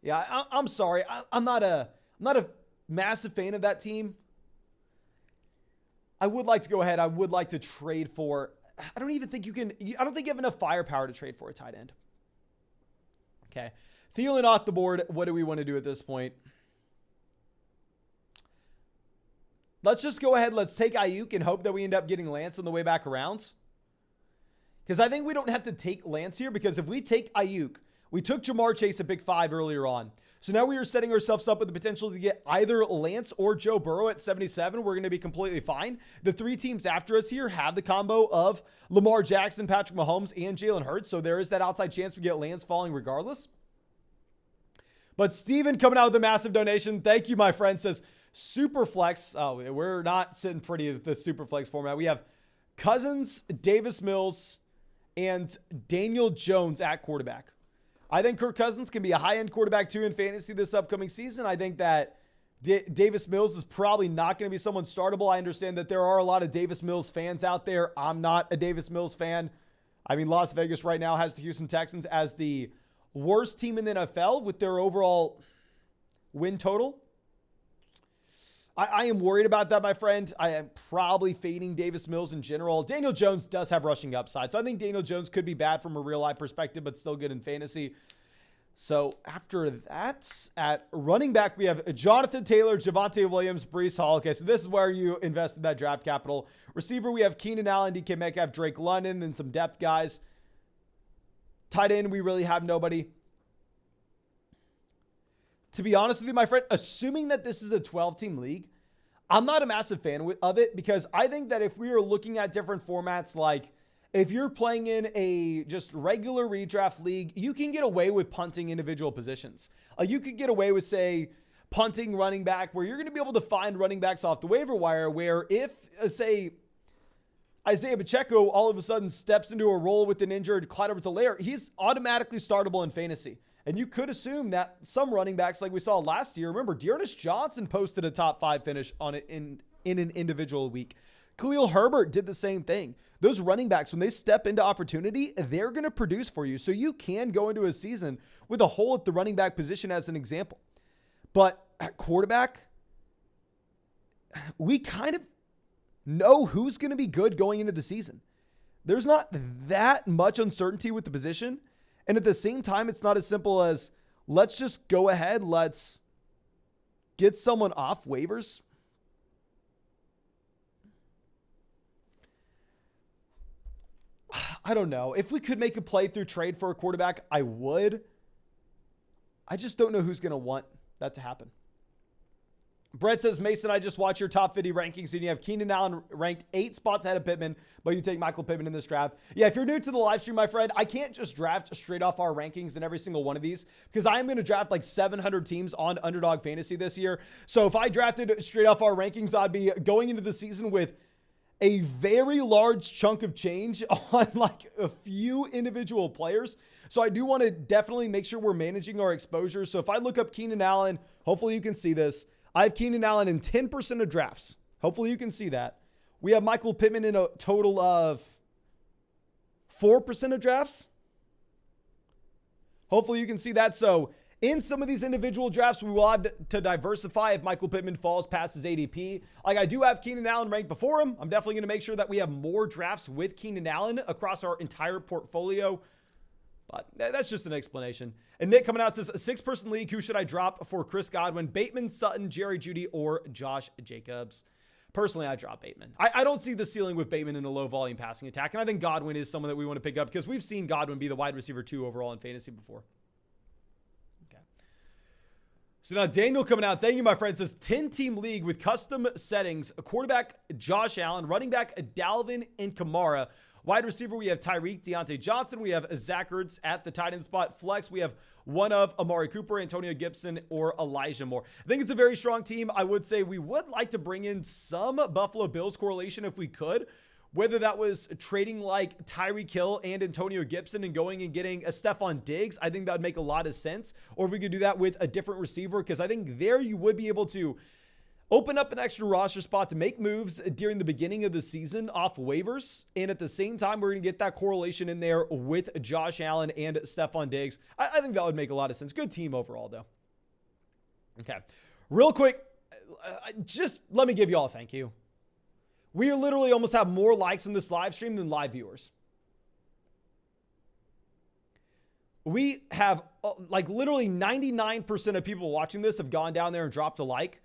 A: Yeah, I'm sorry. I'm not a massive fan of that team. I would like to go ahead. I would like to trade for, I don't think you have enough firepower to trade for a tight end. Okay. Thielen off the board. What do we want to do at this point? Let's just go ahead. Let's take Ayuk and hope that we end up getting Lance on the way back around. Because I think we don't have to take Lance here, because if we take Ayuk, we took Jamar Chase at pick 5 earlier on. So now we are setting ourselves up with the potential to get either Lance or Joe Burrow at 77. We're going to be completely fine. The 3 teams after us here have the combo of Lamar Jackson, Patrick Mahomes, and Jalen Hurts. So there is that outside chance we get Lance falling regardless. But Steven coming out with a massive donation. Thank you, my friend. Says Superflex. Oh, we're not sitting pretty with the Superflex format. We have Cousins, Davis Mills, and Daniel Jones at quarterback. I think Kirk Cousins can be a high-end quarterback too in fantasy this upcoming season. I think that Davis Mills is probably not going to be someone startable. I understand that there are a lot of Davis Mills fans out there. I'm not a Davis Mills fan. I mean, Las Vegas right now has the Houston Texans as the worst team in the NFL with their overall win total. I am worried about that, my friend. I am probably fading Davis Mills in general. Daniel Jones does have rushing upside, so I think Daniel Jones could be bad from a real-life perspective, but still good in fantasy. So after that, at running back, we have Jonathan Taylor, Javonte Williams, Breece Hall. Okay, so this is where you invested that draft capital. Receiver, we have Keenan Allen, DK Metcalf, Drake London, and some depth guys. Tight end, we really have nobody. To be honest with you, my friend, assuming that this is a 12-team league, I'm not a massive fan of it, because I think that if we are looking at different formats, like if you're playing in a just regular redraft league, you can get away with punting individual positions. You could get away with, say, punting running back, where you're going to be able to find running backs off the waiver wire, where if, say, Isaiah Pacheco all of a sudden steps into a role with an injured Clyde Edwards-Helaire, he's automatically startable in fantasy. And you could assume that some running backs, like we saw last year, remember, Dearness Johnson posted a top 5 finish on it in an individual week. Khalil Herbert did the same thing. Those running backs, when they step into opportunity, they're going to produce for you. So you can go into a season with a hole at the running back position as an example. But at quarterback, we kind of know who's going to be good going into the season. There's not that much uncertainty with the position. And at the same time, it's not as simple as, let's just go ahead, let's get someone off waivers. I don't know. If we could make a play through trade for a quarterback, I would. I just don't know who's going to want that to happen. Brett says, Mason, I just watched your top 50 rankings, and you have Keenan Allen ranked 8 spots ahead of Pittman, but you take Michael Pittman in this draft. Yeah, if you're new to the live stream, my friend, I can't just draft straight off our rankings in every single one of these, because I am going to draft like 700 teams on Underdog Fantasy this year. So if I drafted straight off our rankings, I'd be going into the season with a very large chunk of change on like a few individual players. So I do want to definitely make sure we're managing our exposure. So if I look up Keenan Allen, hopefully you can see this. I have Keenan Allen in 10% of drafts. Hopefully you can see that. We have Michael Pittman in a total of 4% of drafts. Hopefully you can see that. So in some of these individual drafts, we will have to diversify if Michael Pittman falls past his ADP. Like, I do have Keenan Allen ranked before him. I'm definitely going to make sure that we have more drafts with Keenan Allen across our entire portfolio. But that's just an explanation. And Nick coming out says, a 6-person league, who should I drop for Chris Godwin? Bateman, Sutton, Jerry Jeudy, or Josh Jacobs? Personally, I drop Bateman. I don't see the ceiling with Bateman in a low-volume passing attack, and I think Godwin is someone that we want to pick up, because we've seen Godwin be the wide receiver 2 overall in fantasy before. Okay. So now Daniel coming out, thank you, my friend, says 10-team league with custom settings, a quarterback, Josh Allen, running back, Dalvin and Kamara. Wide receiver, we have Tyreek, Deontay Johnson. We have Zach Ertz at the tight end spot. Flex, we have one of Amari Cooper, Antonio Gibson, or Elijah Moore. I think it's a very strong team. I would say we would like to bring in some Buffalo Bills correlation if we could, whether that was trading like Tyreek Hill and Antonio Gibson and going and getting a Stephon Diggs. I think that would make a lot of sense. Or if we could do that with a different receiver, because I think there you would be able to open up an extra roster spot to make moves during the beginning of the season off waivers. And at the same time, we're going to get that correlation in there with Josh Allen and Stephon Diggs. I think that would make a lot of sense. Good team overall, though. Okay. Real quick, just let me give you all a thank you. We literally almost have more likes in this live stream than live viewers. We have like literally 99% of people watching this have gone down there and dropped a like.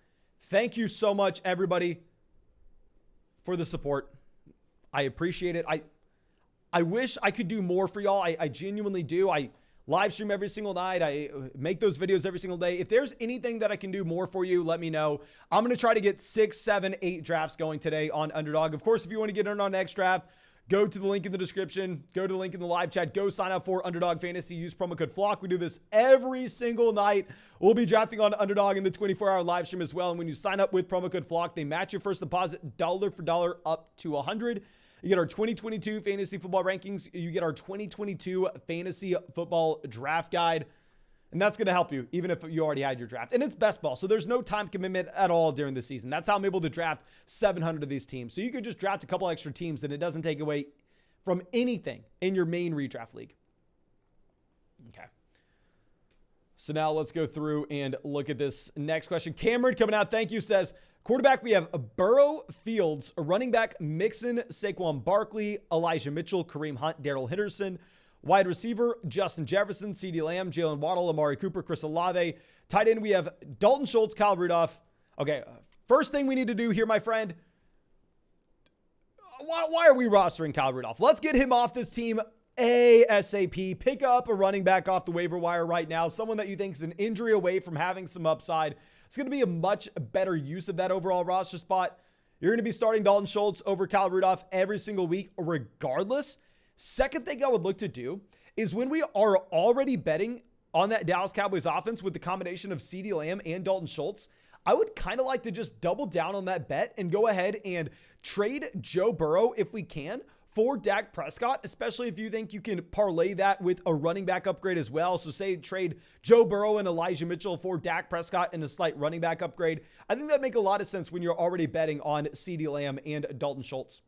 A: Thank you so much, everybody, for the support. I appreciate it. I wish I could do more for y'all. I genuinely do. I live stream every single night. I make those videos every single day. If there's anything that I can do more for you, let me know. I'm going to try to get 6, 7, 8 drafts going today on Underdog. Of course, if you want to get in on next draft, go to the link in the description. Go to the link in the live chat. Go sign up for Underdog Fantasy. Use promo code FLOCK. We do this every single night. We'll be drafting on Underdog in the 24-hour live stream as well. And when you sign up with promo code FLOCK, they match your first deposit dollar for dollar up to $100. You get our 2022 fantasy football rankings. You get our 2022 fantasy football draft guide. And that's going to help you, even if you already had your draft. And it's best ball, so there's no time commitment at all during the season. That's how I'm able to draft 700 of these teams. So you could just draft a couple extra teams, and it doesn't take away from anything in your main redraft league. Okay. So now let's go through and look at this next question. Cameron coming out, thank you, says, quarterback, we have Burrow, Fields, a running back, Mixon, Saquon Barkley, Elijah Mitchell, Kareem Hunt, Darrell Henderson. Wide receiver, Justin Jefferson, CeeDee Lamb, Jalen Waddle, Amari Cooper, Chris Olave. Tight end, we have Dalton Schultz, Kyle Rudolph. Okay, first thing we need to do here, my friend. Why are we rostering Kyle Rudolph? Let's get him off this team ASAP. Pick up a running back off the waiver wire right now. Someone that you think is an injury away from having some upside. It's going to be a much better use of that overall roster spot. You're going to be starting Dalton Schultz over Kyle Rudolph every single week, regardless. Second thing I would look to do is when we are already betting on that Dallas Cowboys offense with the combination of CeeDee Lamb and Dalton Schultz, I would kind of like to just double down on that bet and go ahead and trade Joe Burrow if we can for Dak Prescott, especially if you think you can parlay that with a running back upgrade as well. So say trade Joe Burrow and Elijah Mitchell for Dak Prescott and a slight running back upgrade. I think that make a lot of sense when you're already betting on CeeDee Lamb and Dalton Schultz.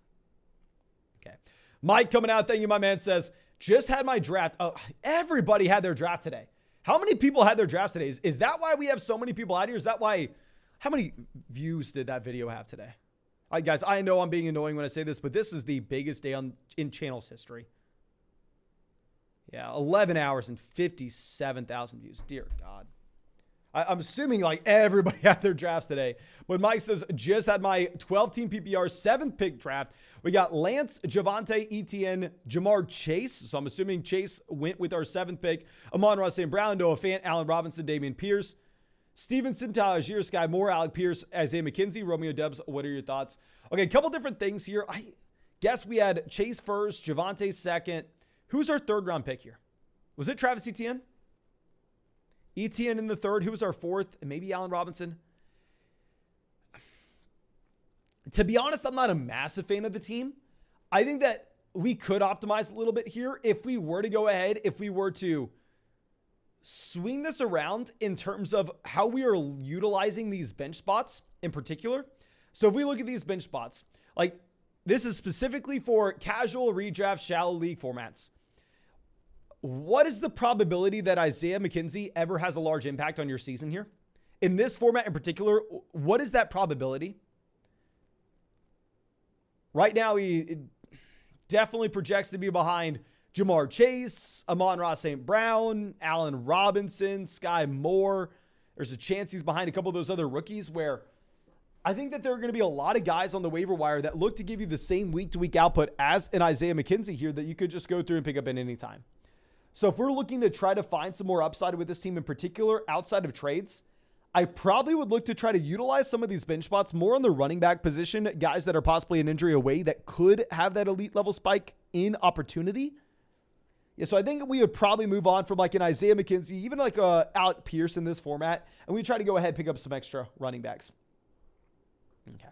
A: Okay. Mike coming out, thank you, my man, says, just had my draft. Oh, everybody had their draft today. How many people had their drafts today? Is that why we have so many people out here? Is that why, how many views did that video have today? All right, guys, I know I'm being annoying when I say this, but this is the biggest day in channel's history. Yeah, 11 hours and 57,000 views. Dear God. I'm assuming like everybody had their drafts today. But Mike says, just had my 12-team PPR 7th pick draft. We got Lance, Javonte, Etienne, Jamar Chase. So I'm assuming Chase went with our 7th pick. Amon-Ra St. Brown, Noah Fant, Allen Robinson, Damien Pierce, Stevenson, Tyler Algier, Sky Moore, Alec Pierce, Isaiah McKenzie, Romeo Dubs. What are your thoughts? Okay, a couple different things here. I guess we had Chase first, Javonte second. Who's our 3rd round pick here? Was it Travis Etienne? Etienne in the 3rd. Who was our 4th? Maybe Allen Robinson. To be honest, I'm not a massive fan of the team. I think that we could optimize a little bit here if we were to go ahead, if we were to swing this around in terms of how we are utilizing these bench spots in particular. So if we look at these bench spots, like this is specifically for casual redraft, shallow league formats. What is the probability that Isaiah McKenzie ever has a large impact on your season here? In this format in particular, what is that probability? Right now, he definitely projects to be behind Jamar Chase, Amon-Ra St. Brown, Allen Robinson, Sky Moore. There's a chance he's behind a couple of those other rookies where I think that there are going to be a lot of guys on the waiver wire that look to give you the same week-to-week output as an Isaiah McKenzie here that you could just go through and pick up at any time. So if we're looking to try to find some more upside with this team in particular, outside of trades, I probably would look to try to utilize some of these bench spots more on the running back position, guys that are possibly an injury away that could have that elite level spike in opportunity. Yeah, so I think we would probably move on from like an Isaiah McKenzie, even like Alec Pierce in this format, and we try to go ahead and pick up some extra running backs. Okay.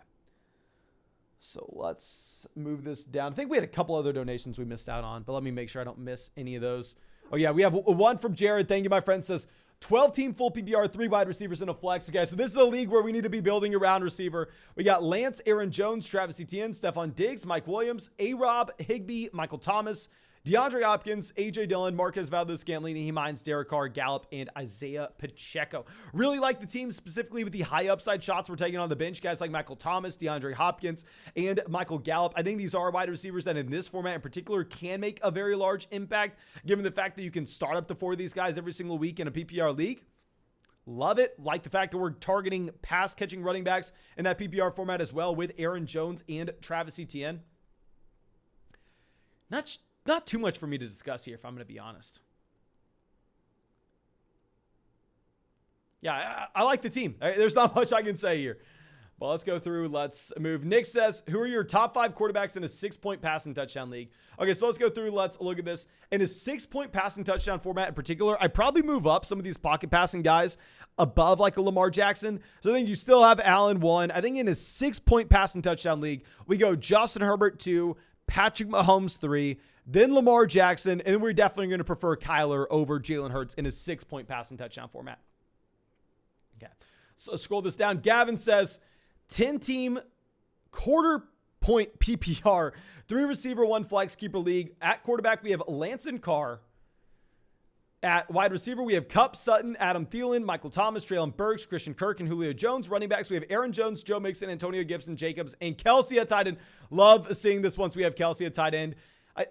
A: So let's move this down. I think we had a couple other donations we missed out on, but let me make sure I don't miss any of those. Oh yeah, we have one from Jared. Thank you, my friend. Says 12-team full PPR, 3 wide receivers in a flex. Okay, so this is a league where we need to be building around receiver. We got Lance, Aaron Jones, Travis Etienne, Stephon Diggs, Mike Williams, A-Rob, Higbee, Michael Thomas, DeAndre Hopkins, A.J. Dillon, Marquez Valdez-Scantling, Naheem Hines, Derek Carr, Gallup, and Isaiah Pacheco. Really like the team specifically with the high upside shots we're taking on the bench. Guys like Michael Thomas, DeAndre Hopkins, and Michael Gallup. I think these are wide receivers that in this format in particular can make a very large impact, given the fact that you can start up to 4 of these guys every single week in a PPR league. Love it. Like the fact that we're targeting pass-catching running backs in that PPR format as well with Aaron Jones and Travis Etienne. not too much for me to discuss here, if I'm going to be honest. Yeah, I like the team. There's not much I can say here. Well, let's go through. Let's move. Nick says, who are your top 5 quarterbacks in a 6-point passing touchdown league? Okay, so let's go through. Let's look at this. In a 6-point passing touchdown format in particular, I'd probably move up some of these pocket passing guys above like a Lamar Jackson. So I think you still have Allen 1. I think in a 6-point passing touchdown league, we go Justin Herbert 2, Patrick Mahomes 3, then Lamar Jackson, and we're definitely going to prefer Kyler over Jalen Hurts in a 6-point passing touchdown format. Okay, so scroll this down. Gavin says, 10-team quarter point PPR, 3 receiver, 1 flex keeper league. At quarterback, we have Lance and Carr. At wide receiver, we have Kupp, Sutton, Adam Thielen, Michael Thomas, Treylon Burks, Christian Kirk, and Julio Jones. Running backs, we have Aaron Jones, Joe Mixon, Antonio Gibson, Jacobs, and Kelsey at tight end. Love seeing this once we have Kelsey at tight end.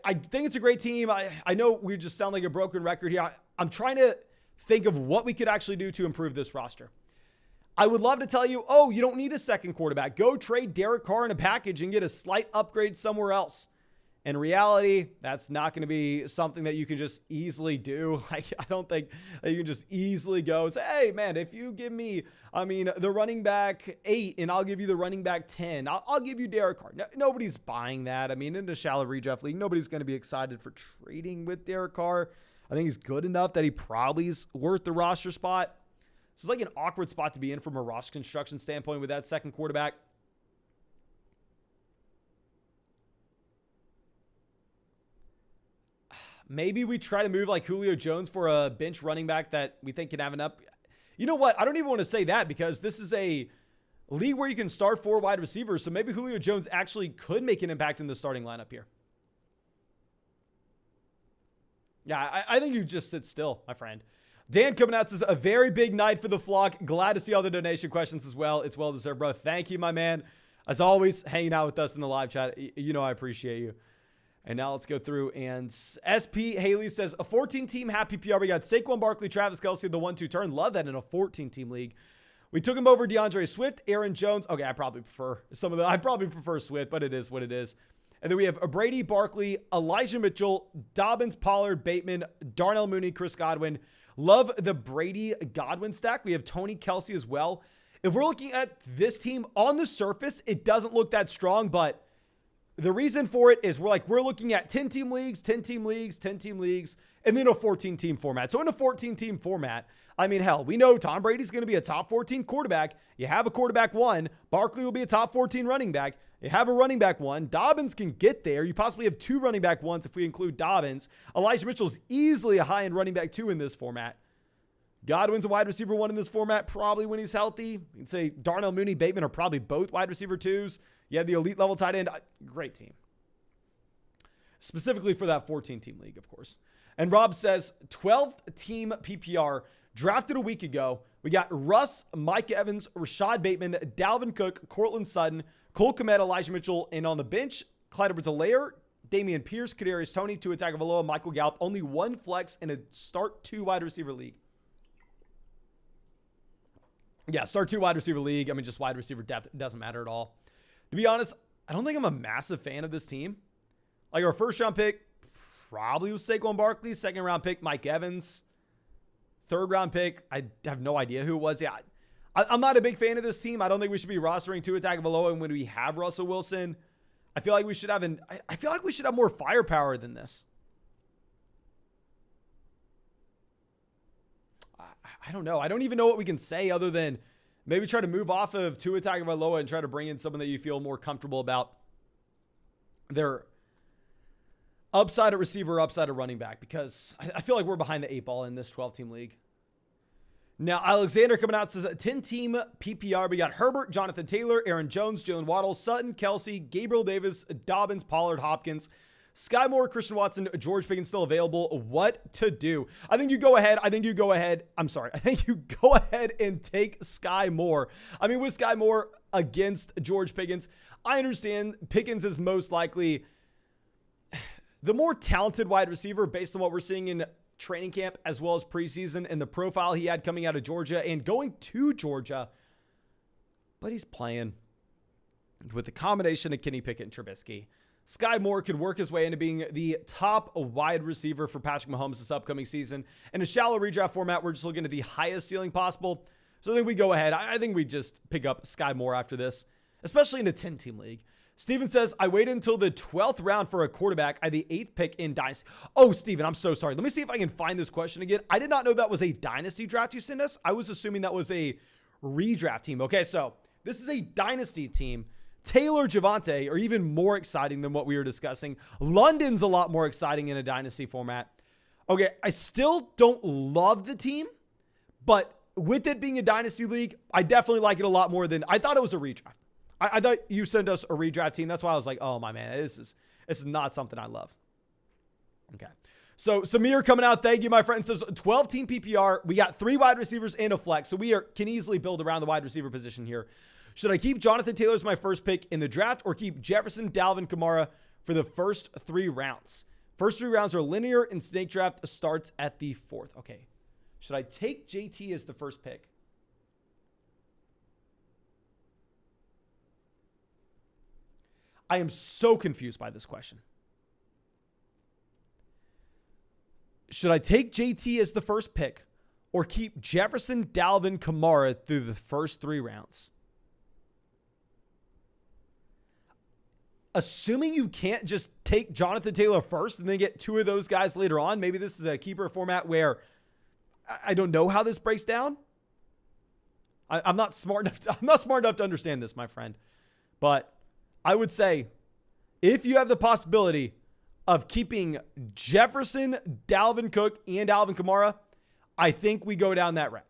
A: I think it's a great team. I know we just sound like a broken record here. I'm trying to think of what we could actually do to improve this roster. I would love to tell you, oh, you don't need a second quarterback. Go trade Derek Carr in a package and get a slight upgrade somewhere else. In reality, that's not going to be something that you can just easily do. I don't think that you can just easily go and say, hey, man, if you give me, the running back 8 and I'll give you the running back 10, I'll give you Derek Carr. No, nobody's buying that. In the shallow redraft league, nobody's going to be excited for trading with Derek Carr. I think he's good enough that he probably is worth the roster spot. So it's like an awkward spot to be in from a roster construction standpoint with that second quarterback. Maybe we try to move like Julio Jones for a bench running back that we think can have an up. You know what? I don't even want to say that because this is a league where you can start 4 wide receivers. So maybe Julio Jones actually could make an impact in the starting lineup here. Yeah, I think you just sit still, my friend. Dan coming out says, a very big night for the flock. Glad to see all the donation questions as well. It's well deserved, bro. Thank you, my man. As always, hanging out with us in the live chat. You know I appreciate you. And now let's go through. And SP Haley says, a 14-team happy PR. We got Saquon Barkley, Travis Kelce, the 1-2 turn. Love that in a 14-team league. We took him over DeAndre Swift, Aaron Jones. Okay, I probably prefer Swift, but it is what it is. And then we have Brady, Barkley, Elijah Mitchell, Dobbins, Pollard, Bateman, Darnell Mooney, Chris Godwin. Love the Brady Godwin stack. We have Tony Kelsey as well. If we're looking at this team on the surface, it doesn't look that strong, but the reason for it is we're looking at 10-team leagues, 10-team leagues, 10-team leagues, and then a 14-team format. So in a 14-team format, hell, we know Tom Brady's going to be a top 14 quarterback. You have a quarterback 1. Barkley will be a top 14 running back. You have a running back 1. Dobbins can get there. You possibly have 2 running back 1s if we include Dobbins. Elijah Mitchell's easily a high-end running back 2 in this format. Godwin's a wide receiver 1 in this format, probably when he's healthy. You can say Darnell Mooney, Bateman are probably both wide receiver 2s. You have the elite level tight end. Great team. Specifically for that 14-team league, of course. And Rob says, 12-team PPR drafted a week ago. We got Russ, Mike Evans, Rashad Bateman, Dalvin Cook, Cortland Sutton, Cole Kmet, Elijah Mitchell, and on the bench, Clyde Edwards-Helaire, Damien Pierce, Kadarius Toney, Tua Tagovailoa, Michael Gallup. Only 1 flex in a start 2 wide receiver league. Yeah, start 2 wide receiver league. Just wide receiver depth. It doesn't matter at all. To be honest, I don't think I'm a massive fan of this team. Like our first round pick probably was Saquon Barkley. Second round pick, Mike Evans. Third round pick, I have no idea who it was. Yeah, I'm not a big fan of this team. I don't think we should be rostering Tua Tagovailoa. And when we have Russell Wilson, I feel like we should have more firepower than this. I don't know. I don't even know what we can say other than maybe try to move off of Tua Tagovailoa and try to bring in someone that you feel more comfortable about their upside at receiver, upside at running back, because I feel like we're behind the 8 ball in this 12-team league. Now, Alexander coming out says, 10-team PPR. We got Herbert, Jonathan Taylor, Aaron Jones, Jalen Waddle, Sutton, Kelsey, Gabriel Davis, Dobbins, Pollard, Hopkins, Sky Moore, Christian Watson, George Pickens still available. What to do? I think you go ahead and take Sky Moore. With Sky Moore against George Pickens, I understand Pickens is most likely the more talented wide receiver based on what we're seeing in training camp as well as preseason and the profile he had coming out of Georgia and going to Georgia. But he's playing with the combination of Kenny Pickett and Trubisky. Sky Moore could work his way into being the top wide receiver for Patrick Mahomes this upcoming season. In a shallow redraft format, we're just looking at the highest ceiling possible. So I think we go ahead. I think we just pick up Sky Moore after this, especially in a 10-team league. Steven says, I waited until the 12th round for a quarterback. I had the 8th pick in Dynasty. Oh, Steven, I'm so sorry. Let me see if I can find this question again. I did not know that was a Dynasty draft you sent us. I was assuming that was a redraft team. Okay, so this is a Dynasty team. Taylor, Javonte are even more exciting than what we were discussing. London's a lot more exciting in a Dynasty format. Okay, I still don't love the team, but with it being a Dynasty league, I definitely like it a lot more than I thought it was a redraft. I thought you sent us a redraft team. That's why I was like, oh my man, this is not something I love. Okay. So Samir coming out. Thank you, my friend. Says 12-team PPR. We got 3 wide receivers and a flex. So we can easily build around the wide receiver position here. Should I keep Jonathan Taylor as my first pick in the draft or keep Jefferson, Dalvin, Kamara for the first 3 rounds? First 3 rounds are linear and snake draft starts at the 4th. Okay. Should I take JT as the first pick? I am so confused by this question. Should I take JT as the first pick or keep Jefferson, Dalvin, Kamara through the first 3 rounds? Assuming you can't just take Jonathan Taylor first and then get 2 of those guys later on, maybe this is a keeper format where I don't know how this breaks down. I'm not smart enough to understand this, my friend. But I would say if you have the possibility of keeping Jefferson, Dalvin Cook, and Alvin Kamara, I think we go down that route.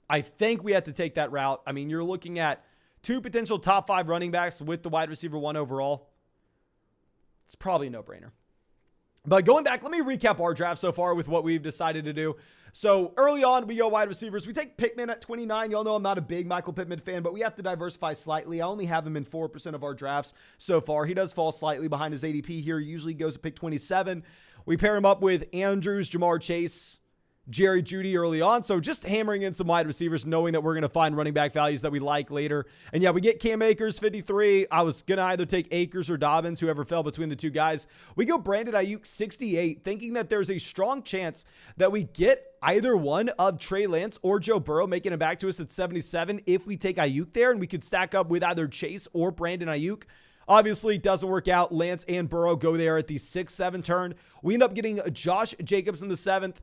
A: I think we have to take that route. I mean, you're looking at 2 potential top 5 running backs with the wide receiver 1 overall. It's probably a no-brainer. But going back, let me recap our draft so far with what we've decided to do. So early on, we go wide receivers. We take Pittman at 29. Y'all know I'm not a big Michael Pittman fan, but we have to diversify slightly. I only have him in 4% of our drafts so far. He does fall slightly behind his ADP here. He usually goes to pick 27. We pair him up with Andrews, Jamar Chase, Jerry Jeudy early on. So just hammering in some wide receivers, knowing that we're going to find running back values that we like later. And yeah, we get Cam Akers, 53. I was going to either take Akers or Dobbins, whoever fell between the 2 guys. We go Brandon Ayuk, 68, thinking that there's a strong chance that we get either one of Trey Lance or Joe Burrow making it back to us at 77 if we take Ayuk there, and we could stack up with either Chase or Brandon Ayuk. Obviously, it doesn't work out. Lance and Burrow go there at the 6-7 turn. We end up getting Josh Jacobs in the 7th.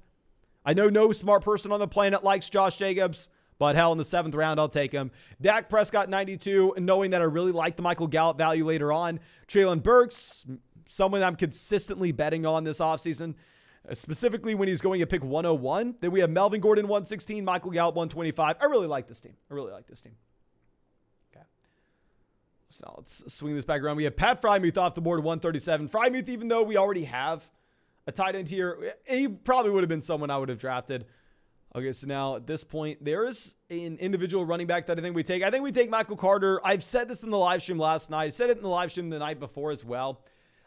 A: I know no smart person on the planet likes Josh Jacobs, but hell, in the 7th round, I'll take him. Dak Prescott, 92, knowing that I really like the Michael Gallup value later on. Treylon Burks, someone I'm consistently betting on this offseason, specifically when he's going to pick 101. Then we have Melvin Gordon, 116, Michael Gallup, 125. I really like this team. Okay. So now let's swing this back around. We have Pat Frymuth off the board, 137. Frymuth, even though we already have a tight end here, he probably would have been someone I would have drafted. Okay, so now at this point, there is an individual running back that I think we take. I think we take Michael Carter. I've said this in the live stream last night. I said it in the live stream the night before as well.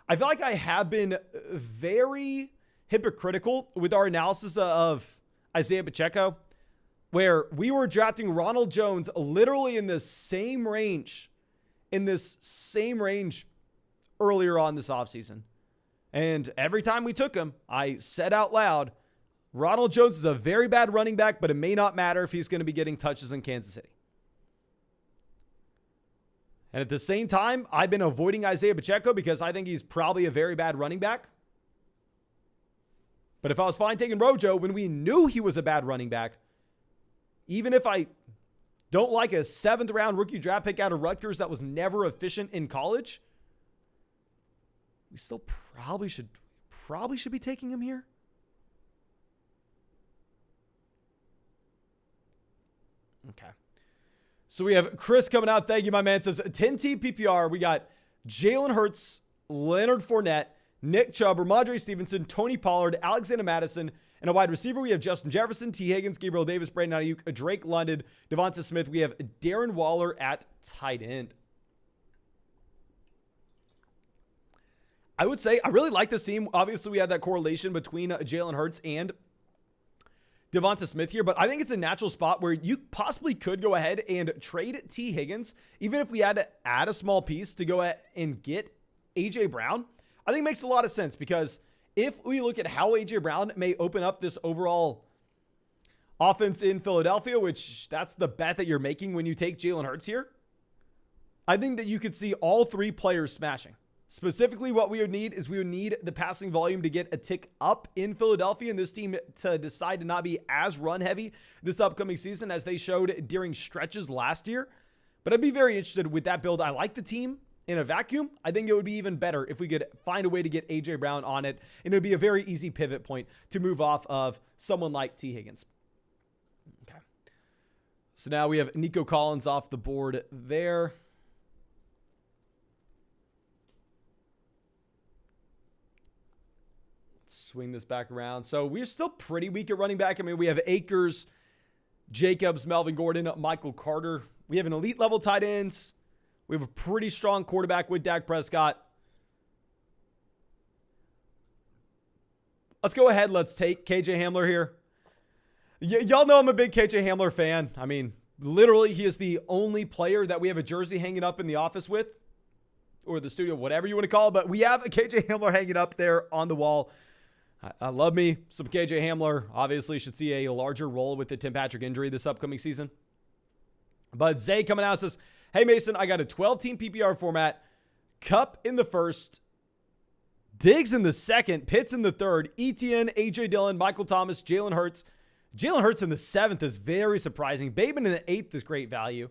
A: I feel like I have been very hypocritical with our analysis of Isaiah Pacheco, where we were drafting Ronald Jones literally in this same range, earlier on this offseason. And every time we took him, I said out loud, Ronald Jones is a very bad running back, but it may not matter if he's going to be getting touches in Kansas City. And at the same time, I've been avoiding Isaiah Pacheco because I think he's probably a very bad running back. But if I was fine taking Rojo when we knew he was a bad running back, even if I don't like a 7th round rookie draft pick out of Rutgers that was never efficient in college, we still probably should be taking him here. Okay. So we have Chris coming out. Thank you, my man. It says 10-team PPR. We got Jalen Hurts, Leonard Fournette, Nick Chubb, Ramondre Stevenson, Tony Pollard, Alexander Madison, and a wide receiver. We have Justin Jefferson, T. Higgins, Gabriel Davis, Brandon Ayuk, Drake London, Devonta Smith. We have Darren Waller at tight end. I would say I really like this team. Obviously, we have that correlation between Jalen Hurts and Devonta Smith here, but I think it's a natural spot where you possibly could go ahead and trade T. Higgins, even if we had to add a small piece to go ahead and get A.J. Brown, I think makes a lot of sense because if we look at how A.J. Brown may open up this overall offense in Philadelphia, which that's the bet that you're making when you take Jalen Hurts here, I think that you could see all three players smashing. Specifically, what we would need is we would need the passing volume to get a tick up in Philadelphia and this team to decide to not be as run heavy this upcoming season as they showed during stretches last year. But I'd be very interested with that build. I like the team in a vacuum. I think it would be even better if we could find a way to get A.J. Brown on it. And it would be a very easy pivot point to move off of someone like T. Higgins. Okay. So now we have Nico Collins off the board there. Swing this back around. So we're still pretty weak at running back. I mean, we have Akers, Jacobs, Melvin Gordon, Michael Carter. We have an elite level tight ends. We have a pretty strong quarterback with Dak Prescott. Let's go ahead. Let's take KJ Hamler here. Y'all know I'm a big KJ Hamler fan. I mean, literally, he is the only player that we have a jersey hanging up in the office with, or the studio, whatever you want to call it. But we have a KJ Hamler hanging up there on the wall. I love me some KJ Hamler. Obviously, should see a larger role with the Tim Patrick injury this upcoming season. But Zay coming out says, hey, Mason, I got a 12-team PPR format. Cup in the first. Diggs in the second. Pitts in the third. ETN, A.J. Dillon, Michael Thomas, Jalen Hurts. Jalen Hurts in the seventh is very surprising. Bateman in the eighth is great value.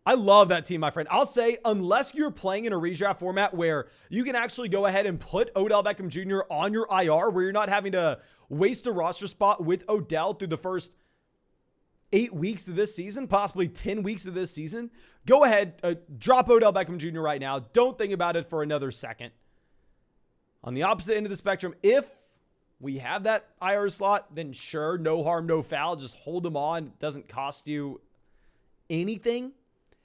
A: I love that team, my friend. I'll say, unless you're playing in a redraft format where you can actually go ahead and put Odell Beckham Jr. on your IR, where you're not having to waste a roster spot with Odell through the first 8 weeks of this season, possibly 10 weeks of this season, go ahead, drop Odell Beckham Jr. right now. Don't think about it for another second. On the opposite end of the spectrum, if we have that IR slot, then sure, no harm, no foul. Just hold them on. It doesn't cost you anything.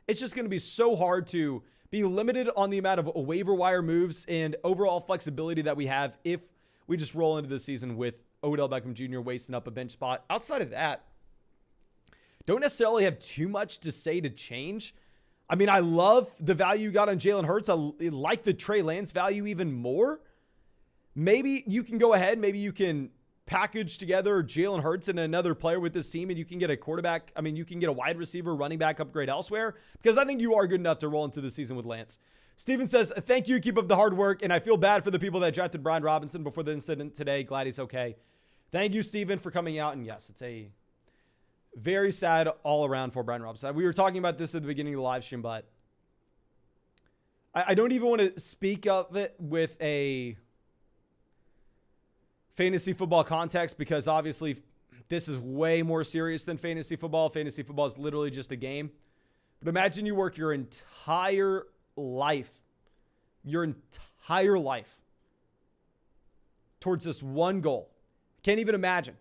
A: It's just going to be so hard to be limited on the amount of waiver wire moves and overall flexibility that we have if we just roll into the season with Odell Beckham Jr. wasting up a bench spot. Outside of that, don't necessarily have too much to say to change. I mean, I love the value you got on Jalen Hurts. I like the Trey Lance value even more. Maybe you can go ahead. Maybe you can package together Jalen Hurts and another player with this team, and you can get a quarterback. I mean, you can get a wide receiver, running back upgrade elsewhere, because I think you are good enough to roll into the season with Lance. Steven says, thank you. Keep up the hard work. And I feel bad for the people that drafted Brian Robinson before the incident today. Glad he's okay. Thank you, Steven, for coming out. And yes, it's a very sad all around for Brian Robinson. We were talking about this at the beginning of the live stream, but I don't even want to speak of it with a fantasy football context, because obviously this is way more serious than fantasy football. Fantasy football is literally just a game. But imagine you work your entire life towards this one goal. Can't even imagine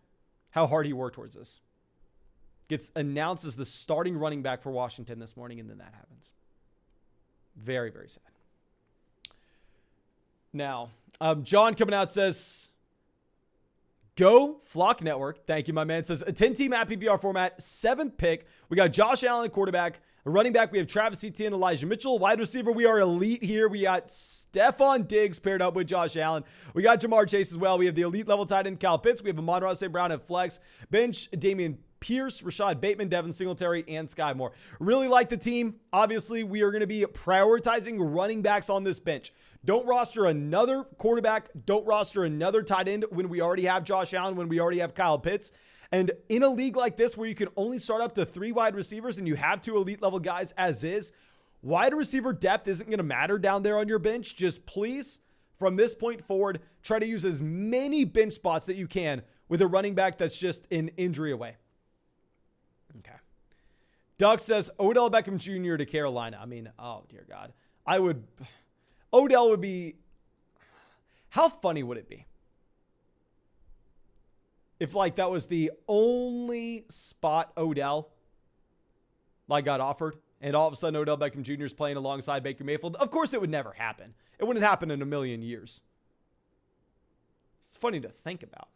A: how hard he worked towards this. Gets announced as the starting running back for Washington this morning, and then that happens. Very, very sad. Now, John coming out says, go Flock Network. Thank you, my man. Says a 10-team at PPR format, 7th pick. We got Josh Allen, quarterback. A running back, we have Travis Etienne, Elijah Mitchell. Wide receiver, we are elite here. We got Stephon Diggs paired up with Josh Allen. We got Jamar Chase as well. We have the elite level tight end, Kyle Pitts. We have Amon-Ra St. Brown at flex. Bench, Damien Pierce, Rashad Bateman, Devin Singletary, and Sky Moore. Really like the team. Obviously, we are going to be prioritizing running backs on this bench. Don't roster another quarterback. Don't roster another tight end when we already have Josh Allen, when we already have Kyle Pitts. And in a league like this where you can only start up to 3 wide receivers and you have 2 elite level guys as is, wide receiver depth isn't going to matter down there on your bench. Just please, from this point forward, try to use as many bench spots that you can with a running back that's just an injury away. Okay. Doug says Odell Beckham Jr. to Carolina. I mean, oh dear God. Odell would be, how funny would it be if like that was the only spot Odell like got offered, and all of a sudden Odell Beckham Jr. is playing alongside Baker Mayfield? Of course it would never happen. It wouldn't happen in a million years. It's funny to think about.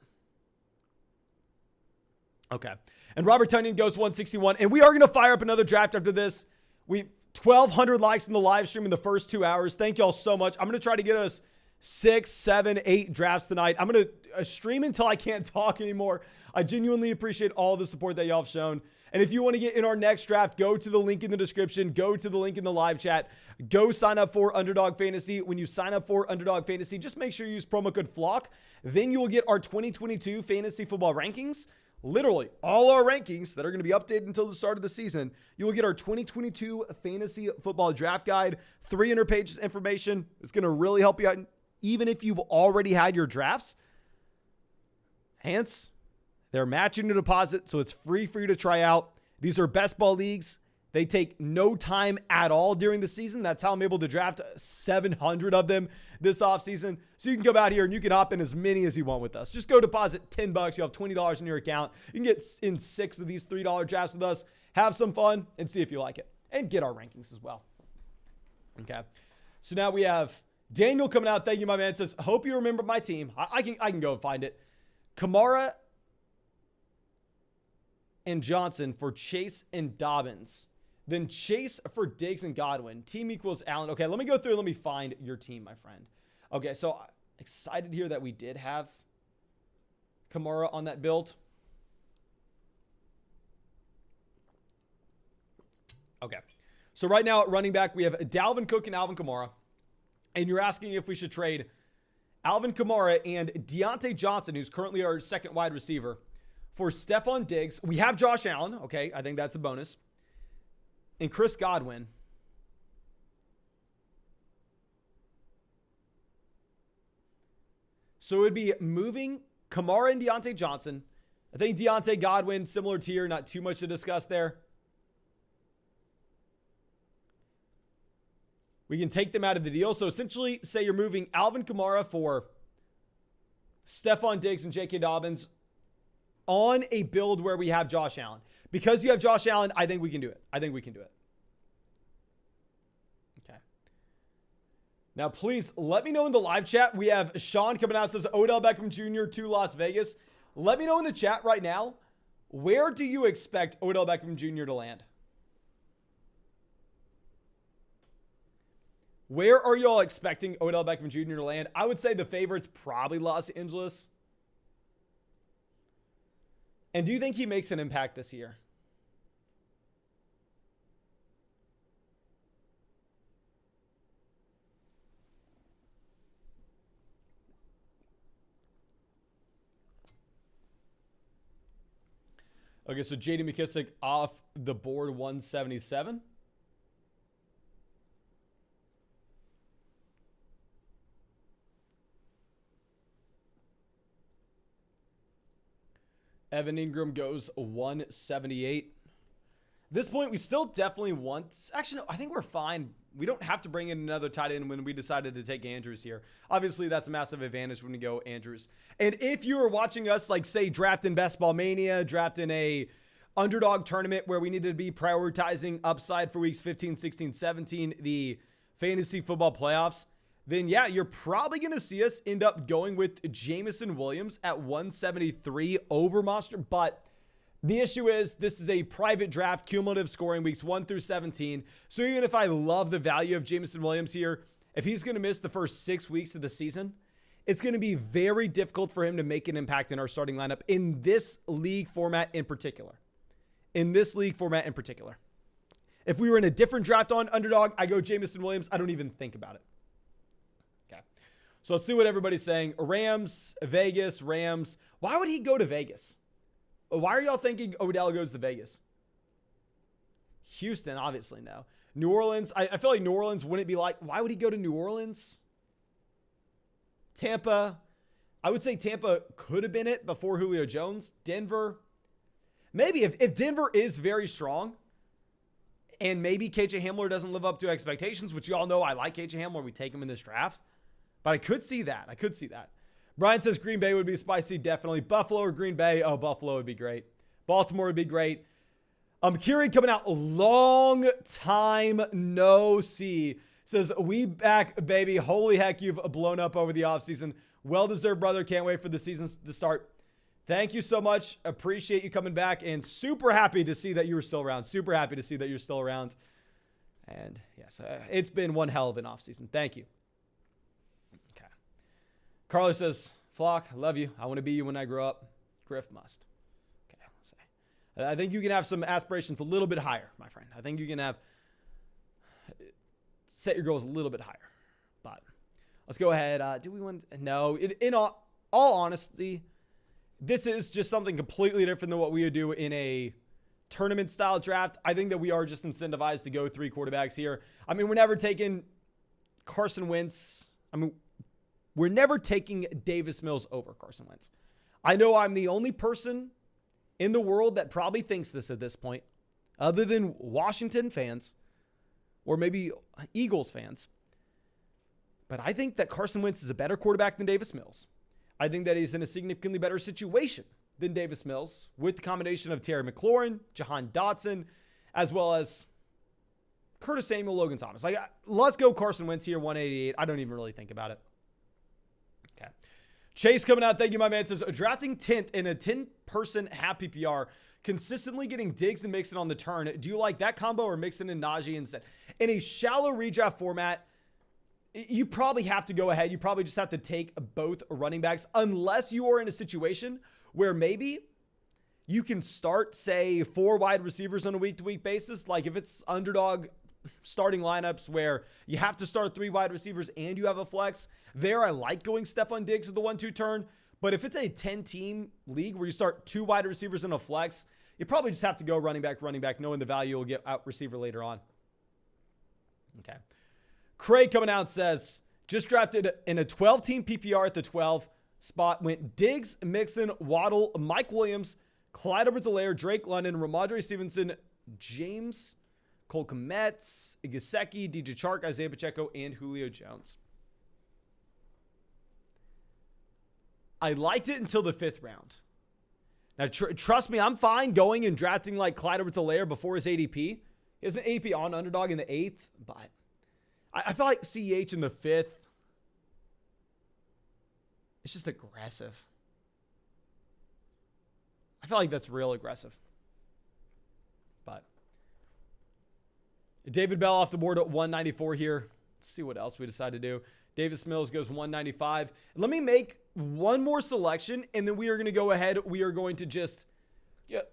A: Okay. And Robert Tunyon goes 161. And we are going to fire up another draft after this. We 1,200 likes in the live stream in the first 2 hours. Thank y'all so much. I'm going to try to get us 6, 7, 8 drafts tonight. I'm going to stream until I can't talk anymore. I genuinely appreciate all the support that y'all have shown. And if you want to get in our next draft, go to the link in the description. Go to the link in the live chat. Go sign up for Underdog Fantasy. When you sign up for Underdog Fantasy, just make sure you use promo code FLOCK. Then you will get our 2022 fantasy football rankings. Literally all our rankings that are going to be updated until the start of the season. You will get our 2022 fantasy football draft guide, 300 pages of information. It's going to really help you out, even if you've already had your drafts. Hence, they're matching the deposit, so it's free for you to try out. These are best ball leagues. They take no time at all during the season. That's how I'm able to draft 700 of them this offseason. So you can come out here and you can hop in as many as you want with us. Just go deposit $10. You'll have $20 in your account. You can get in 6 of these $3 drafts with us. Have some fun and see if you like it. And get our rankings as well. Okay. So now we have Daniel coming out. Thank you, my man. Says, hope you remember my team. I can go and find it. Kamara and Johnson for Chase and Dobbins. Then Chase for Diggs and Godwin. Team equals Allen. Okay, let me go through and let me find your team, my friend. Okay, so excited here that we did have Kamara on that build. Okay, so right now at running back, we have Dalvin Cook and Alvin Kamara. And you're asking if we should trade Alvin Kamara and Deontay Johnson, who's currently our second wide receiver, for Stephon Diggs. We have Josh Allen. Okay, I think that's a bonus. And Chris Godwin. So it would be moving Kamara and Deontay Johnson. I think Deontay Godwin, similar tier, not too much to discuss there. We can take them out of the deal. So essentially, say you're moving Alvin Kamara for Stephon Diggs and J.K. Dobbins on a build where we have Josh Allen. Because you have Josh Allen, I think we can do it. Okay. Now, please let me know in the live chat. We have Sean coming out and says Odell Beckham Jr. to Las Vegas. Let me know in the chat right now, where do you expect Odell Beckham Jr. to land? Where are y'all expecting Odell Beckham Jr. to land? I would say the favorite's probably Los Angeles. And do you think he makes an impact this year? Okay, so J.D. McKissic off the board, 177. Evan Ingram goes 178. At this point, we still definitely want... Actually, no, I think we're fine. We don't have to bring in another tight end when we decided to take Andrews here. Obviously, that's a massive advantage when we go Andrews. And if you are watching us, like, say, draft in Best Ball Mania, draft in a underdog tournament where we needed to be prioritizing upside for weeks 15, 16, 17, the fantasy football playoffs, then yeah, you're probably going to see us end up going with Jameson Williams at 173 over Monster. But the issue is this is a private draft, cumulative scoring weeks 1 through 17. So even if I love the value of Jameson Williams here, if he's going to miss the first 6 weeks of the season, it's going to be very difficult for him to make an impact in our starting lineup in this league format in particular. If we were in a different draft on underdog, I go Jameson Williams. I don't even think about it. So let's see what everybody's saying. Rams, Vegas, Rams. Why would he go to Vegas? Why are y'all thinking Odell goes to Vegas? Houston, obviously, no. New Orleans, I feel like New Orleans wouldn't be like, why would he go to New Orleans? Tampa, I would say Tampa could have been it before Julio Jones. Denver, maybe if Denver is very strong and maybe KJ Hamler doesn't live up to expectations, which you all know I like KJ Hamler. We take him in this draft. But I could see that. Brian says Green Bay would be spicy. Definitely. Buffalo or Green Bay. Oh, Buffalo would be great. Baltimore would be great. Kieran coming out. Long time no see. Says, we back, baby. Holy heck, you've blown up over the offseason. Well-deserved, brother. Can't wait for the season to start. Thank you so much. Appreciate you coming back, and super happy to see that you were still around. Super happy to see that you're still around. And yes, it's been one hell of an offseason. Thank you. Okay. Carlos says, Flock, I love you. I want to be you when I grow up. Griff must. Okay. I think you can have some aspirations a little bit higher, my friend. I think you can set your goals a little bit higher. But let's go ahead. Do we want? No. In all honesty, this is just something completely different than what we would do in a tournament style draft. I think that we are just incentivized to go 3 quarterbacks here. I mean, we're never taking Carson Wentz. I mean, we're never taking Davis Mills over Carson Wentz. I know I'm the only person in the world that probably thinks this at this point, other than Washington fans or maybe Eagles fans. But I think that Carson Wentz is a better quarterback than Davis Mills. I think that he's in a significantly better situation than Davis Mills with the combination of Terry McLaurin, Jahan Dotson, as well as Curtis Samuel, Logan Thomas. Like, let's go Carson Wentz here, 188. I don't even really think about it. Okay. Chase coming out. Thank you, my man. Says, drafting 10th in a 10-person half PPR, consistently getting Diggs and Mixon on the turn. Do you like that combo or Mixon and Najee instead? In a shallow redraft format, you probably have to go ahead. You probably just have to take both running backs unless you are in a situation where maybe you can start, say, 4 wide receivers on a week-to-week basis. Like if it's underdog starting lineups where you have to start 3 wide receivers and you have a flex, there I like going Stephon Diggs at the 1-2 turn. But if it's a 10-team league where you start 2 wide receivers in a flex, you probably just have to go running back, knowing the value will get out receiver later on. Okay. Craig coming out says, just drafted in a 12-team PPR at the 12 spot. Went Diggs, Mixon, Waddle, Mike Williams, Clyde Edwards-Helaire, Drake London, Ramondre Stevenson, James, Cole Kmet, Gesicki, DJ Chark, Isaiah Pacheco, and Julio Jones. I liked it until the 5th round. Now, trust me, I'm fine going and drafting like Clyde Edwards-Helaire before his ADP. He has an ADP on underdog in the 8th, but I feel like CEH in the 5th, it's just aggressive. I feel like that's real aggressive. But David Bell off the board at 194 here. Let's see what else we decide to do. Davis Mills goes 195. Let me make one more selection, and then we are going to go ahead. We are going to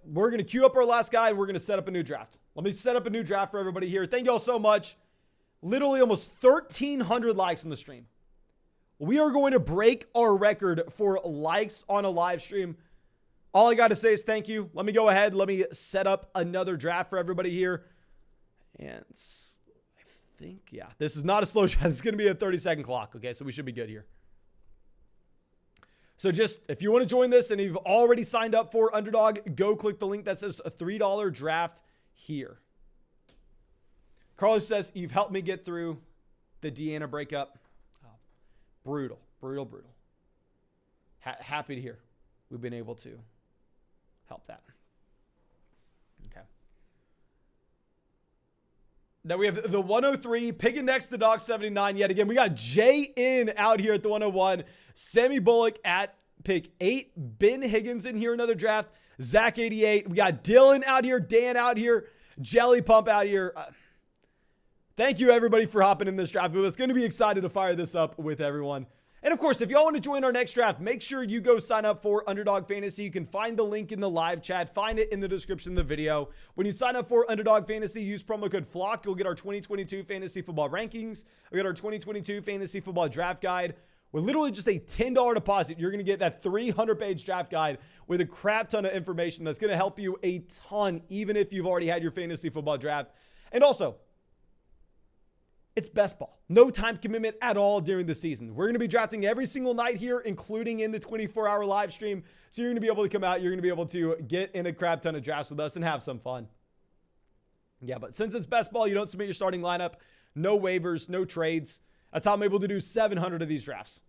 A: we're going to queue up our last guy, and we're going to set up a new draft. Let me set up a new draft for everybody here. Thank you all so much. Literally almost 1,300 likes on the stream. We are going to break our record for likes on a live stream. All I got to say is thank you. Let me go ahead. Let me set up another draft for everybody here. And I think, yeah, this is not a slow draft. It's going to be a 30-second clock. Okay, so we should be good here. So just, if you want to join this and you've already signed up for Underdog, go click the link that says a $3 draft here. Carlos says, you've helped me get through the Deanna breakup. Oh, brutal. Happy to hear we've been able to help that. Okay. Now we have the 103, picking next to Dog 79 yet again. We got Jay in out here at the 101. Sammy Bullock at pick 8. Ben Higgins in here, another draft. Zach 88. We got Dylan out here. Dan out here. Jelly Pump out here. Thank you, everybody, for hopping in this draft with us. Going to be excited to fire this up with everyone. And, of course, if y'all want to join our next draft, make sure you go sign up for Underdog Fantasy. You can find the link in the live chat. Find it in the description of the video. When you sign up for Underdog Fantasy, use promo code FLOCK. You'll get our 2022 Fantasy Football Rankings. You'll get our 2022 Fantasy Football Draft Guide. With literally just a $10 deposit, you're going to get that 300-page draft guide with a crap ton of information that's going to help you a ton, even if you've already had your fantasy football draft. And also, it's best ball. No time commitment at all during the season. We're going to be drafting every single night here, including in the 24-hour live stream. So you're going to be able to come out. You're going to be able to get in a crap ton of drafts with us and have some fun. Yeah, but since it's best ball, you don't submit your starting lineup. No waivers, no trades. That's how I'm able to do 700 of these drafts.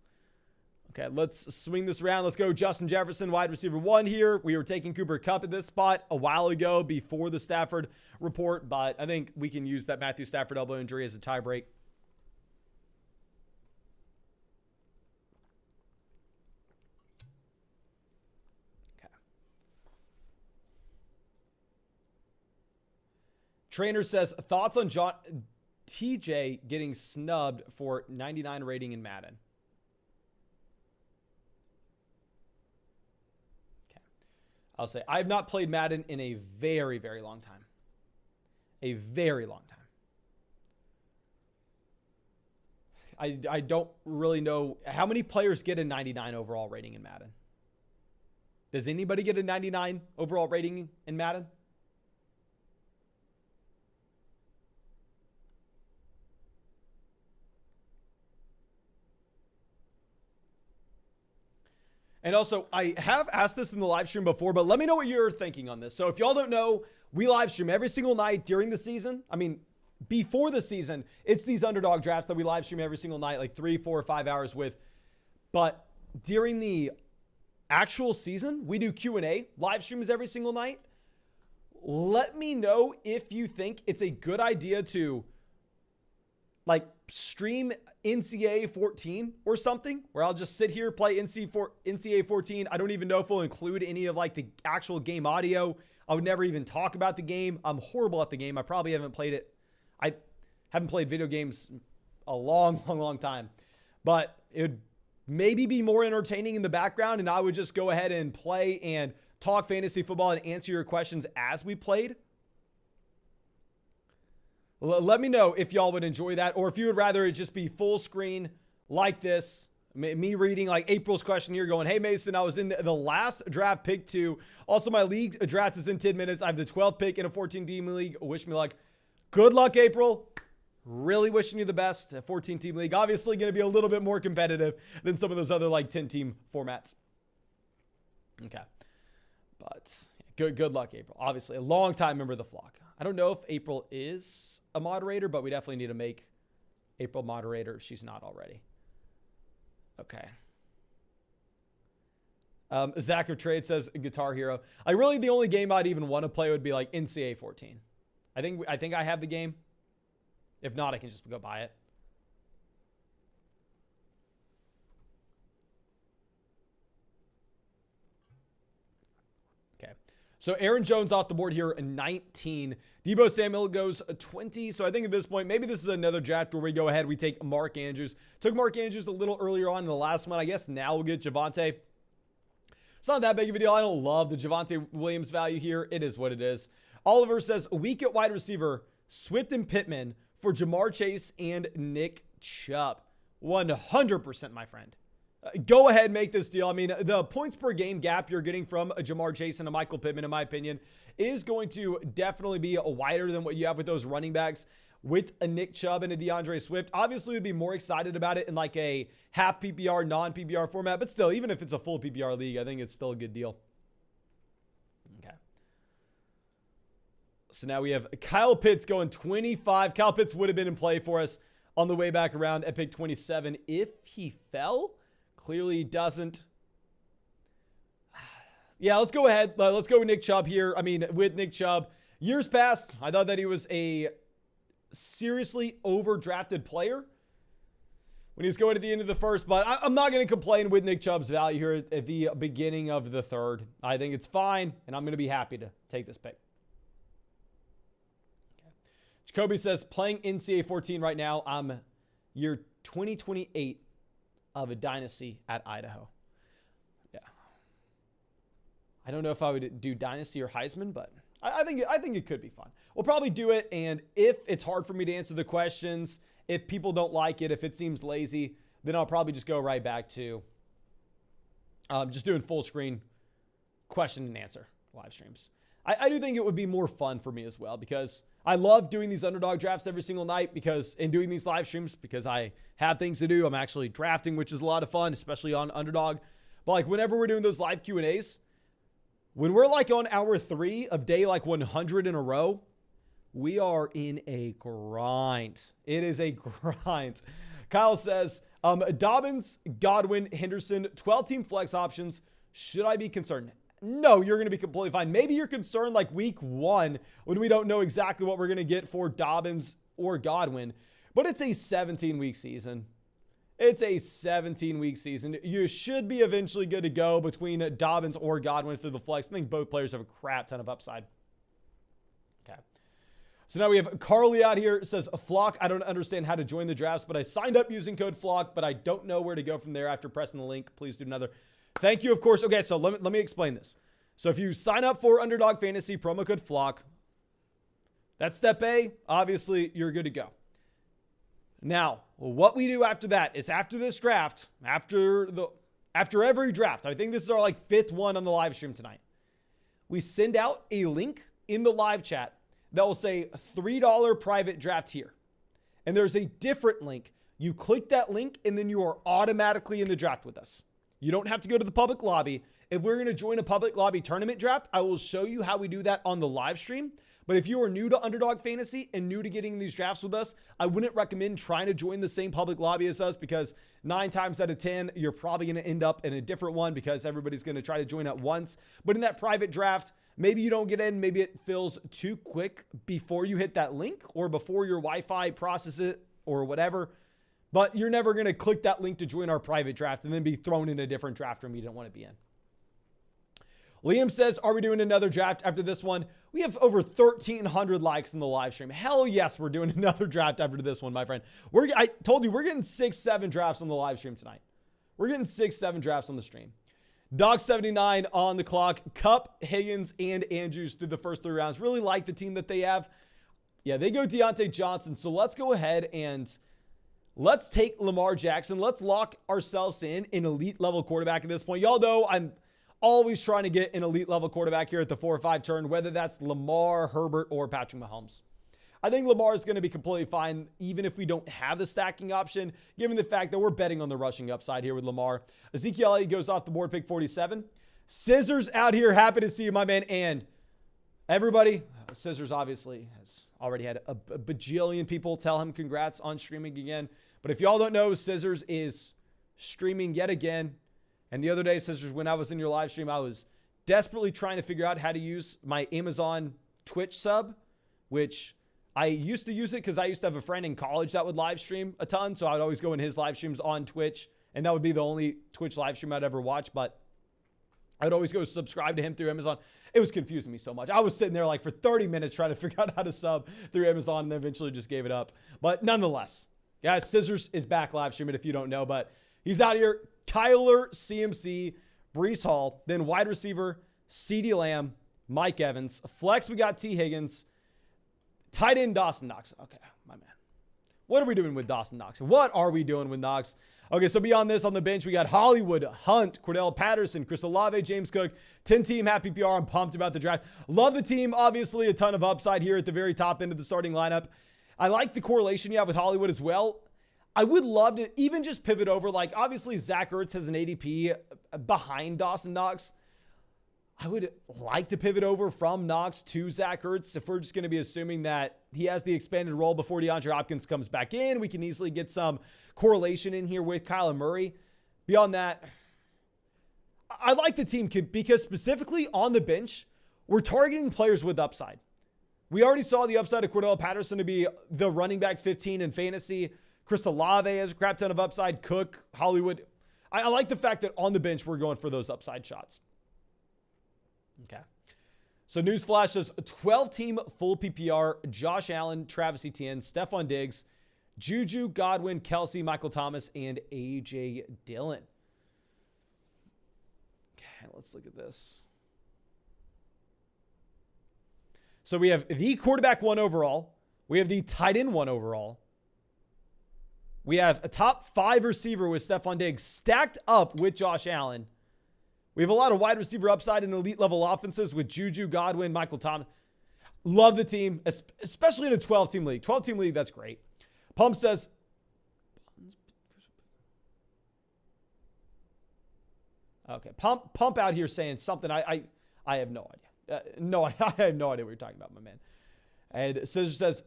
A: Okay, let's swing this around. Let's go Justin Jefferson, wide receiver 1 here. We were taking Cooper Kupp at this spot a while ago before the Stafford report, but I think we can use that Matthew Stafford elbow injury as a tie break. Okay. Trainer says, thoughts on TJ getting snubbed for 99 rating in Madden. Okay. I'll say, I have not played Madden in a very, very long time. A very long time. I don't really know how many players get a 99 overall rating in Madden. Does anybody get a 99 overall rating in Madden? And also, I have asked this in the live stream before, but let me know what you're thinking on this. So if y'all don't know, we live stream every single night during the season. I mean, before the season, it's these underdog drafts that we live stream every single night, like 3, 4, or 5 hours with. But during the actual season, we do Q&A live streams every single night. Let me know if you think it's a good idea to like stream NCAA 14 or something, where I'll just sit here, play NCAA 14. I don't even know if we'll include any of like the actual game audio. I would never even talk about the game. I'm horrible at the game. I probably haven't played it. I haven't played video games a long time, but it would maybe be more entertaining in the background. And I would just go ahead and play and talk fantasy football and answer your questions as we played. Let me know if y'all would enjoy that, or if you would rather it just be full screen like this. Me reading like April's question here going, hey, Mason, I was in the last draft, pick 2. Also, my league draft is in 10 minutes. I have the 12th pick in a 14-team league. Wish me luck. Good luck, April. Really wishing you the best. A 14-team league. Obviously going to be a little bit more competitive than some of those other like 10-team formats. Okay. But good luck, April. Obviously, a long-time member of the flock. I don't know if April is a moderator, but we definitely need to make April moderator if she's not already. Okay. Zach of Trade says Guitar Hero. The only game I'd even want to play would be like NCAA 14. I think I have the game. If not, I can just go buy it. Okay. So Aaron Jones off the board here in 19. Deebo Samuel goes 20. So I think at this point, maybe this is another draft where we go ahead. We take Mark Andrews. Took Mark Andrews a little earlier on in the last one. I guess now we'll get Javonte. It's not that big of a deal. I don't love the Javonte Williams value here. It is what it is. Oliver says, weak at wide receiver, Swift and Pittman for Jamar Chase and Nick Chubb. 100%, my friend. Go ahead and make this deal. I mean, the points per game gap you're getting from a Jamar Chase and a Michael Pittman, in my opinion, is going to definitely be wider than what you have with those running backs. With a Nick Chubb and a DeAndre Swift, obviously we'd be more excited about it in like a half PPR, non-PPR format. But still, even if it's a full PPR league, I think it's still a good deal. Okay. So now we have Kyle Pitts going 25. Kyle Pitts would have been in play for us on the way back around at pick 27 if he fell. Clearly he doesn't. Yeah, let's go ahead. Let's go with Nick Chubb here. I mean, with Nick Chubb, years past, I thought that he was a seriously overdrafted player when he was going to the end of the first, but I'm not going to complain with Nick Chubb's value here at the beginning of the third. I think it's fine, and I'm going to be happy to take this pick. Okay. Jacoby says, playing NCAA 14 right now. I'm year 2028 of a dynasty at Idaho. Yeah. I don't know if I would do dynasty or Heisman, but I think it could be fun. We'll probably do it, and if it's hard for me to answer the questions, if people don't like it, if it seems lazy, then I'll probably just go right back to just doing full screen question and answer live streams. I do think it would be more fun for me as well, because I love doing these underdog drafts every single night and doing these live streams because I have things to do. I'm actually drafting, which is a lot of fun, especially on underdog. But like whenever we're doing those live Q&As, when we're like on hour 3 of day like 100 in a row, we are in a grind. It is a grind. Kyle says, Dobbins, Godwin, Henderson, 12-team flex options. Should I be concerned? No, you're going to be completely fine. Maybe you're concerned like week 1 when we don't know exactly what we're going to get for Dobbins or Godwin. But it's a 17-week season. It's a 17-week season. You should be eventually good to go between Dobbins or Godwin for the flex. I think both players have a crap ton of upside. Okay. So now we have Carly out here. It says, Flock, I don't understand how to join the drafts, but I signed up using code Flock, but I don't know where to go from there after pressing the link. Please do another. Thank you, of course. Okay, so let me explain this. So if you sign up for Underdog Fantasy, promo code Flock, that's step A. Obviously, you're good to go. Now, what we do after that is after this draft, after every draft, I think this is our like 5th one on the live stream tonight. We send out a link in the live chat that will say $3 private draft here. And there's a different link. You click that link and then you are automatically in the draft with us. You don't have to go to the public lobby. If we're going to join a public lobby tournament draft, I will show you how we do that on the live stream. But if you are new to Underdog Fantasy and new to getting these drafts with us, I wouldn't recommend trying to join the same public lobby as us, because 9 times out of 10, you're probably going to end up in a different one because everybody's going to try to join at once. But in that private draft, maybe you don't get in. Maybe it fills too quick before you hit that link or before your Wi-Fi processes it or whatever. But you're never going to click that link to join our private draft and then be thrown in a different draft room you didn't want to be in. Liam says, are we doing another draft after this one? We have over 1,300 likes in the live stream. Hell yes, we're doing another draft after this one, my friend. I told you, we're getting 6-7 drafts on the live stream tonight. We're getting 6-7 drafts on the stream. Dog79 on the clock. Cup, Higgins, and Andrews through the first 3 rounds. Really like the team that they have. Yeah, they go Deontay Johnson. So let's go ahead and let's take Lamar Jackson. Let's lock ourselves in an elite level quarterback at this point. Y'all know I'm always trying to get an elite level quarterback here at the 4 or 5 turn, whether that's Lamar, Herbert, or Patrick Mahomes. I think Lamar is going to be completely fine, even if we don't have the stacking option, given the fact that we're betting on the rushing upside here with Lamar. Ezekiel Elliott goes off the board, pick 47. Scissors out here. Happy to see you, my man. And everybody, Scissors obviously has already had a bajillion people tell him congrats on streaming again. But if y'all don't know, Scissors is streaming yet again. And the other day, Scissors, when I was in your live stream, I was desperately trying to figure out how to use my Amazon Twitch sub, which I used to use it because I used to have a friend in college that would live stream a ton. So I would always go in his live streams on Twitch. And that would be the only Twitch live stream I'd ever watch. But I would always go subscribe to him through Amazon. It was confusing me so much. I was sitting there like for 30 minutes trying to figure out how to sub through Amazon, and then eventually just gave it up. But nonetheless, guys, Scissors is back live streaming if you don't know. But he's out here. Kyler, CMC, Breece Hall, then wide receiver, CeeDee Lamb, Mike Evans. Flex, we got T. Higgins. Tight end, Dawson Knox. Okay, my man. What are we doing with Dawson Knox? What are we doing with Knox? Okay, so beyond this, on the bench, we got Hollywood, Hunt, Cordell Patterson, Chris Olave, James Cook, 10-team happy PR. I'm pumped about the draft. Love the team. Obviously, a ton of upside here at the very top end of the starting lineup. I like the correlation you have with Hollywood as well. I would love to even just pivot over. Like, obviously, Zach Ertz has an ADP behind Dawson Knox. I would like to pivot over from Knox to Zach Ertz. If we're just going to be assuming that he has the expanded role before DeAndre Hopkins comes back in, we can easily get some correlation in here with Kyler Murray. Beyond that, I like the team because specifically on the bench, we're targeting players with upside. We already saw the upside of Cordell Patterson to be the running back 15 in fantasy. Chris Olave has a crap ton of upside. Cook, Hollywood. I like the fact that on the bench, we're going for those upside shots. Okay. So newsflash says 12-team full PPR, Josh Allen, Travis Etienne, Stephon Diggs, Juju, Godwin, Kelsey, Michael Thomas, and A.J. Dillon. Okay, let's look at this. So we have the quarterback 1 overall. We have the tight end 1 overall. We have a top 5 receiver with Stephon Diggs stacked up with Josh Allen. We have a lot of wide receiver upside in elite level offenses with Juju, Godwin, Michael Thomas. Love the team, especially in a 12-team league. 12-team league, that's great. Pump says, okay, Pump out here saying something I have no idea. I have no idea what you're talking about, my man. And Scissor says,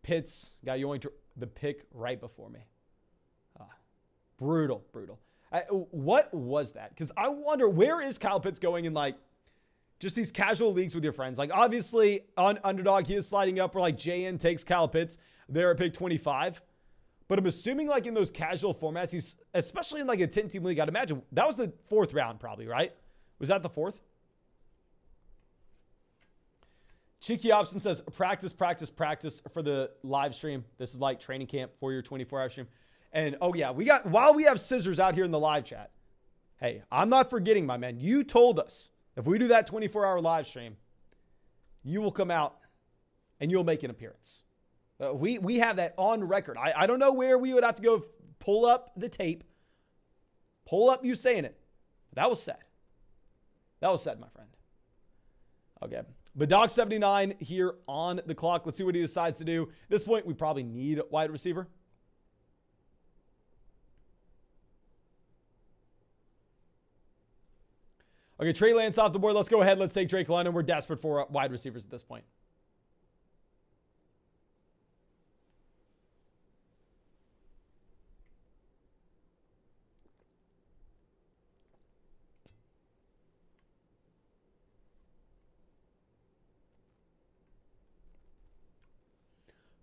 A: Pitts got you the pick right before me. Brutal. What was that? Because I wonder, where is Kyle Pitts going in like just these casual leagues with your friends? Like obviously on Underdog, he is sliding up where like JN takes Kyle Pitts there at pick 25. But I'm assuming like in those casual formats, he's especially in like a 10-team league. I'd imagine that was the 4th round probably, right? Was that the 4th? Cheeky Option says, practice, practice, practice for the live stream. This is like training camp for your 24-hour stream. And, oh, yeah, while we have scissors out here in the live chat, hey, I'm not forgetting, my man. You told us if we do that 24-hour live stream, you will come out and you'll make an appearance. We have that on record. I don't know where we would have to go pull up the tape, pull up you saying it. That was said. That was said, my friend. Okay. But Doc79 here on the clock. Let's see what he decides to do. At this point, we probably need a wide receiver. Okay, Trey Lance off the board. Let's go ahead. Let's take Drake London. We're desperate for wide receivers at this point.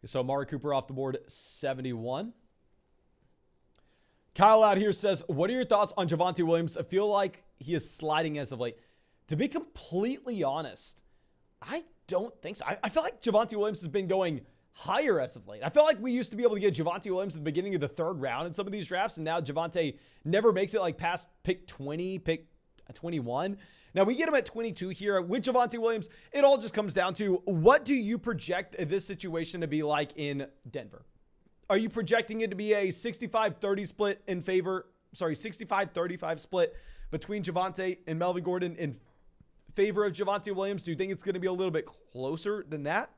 A: So Amari Cooper off the board, 71. Kyle out here says, what are your thoughts on Javonte Williams? I feel like he is sliding as of late. To be completely honest, I don't think so. I feel like Javonte Williams has been going higher as of late. I feel like we used to be able to get Javonte Williams at the beginning of the third round in some of these drafts, and now Javonte never makes it like past pick 20, pick 21. Now, we get him at 22 here with Javonte Williams. It all just comes down to, what do you project this situation to be like in Denver? Are you projecting it to be a 65-30 split in favor, 65-35 split between Javonte and Melvin Gordon in favor of Javonte Williams? Do you think it's going to be a little bit closer than that?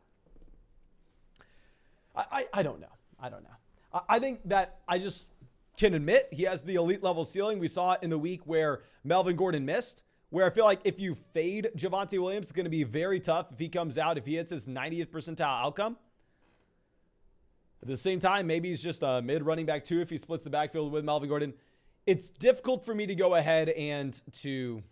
A: I don't know. I don't know. I think that I just can admit he has the elite level ceiling. We saw it in the week where Melvin Gordon missed, where I feel like if you fade Javonte Williams, it's going to be very tough if he comes out, if he hits his 90th percentile outcome. At the same time, maybe he's just a mid running back too if he splits the backfield with Melvin Gordon. It's difficult for me to go ahead and to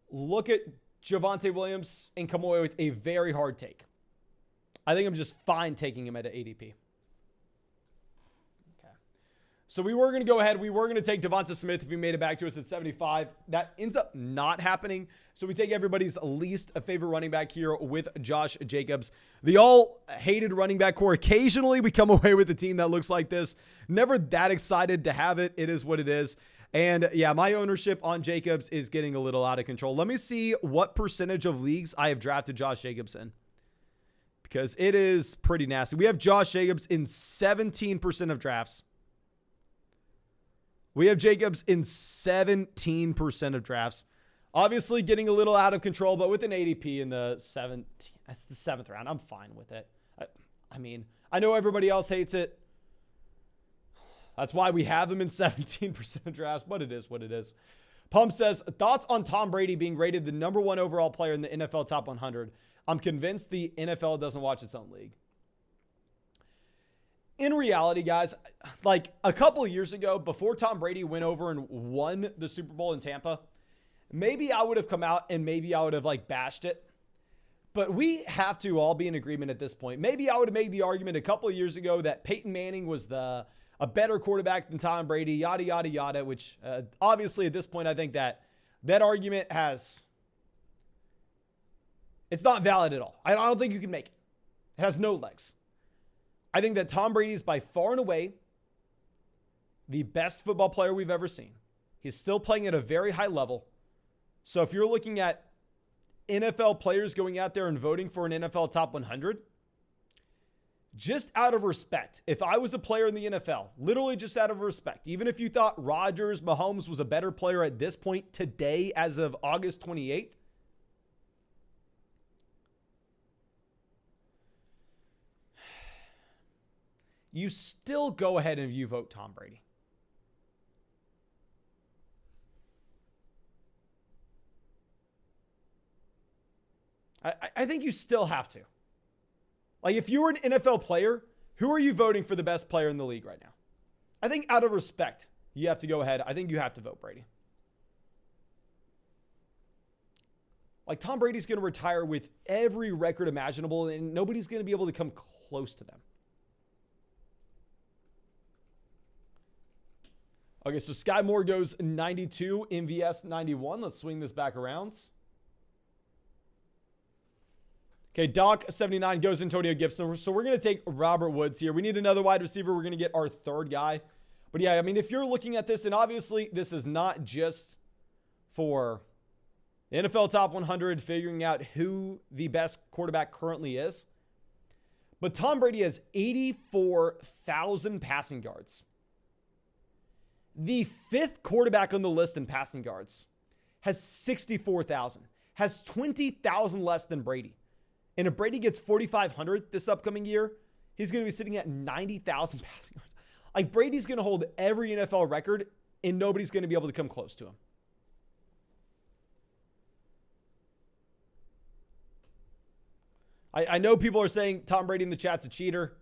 A: look at Javonte Williams and come away with a very hard take. I think I'm just fine taking him at an ADP. So we were going to go ahead. We were going to take Devonta Smith if he made it back to us at 75. That ends up not happening. So we take everybody's least favorite running back here with Josh Jacobs. The all-hated running back core. Occasionally we come away with a team that looks like this. Never that excited to have it. It is what it is. And yeah, my ownership on Jacobs is getting a little out of control. Let me see what percentage of leagues I have drafted Josh Jacobs in, because it is pretty nasty. We have Josh Jacobs in 17% of drafts. We have Jacobs in 17% of drafts. Obviously getting a little out of control, but with an ADP in the 7th round, I'm fine with it. I mean, I know everybody else hates it. That's why we have him in 17% of drafts, but it is what it is. Pump says, thoughts on Tom Brady being rated the #1 overall player in the NFL Top 100? I'm convinced the NFL doesn't watch its own league. In reality, guys, like a couple of years ago, before Tom Brady went over and won the Super Bowl in Tampa, maybe I would have come out and maybe I would have like bashed it. But we have to all be in agreement at this point. Maybe I would have made the argument a couple of years ago that Peyton Manning was a better quarterback than Tom Brady, yada, yada, yada, which obviously at this point, I think that argument it's not valid at all. I don't think you can make it. It has no legs. I think that Tom Brady is by far and away the best football player we've ever seen. He's still playing at a very high level. So if you're looking at NFL players going out there and voting for an NFL Top 100, just out of respect, if I was a player in the NFL, literally just out of respect, even if you thought Rodgers, Mahomes was a better player at this point today as of August 28th, you still go ahead and you vote Tom Brady. I think you still have to. Like, if you were an NFL player, who are you voting for the best player in the league right now? I think out of respect, you have to go ahead. I think you have to vote Brady. Like, Tom Brady's going to retire with every record imaginable, and nobody's going to be able to come close to them. Okay, so Sky Moore goes 92, MVS 91. Let's swing this back around. Okay, Doc79 goes Antonio Gibson. So we're going to take Robert Woods here. We need another wide receiver. We're going to get our third guy. But yeah, I mean, if you're looking at this, and obviously this is not just for the NFL Top 100, figuring out who the best quarterback currently is. But Tom Brady has 84,000 passing yards. The fifth quarterback on the list in passing yards has 64,000, has 20,000 less than Brady. And if Brady gets 4,500 this upcoming year, he's going to be sitting at 90,000 passing yards. Like, Brady's going to hold every NFL record, and nobody's going to be able to come close to him. I know people are saying Tom Brady in the chat's a cheater.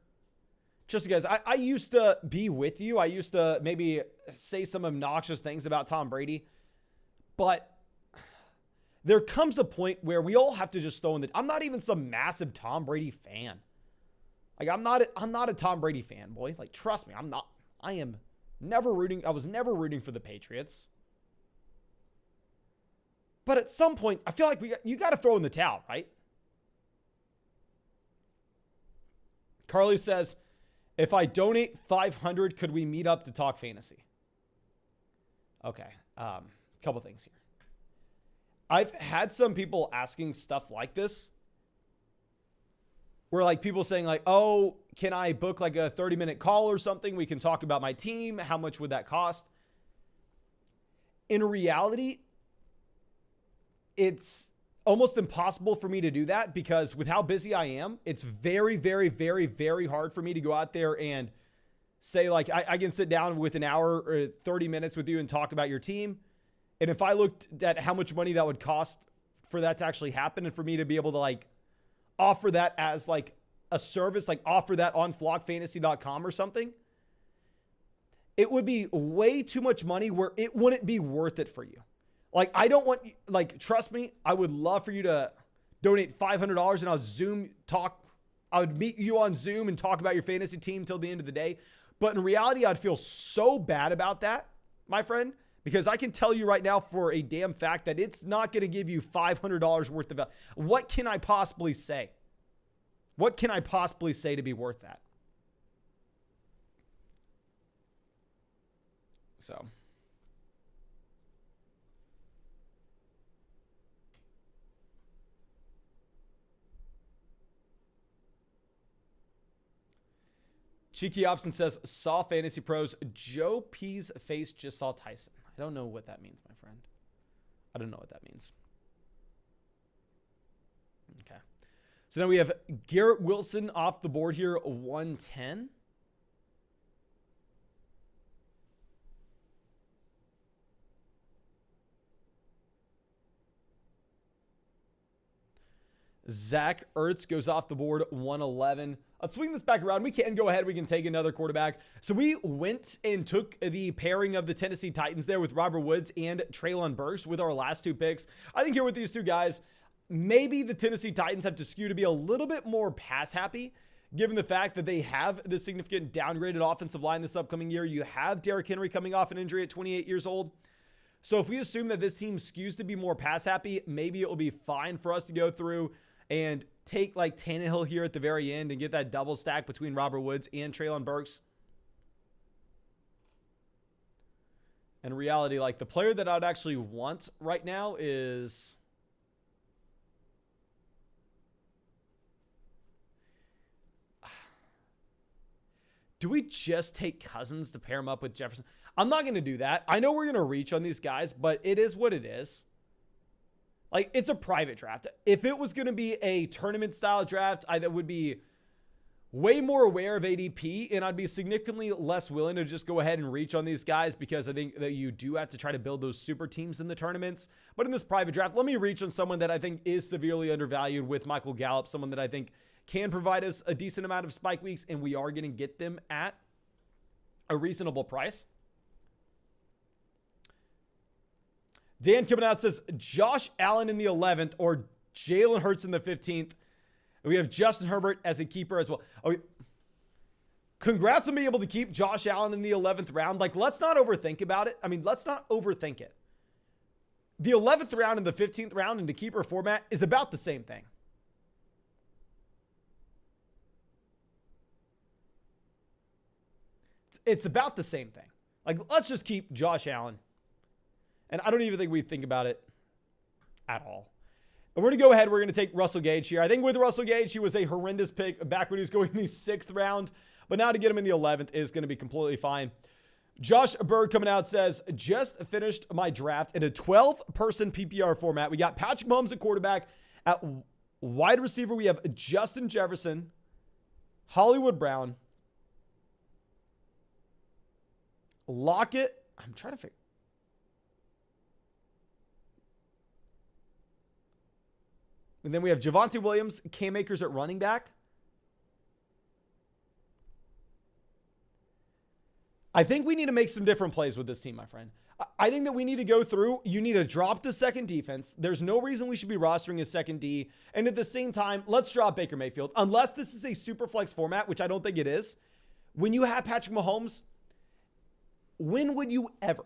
A: Just guys, I used to be with you. I used to maybe say some obnoxious things about Tom Brady. But there comes a point where we all have to just throw in the... I'm not even some massive Tom Brady fan. Like, I'm not a Tom Brady fan, boy. Like, trust me, I'm not. I am never rooting. I was never rooting for the Patriots. But at some point, I feel like you got to throw in the towel, right? Carly says, if I donate 500, could we meet up to talk fantasy? Okay. Couple things here. I've had some people asking stuff like this, where like people saying like, oh, can I book like a 30-minute call or something? We can talk about my team. How much would that cost? In reality, it's almost impossible for me to do that, because with how busy I am, it's very, very, very, very hard for me to go out there and say like, I can sit down with an hour or 30 minutes with you and talk about your team. And if I looked at how much money that would cost for that to actually happen, and for me to be able to like offer that as like a service, like offer that on flockfantasy.com or something, it would be way too much money where it wouldn't be worth it for you. Like, I don't want, like, trust me, I would love for you to donate $500 and I would meet you on Zoom and talk about your fantasy team till the end of the day. But in reality, I'd feel so bad about that, my friend, because I can tell you right now for a damn fact that it's not going to give you $500 worth of value. What can I possibly say? What can I possibly say to be worth that? So... Cheeky Opson says, saw Fantasy Pros. Joe P's face just saw Tyson. I don't know what that means, my friend. I don't know what that means. Okay. So now we have Garrett Wilson off the board here, 110. Zach Ertz goes off the board, 111. Let's swing this back around. We can go ahead. We can take another quarterback. So we went and took the pairing of the Tennessee Titans there with Robert Woods and Treylon Burks with our last two picks. I think here with these two guys, maybe the Tennessee Titans have to skew to be a little bit more pass happy, given the fact that they have the significant downgraded offensive line this upcoming year. You have Derrick Henry coming off an injury at 28 years old. So if we assume that this team skews to be more pass happy, maybe it will be fine for us to go through and take like Tannehill here at the very end and get that double stack between Robert Woods and Treylon Burks. In reality, like the player that I'd actually want right now is... Do we just take Cousins to pair him up with Jefferson? I'm not going to do that. I know we're going to reach on these guys, but it is what it is. Like, it's a private draft. If it was going to be a tournament style draft, I would be way more aware of ADP, and I'd be significantly less willing to just go ahead and reach on these guys, because I think that you do have to try to build those super teams in the tournaments. But in this private draft, let me reach on someone that I think is severely undervalued with Michael Gallup, someone that I think can provide us a decent amount of spike weeks, and we are going to get them at a reasonable price. Dan coming out says Josh Allen in the 11th or Jalen Hurts in the 15th. We have Justin Herbert as a keeper as well. Oh, congrats on being able to keep Josh Allen in the 11th round. Like, let's not overthink about it. I mean, let's not overthink it. The 11th round and the 15th round in the keeper format is about the same thing. It's about the same thing. Like, let's just keep Josh Allen. And I don't even think we think about it at all. And we're going to go ahead. We're going to take Russell Gage here. I think with Russell Gage, he was a horrendous pick back when he was going in the 6th round. But now to get him in the 11th is going to be completely fine. Josh Bird coming out says, just finished my draft in a 12-person PPR format. We got Patrick Mahomes at quarterback. At wide receiver, we have Justin Jefferson, Hollywood Brown, Lockett. I'm trying to figure. And then we have Javonte Williams, Cam Akers at running back. I think we need to make some different plays with this team, my friend. I think that we need to go through. You need to drop the second defense. There's no reason we should be rostering a second D. And at the same time, let's drop Baker Mayfield. Unless this is a super flex format, which I don't think it is. When you have Patrick Mahomes, when would you ever,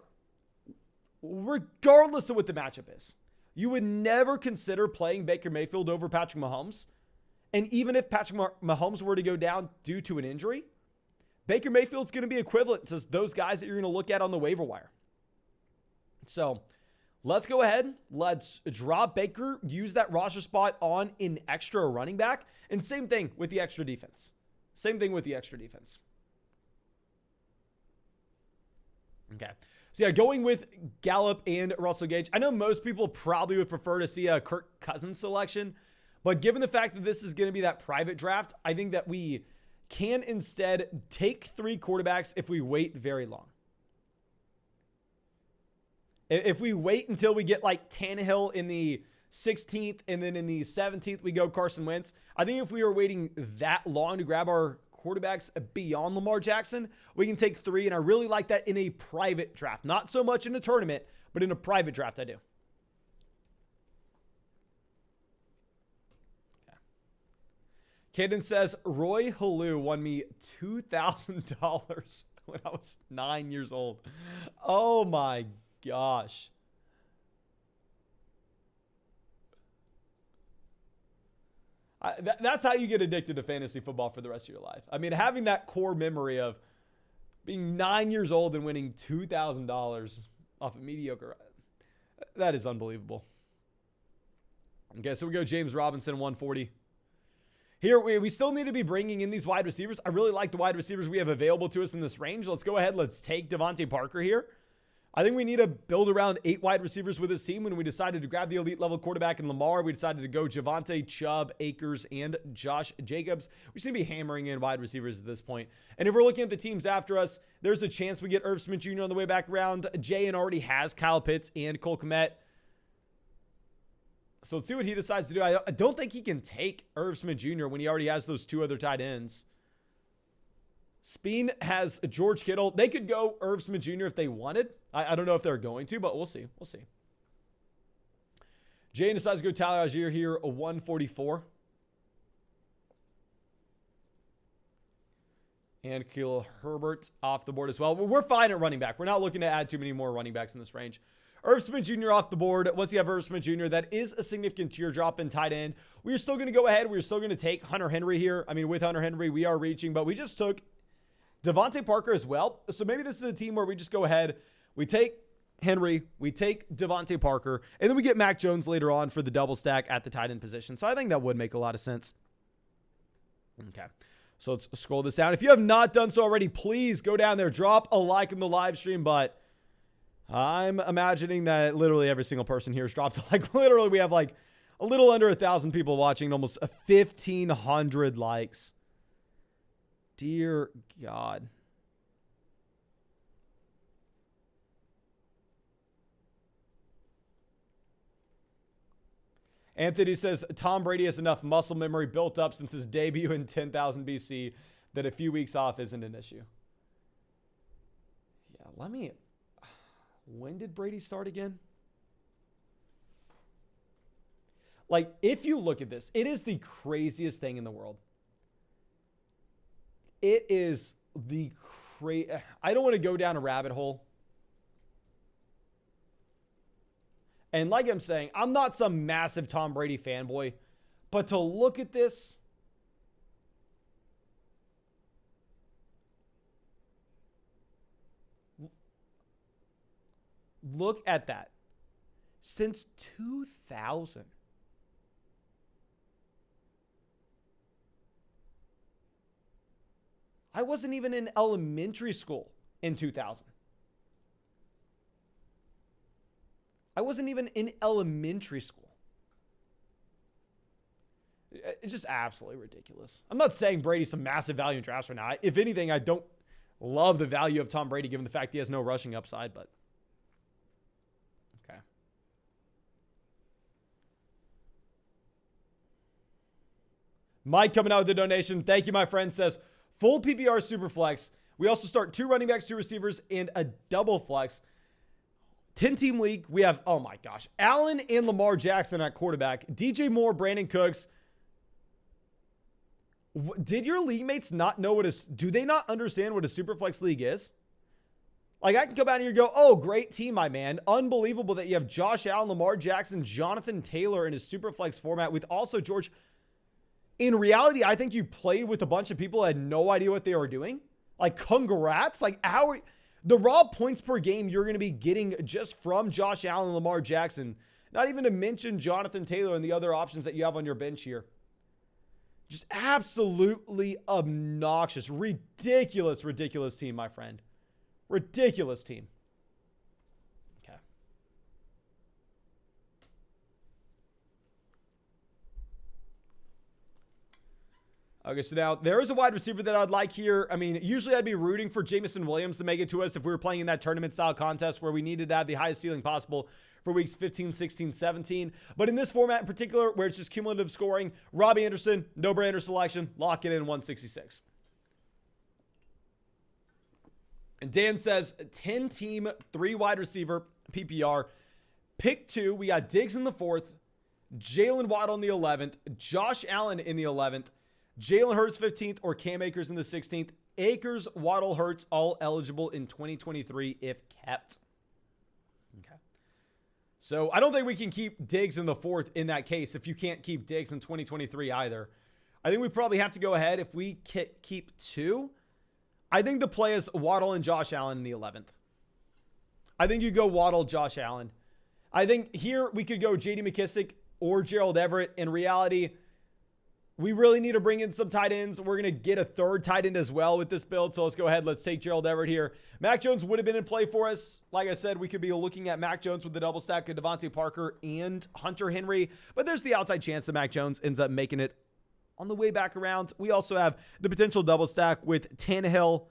A: regardless of what the matchup is, you would never consider playing Baker Mayfield over Patrick Mahomes? And even if Patrick Mahomes were to go down due to an injury, Baker Mayfield's going to be equivalent to those guys that you're going to look at on the waiver wire. So let's go ahead. Let's drop Baker, use that roster spot on an extra running back. And same thing with the extra defense. Same thing with the extra defense. Okay. So yeah, going with Gallup and Russell Gage. I know most people probably would prefer to see a Kirk Cousins selection, but given the fact that this is going to be that private draft, I think that we can instead take 3 quarterbacks if we wait very long. If we wait until we get like Tannehill in the 16th and then in the 17th we go Carson Wentz, I think if we were waiting that long to grab our quarterbacks beyond Lamar Jackson, we can take 3, and I really like that in a private draft. Not so much in a tournament, but in a private draft I do. Caden says, Roy Halou won me $2,000 when I was 9 years old. Oh my gosh. That's how you get addicted to fantasy football for the rest of your life. I mean, having that core memory of being 9 years old and winning $2,000 off a mediocre, that is unbelievable. Okay, so we go James Robinson, 140. Here, we still need to be bringing in these wide receivers. I really like the wide receivers we have available to us in this range. Let's go ahead. Let's take Devontae Parker here. I think we need to build around 8 wide receivers with this team. When we decided to grab the elite level quarterback in Lamar, we decided to go Javonte, Chubb, Akers, and Josh Jacobs. We seem to be hammering in wide receivers at this point. And if we're looking at the teams after us, there's a chance we get Irv Smith Jr. on the way back around. Jayen already has Kyle Pitts and Cole Kmet. So let's see what he decides to do. I don't think he can take Irv Smith Jr. when he already has those 2 other tight ends. Speen has George Kittle. They could go Irv Smith Jr. if they wanted. I don't know if they're going to, but we'll see. We'll see. Jay decides to go Tyler Algier here, a 144. And Khalil Herbert off the board as well. We're fine at running back. We're not looking to add too many more running backs in this range. Irv Smith Jr. off the board. Once you have Irv Smith Jr., that is a significant teardrop in tight end. We are still going to go ahead. We're still going to take Hunter Henry here. I mean, with Hunter Henry, we are reaching, but we just took Devontae Parker as well. So maybe this is a team where we just go ahead. We take Henry, we take Devontae Parker, and then we get Mac Jones later on for the double stack at the tight end position. So I think that would make a lot of sense. Okay. So let's scroll this down. If you have not done so already, please go down there, drop a like in the live stream, but I'm imagining that literally every single person here has dropped a like. Literally, we have like a little under 1,000 people watching, almost 1,500 likes. Dear God. Anthony says, Tom Brady has enough muscle memory built up since his debut in 10,000 BC that a few weeks off isn't an issue. Yeah, when did Brady start again? Like, if you look at this, it is the craziest thing in the world. It is the I don't want to go down a rabbit hole. And like I'm saying, I'm not some massive Tom Brady fanboy, but to look at this, Look at that. Since 2000. I wasn't even in elementary school in 2000. I wasn't even in elementary school. It's just absolutely ridiculous. I'm not saying Brady's some massive value in drafts right now. If anything, I don't love the value of Tom Brady given the fact he has no rushing upside, but okay. Mike coming out with the donation. Thank you, my friend. Says, full PPR super flex. We also start 2 running backs, 2 receivers, and a double flex. 10-team league. We have, oh my gosh, Allen and Lamar Jackson at quarterback. DJ Moore, Brandon Cooks. Did your league mates not know do they not understand what a super flex league is? Like, I can come out here and go, oh, great team, my man. Unbelievable that you have Josh Allen, Lamar Jackson, Jonathan Taylor in his super flex format with also George. In reality, I think you played with a bunch of people who had no idea what they were doing. Like, congrats. Like, the raw points per game you're going to be getting just from Josh Allen and Lamar Jackson. Not even to mention Jonathan Taylor and the other options that you have on your bench here. Just absolutely obnoxious. Ridiculous, ridiculous team, my friend. Ridiculous team. Okay. Okay, so now there is a wide receiver that I'd like here. I mean, usually I'd be rooting for Jameson Williams to make it to us if we were playing in that tournament-style contest where we needed to have the highest ceiling possible for weeks 15, 16, 17. But in this format in particular, where it's just cumulative scoring, Robbie Anderson, no-brainer selection, lock it in 166. And Dan says, 10-team, 3-wide receiver, PPR. Pick 2, we got Diggs in the 4th, Jalen Waddle in the 11th, Josh Allen in the 11th, Jalen Hurts 15th, or Cam Akers in the 16th. Akers, Waddle, Hurts, all eligible in 2023 if kept. Okay. So I don't think we can keep Diggs in the 4th in that case if you can't keep Diggs in 2023 either. I think we probably have to go ahead if we keep 2. I think the play is Waddle and Josh Allen in the 11th. I think you go Waddle, Josh Allen. I think here we could go J.D. McKissic or Gerald Everett. In reality, we really need to bring in some tight ends. We're going to get a 3rd tight end as well with this build. So let's go ahead. Let's take Gerald Everett here. Mac Jones would have been in play for us. Like I said, we could be looking at Mac Jones with the double stack of Devontae Parker and Hunter Henry. But there's the outside chance that Mac Jones ends up making it on the way back around. We also have the potential double stack with Tannehill,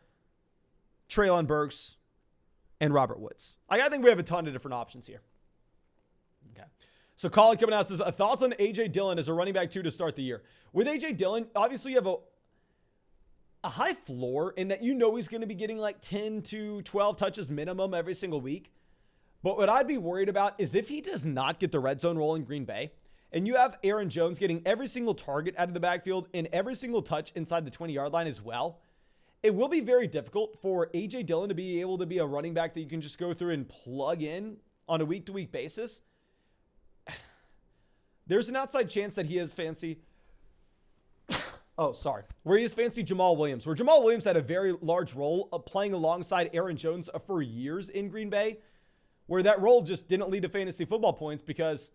A: Treylon Burks, and Robert Woods. I think we have a ton of different options here. Okay. So Colin coming out says, thoughts on A.J. Dillon as a running back 2 to start the year. With A.J. Dillon, obviously you have a high floor in that he's going to be getting like 10 to 12 touches minimum every single week. But what I'd be worried about is if he does not get the red zone role in Green Bay, and you have Aaron Jones getting every single target out of the backfield and every single touch inside the 20-yard line as well, it will be very difficult for A.J. Dillon to be able to be a running back that you can just go through and plug in on a week-to-week basis. There's an outside chance that he is fancy. Where he is fancy Jamal Williams, where Jamal Williams had a very large role of playing alongside Aaron Jones for years in Green Bay, where that role just didn't lead to fantasy football points because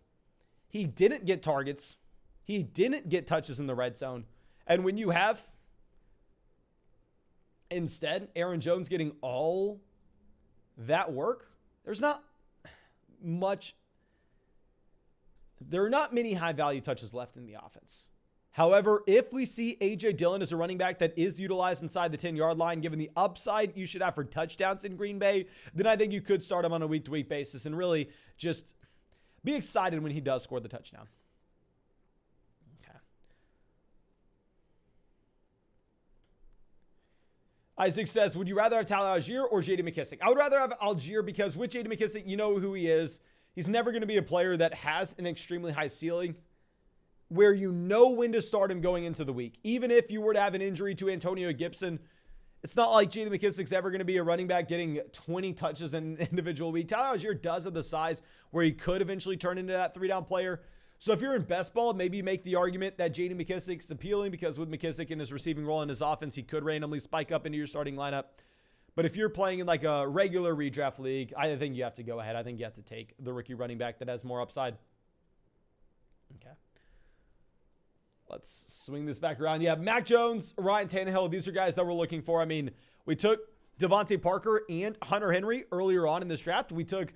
A: he didn't get targets. He didn't get touches in the red zone. And when you have instead Aaron Jones getting all that work, there are not many high value touches left in the offense. However, if we see A.J. Dillon as a running back that is utilized inside the 10-yard line, given the upside you should have for touchdowns in Green Bay, then I think you could start him on a week-to-week basis and really just be excited when he does score the touchdown. Okay. Isaac says, would you rather have Tyler Algier or J.D. McKissic? I would rather have Algier because with J.D. McKissic, you know who he is. He's never going to be a player that has an extremely high ceiling where you know when to start him going into the week. Even if you were to have an injury to Antonio Gibson, it's not like J.D. McKissic's ever going to be a running back getting 20 touches in an individual week. Tyler Algier does have the size where he could eventually turn into that 3-down player. So if you're in best ball, maybe you make the argument that J.D. McKissic's appealing because with McKissic in his receiving role in his offense, he could randomly spike up into your starting lineup. But if you're playing in like a regular redraft league, I think you have to go ahead. I think you have to take the rookie running back that has more upside. Okay. Let's swing this back around. Yeah, Mac Jones, Ryan Tannehill, these are guys that we're looking for. I mean, we took Devontae Parker and Hunter Henry earlier on in this draft. We took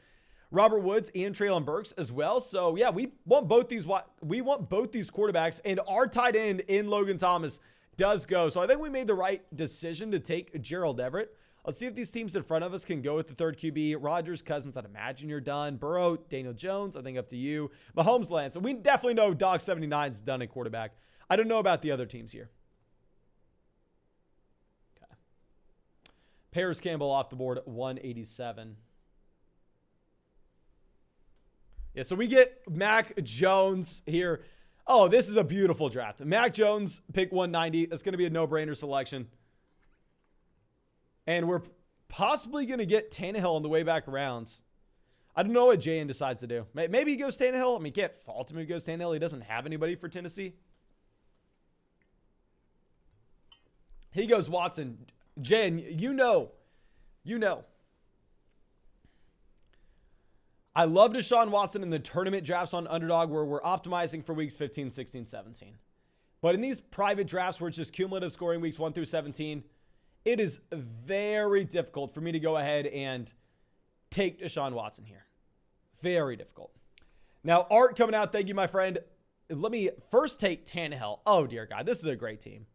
A: Robert Woods and Treylon Burks as well. So, yeah, we want both these quarterbacks, and our tight end in Logan Thomas does go. So, I think we made the right decision to take Gerald Everett. Let's see if these teams in front of us can go with the third QB. Rodgers, Cousins, I'd imagine you're done. Burrow, Daniel Jones, I think up to you. Mahomes, Lance. So we definitely know Dog 79's done at quarterback. I don't know about the other teams here. Okay. Paris Campbell off the board at 187. Yeah, so we get Mac Jones here. Oh, this is a beautiful draft. Mac Jones, pick 190. That's going to be a no-brainer selection. And we're possibly going to get Tannehill on the way back around. I don't know what Jayan decides to do. Maybe he goes Tannehill. I mean, can't fault him if he goes Tannehill. He doesn't have anybody for Tennessee. He goes Watson. Jayan, you know. I love Deshaun Watson in the tournament drafts on Underdog where we're optimizing for weeks 15, 16, 17. But in these private drafts where it's just cumulative scoring weeks 1 through 17, it is very difficult for me to go ahead and take Deshaun Watson here. Very difficult. Now, Art coming out. Thank you, my friend. Let me first take Tannehill. Oh, dear God. This is a great team.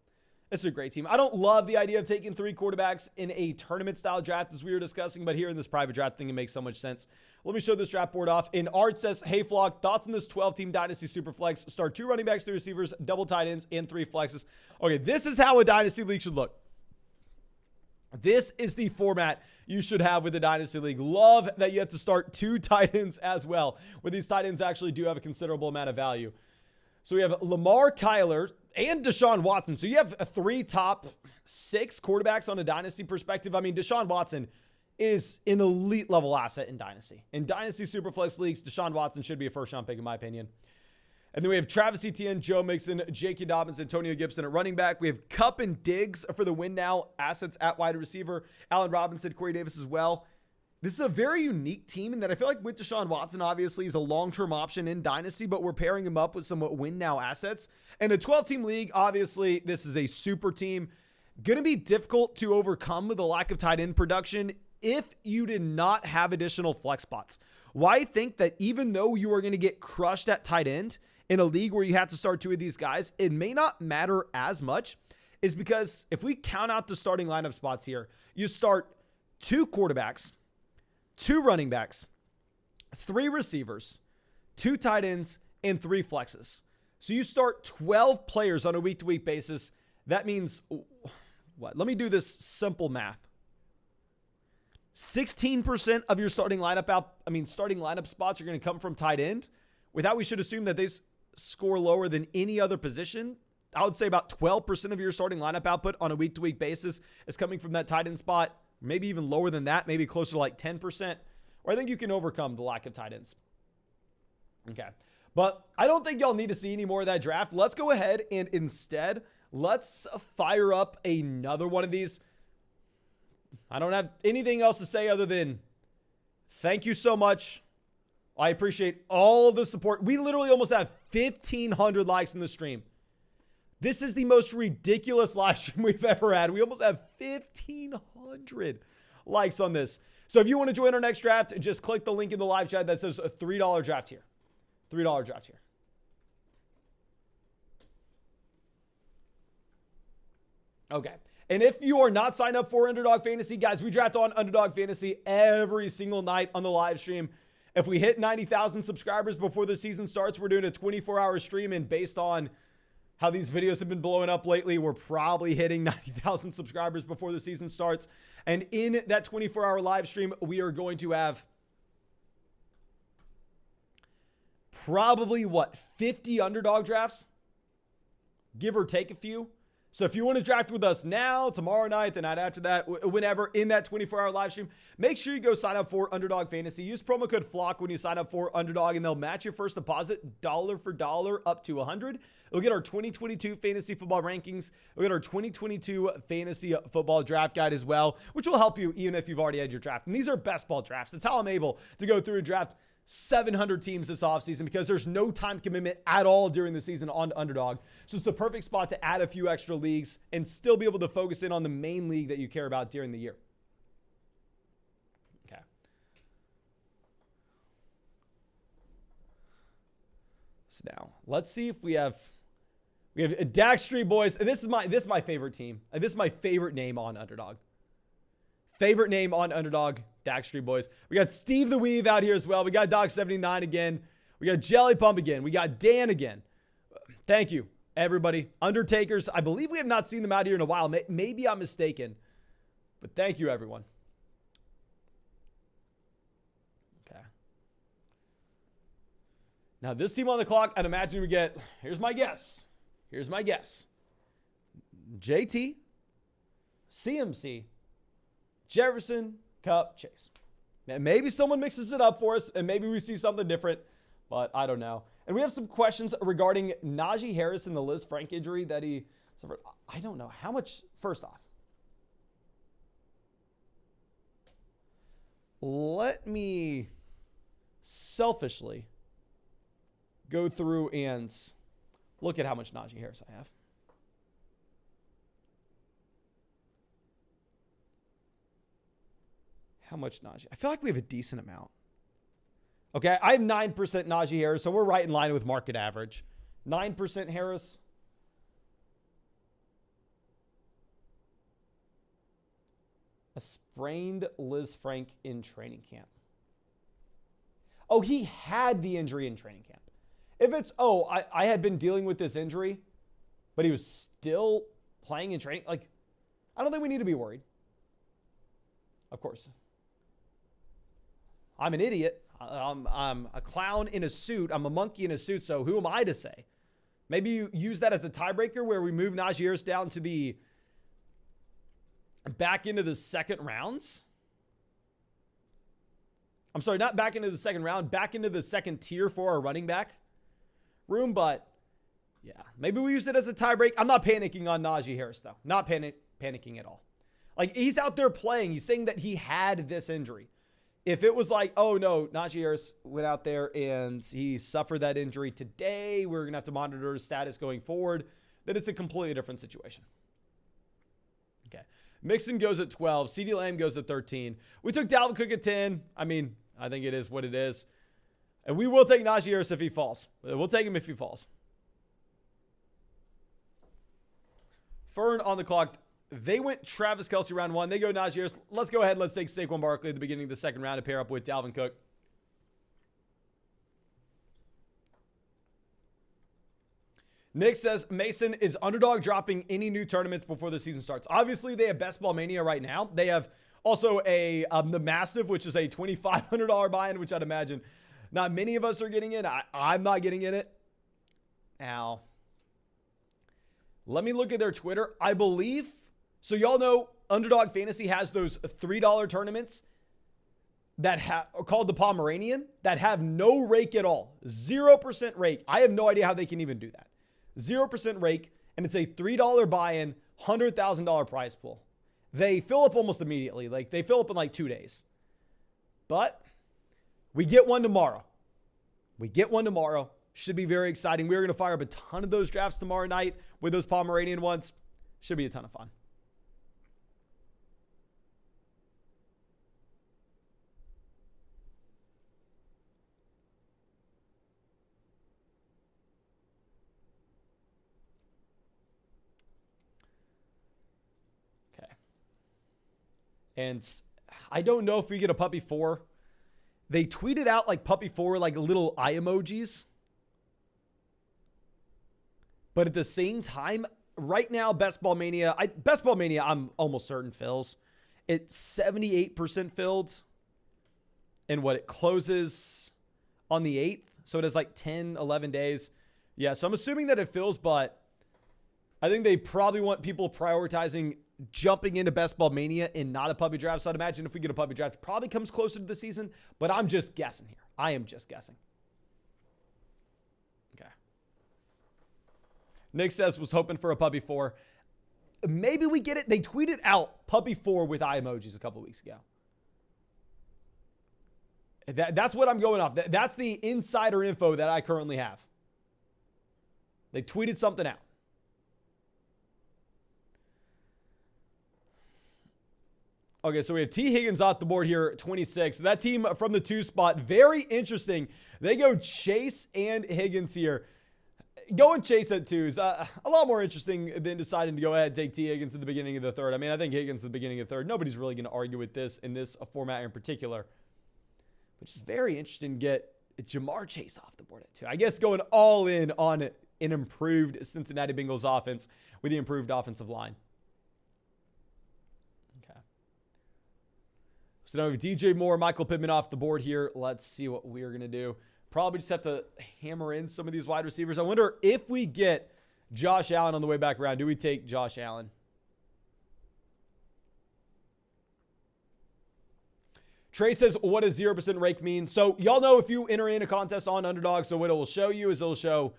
A: This is a great team. I don't love the idea of taking 3 quarterbacks in a tournament-style draft as we were discussing, but here in this private draft thing, it makes so much sense. Let me show this draft board off. And Art says, hey, Flock, thoughts on this 12-team Dynasty Superflex? Start 2 running backs, 3 receivers, double tight ends, and 3 flexes. Okay, this is how a Dynasty League should look. This is the format you should have with the Dynasty League. Love that you have to start 2 tight ends as well, where these tight ends actually do have a considerable amount of value. So we have Lamar, Kyler, and Deshaun Watson. So you have 3 top 6 quarterbacks on a Dynasty perspective. I mean, Deshaun Watson is an elite level asset in Dynasty. In Dynasty Superflex leagues, Deshaun Watson should be a first-round pick in my opinion. And then we have Travis Etienne, Joe Mixon, J.K. Dobbins, Antonio Gibson at running back. We have Kupp and Diggs for the win now assets at wide receiver. Allen Robinson, Corey Davis as well. This is a very unique team in that I feel like with Deshaun Watson, obviously, is a long-term option in Dynasty, but we're pairing him up with some win now assets. And a 12-team league, obviously, this is a super team. Going to be difficult to overcome with the lack of tight end production if you did not have additional flex spots. Why I think that even though you are going to get crushed at tight end, in a league where you have to start 2 of these guys, it may not matter as much is because if we count out the starting lineup spots here, you start 2 quarterbacks, 2 running backs, 3 receivers, 2 tight ends, and 3 flexes. So you start 12 players on a week-to-week basis. That means what? Let me do this simple math. 16% of your starting lineup spots are going to come from tight end. With that, we should assume that they score lower than any other position. I would say about 12% of your starting lineup output on a week-to-week basis is coming from that tight end spot. Maybe even lower than that, maybe closer to like 10%. Or I think you can overcome the lack of tight ends. Okay. But I don't think y'all need to see any more of that draft. Let's go ahead and instead, let's fire up another one of these. I don't have anything else to say other than thank you so much. I appreciate all the support. We literally almost have 1,500 likes in the stream. This is the most ridiculous live stream we've ever had. We almost have 1,500 likes on this. So if you want to join our next draft, just click the link in the live chat that says a $3 draft here. $3 draft here. Okay. And if you are not signed up for Underdog Fantasy, guys, we draft on Underdog Fantasy every single night on the live stream. If we hit 90,000 subscribers before the season starts, we're doing a 24-hour stream. And based on how these videos have been blowing up lately, we're probably hitting 90,000 subscribers before the season starts. And in that 24-hour live stream, we are going to have probably, 50 Underdog drafts? Give or take a few. So if you want to draft with us now, tomorrow night, the night after that, whenever in that 24-hour live stream, make sure you go sign up for Underdog Fantasy. Use promo code FLOCK when you sign up for Underdog, and they'll match your first deposit dollar for dollar up to $100. You'll get our 2022 fantasy football rankings. You'll get our 2022 fantasy football draft guide as well, which will help you even if you've already had your draft. And these are best ball drafts. That's how I'm able to go through and draft 700 teams this offseason because there's no time commitment at all during the season on Underdog. So it's the perfect spot to add a few extra leagues and still be able to focus in on the main league that you care about during the year. Okay. So now let's see if we have Dak Street Boys. This is my favorite team. This is my favorite name on Underdog. Favorite name on Underdog, Dak Street Boys. We got Steve the Weave out here as well. We got Dog79 again. We got Jelly Pump again. We got Dan again. Thank you, everybody. Undertakers, I believe we have not seen them out here in a while. Maybe I'm mistaken, but thank you, everyone. Okay. Now, this team on the clock, I'd imagine we get, here's my guess. JT, CMC, Jefferson, Kupp, Chase. Maybe someone mixes it up for us, and maybe we see something different, but I don't know. And we have some questions regarding Najee Harris and the Liz Frank injury that he suffered. I don't know. How much, first off, let me selfishly go through and look at how much Najee Harris I have. How much Najee? I feel like we have a decent amount. Okay, I have 9% Najee Harris, so we're right in line with market average. 9% Harris. A sprained Liz Frank in training camp. Oh, he had the injury in training camp. If it's, I had been dealing with this injury, but he was still playing in training, like, I don't think we need to be worried. Of course. I'm an idiot. I'm a clown in a suit. I'm a monkey in a suit. So who am I to say? Maybe you use that as a tiebreaker where we move Najee Harris down to the back into the second rounds. I'm sorry, not back into the second round, back into the second tier for our running back room. But yeah, maybe we use it as a tiebreak. I'm not panicking on Najee Harris though. Not panicking at all. Like, he's out there playing. He's saying that he had this injury. If it was like, oh no, Najee Harris went out there and he suffered that injury today, we're going to have to monitor his status going forward, then it's a completely different situation. Okay. Mixon goes at 12. CeeDee Lamb goes at 13. We took Dalvin Cook at 10. I mean, I think it is what it is. And we will take Najee Harris if he falls. We'll take him if he falls. Fern on the clock. They went Travis Kelce round 1. They go Najee Harris. Let's go ahead. Let's take Saquon Barkley at the beginning of the second round to pair up with Dalvin Cook. Nick says, Mason, is Underdog dropping any new tournaments before the season starts? Obviously, they have Best Ball Mania right now. They have also the Massive, which is a $2,500 buy-in, which I'd imagine not many of us are getting in. I'm not getting in it. Now, let me look at their Twitter. I believe... So y'all know Underdog Fantasy has those $3 tournaments that are called the Pomeranian that have no rake at all. 0% rake. I have no idea how they can even do that. 0% rake, and it's a $3 buy-in, $100,000 prize pool. They fill up almost immediately. Like, they fill up in like 2 days. But we get one tomorrow. Should be very exciting. We're going to fire up a ton of those drafts tomorrow night with those Pomeranian ones. Should be a ton of fun. And I don't know if we get a Puppy 4. They tweeted out like Puppy 4, like little eye emojis. But at the same time, right now, Best Ball Mania, I'm almost certain fills. It's 78% filled. And what, it closes on the 8th. So it has like 10, 11 days. Yeah, so I'm assuming that it fills, but I think they probably want people prioritizing jumping into Best Ball Mania and not a puppy draft. So I'd imagine if we get a puppy draft, it probably comes closer to the season, but I'm just guessing here. I am just guessing. Okay. Nick says was hoping for a puppy 4. Maybe we get it. They tweeted out puppy 4 with eye emojis a couple weeks ago. That's what I'm going off. That's the insider info that I currently have. They tweeted something out. Okay, so we have T. Higgins off the board here, 26. So that team from the 2 spot, very interesting. They go Chase and Higgins here. Going Chase at 2 is a lot more interesting than deciding to go ahead and take T. Higgins at the beginning of the 3rd. I mean, I think Higgins at the beginning of the 3rd. Nobody's really going to argue with this in this format in particular. Which is very interesting to get Jamar Chase off the board at 2. I guess going all in on an improved Cincinnati Bengals offense with the improved offensive line. Okay. So now we have DJ Moore, Michael Pittman off the board here. Let's see what we're going to do. Probably just have to hammer in some of these wide receivers. I wonder if we get Josh Allen on the way back around. Do we take Josh Allen? Trey says, what does 0% rake mean? So y'all know if you enter in a contest on Underdog, so what it will show you is it'll show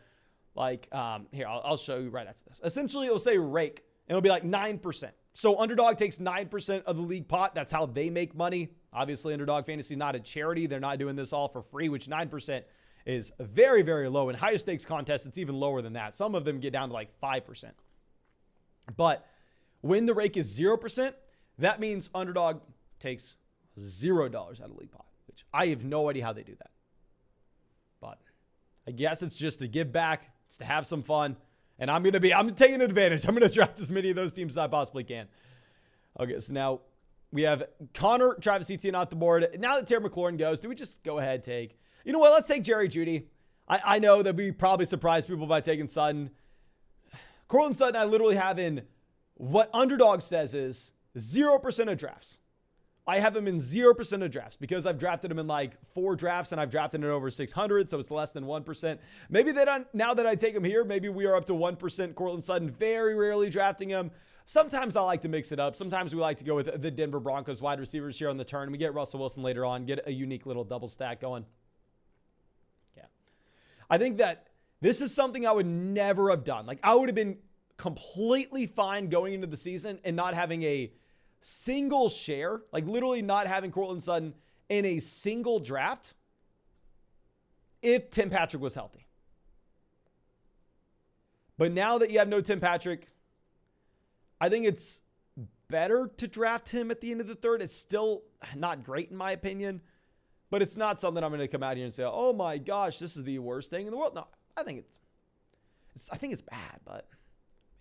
A: like, here, I'll show you right after this. Essentially, it'll say rake, and it'll be like 9%. So Underdog takes 9% of the league pot. That's how they make money. Obviously, Underdog Fantasy is not a charity. They're not doing this all for free, which 9% is very, very low. In higher stakes contests, it's even lower than that. Some of them get down to like 5%. But when the rake is 0%, that means Underdog takes $0 out of league pot, which I have no idea how they do that. But I guess it's just to give back. It's to have some fun. And I'm taking advantage. I'm going to draft as many of those teams as I possibly can. Okay, so now we have Connor, Travis Etienne off the board. Now that Terry McLaurin goes, do we just go ahead and take, you know what? Let's take Jerry Jeudy. I know that we probably surprised people by taking Sutton. Cortland Sutton, I literally have in what Underdog says is 0% of drafts. I have him in 0% of drafts because I've drafted him in like 4 drafts and I've drafted it over 600, so it's less than 1%. Maybe they don't, now that I take him here, maybe we are up to 1% Cortland Sutton, very rarely drafting him. Sometimes I like to mix it up. Sometimes we like to go with the Denver Broncos wide receivers here on the turn. We get Russell Wilson later on, get a unique little double stack going. Yeah. I think that this is something I would never have done. Like I would have been completely fine going into the season and not having a single share, like literally not having Cortland Sutton in a single draft if Tim Patrick was healthy. But now that you have no Tim Patrick, I think it's better to draft him at the end of the 3rd. It's still not great in my opinion, but it's not something I'm going to come out here and say, oh my gosh, this is the worst thing in the world. No, I think it's bad, but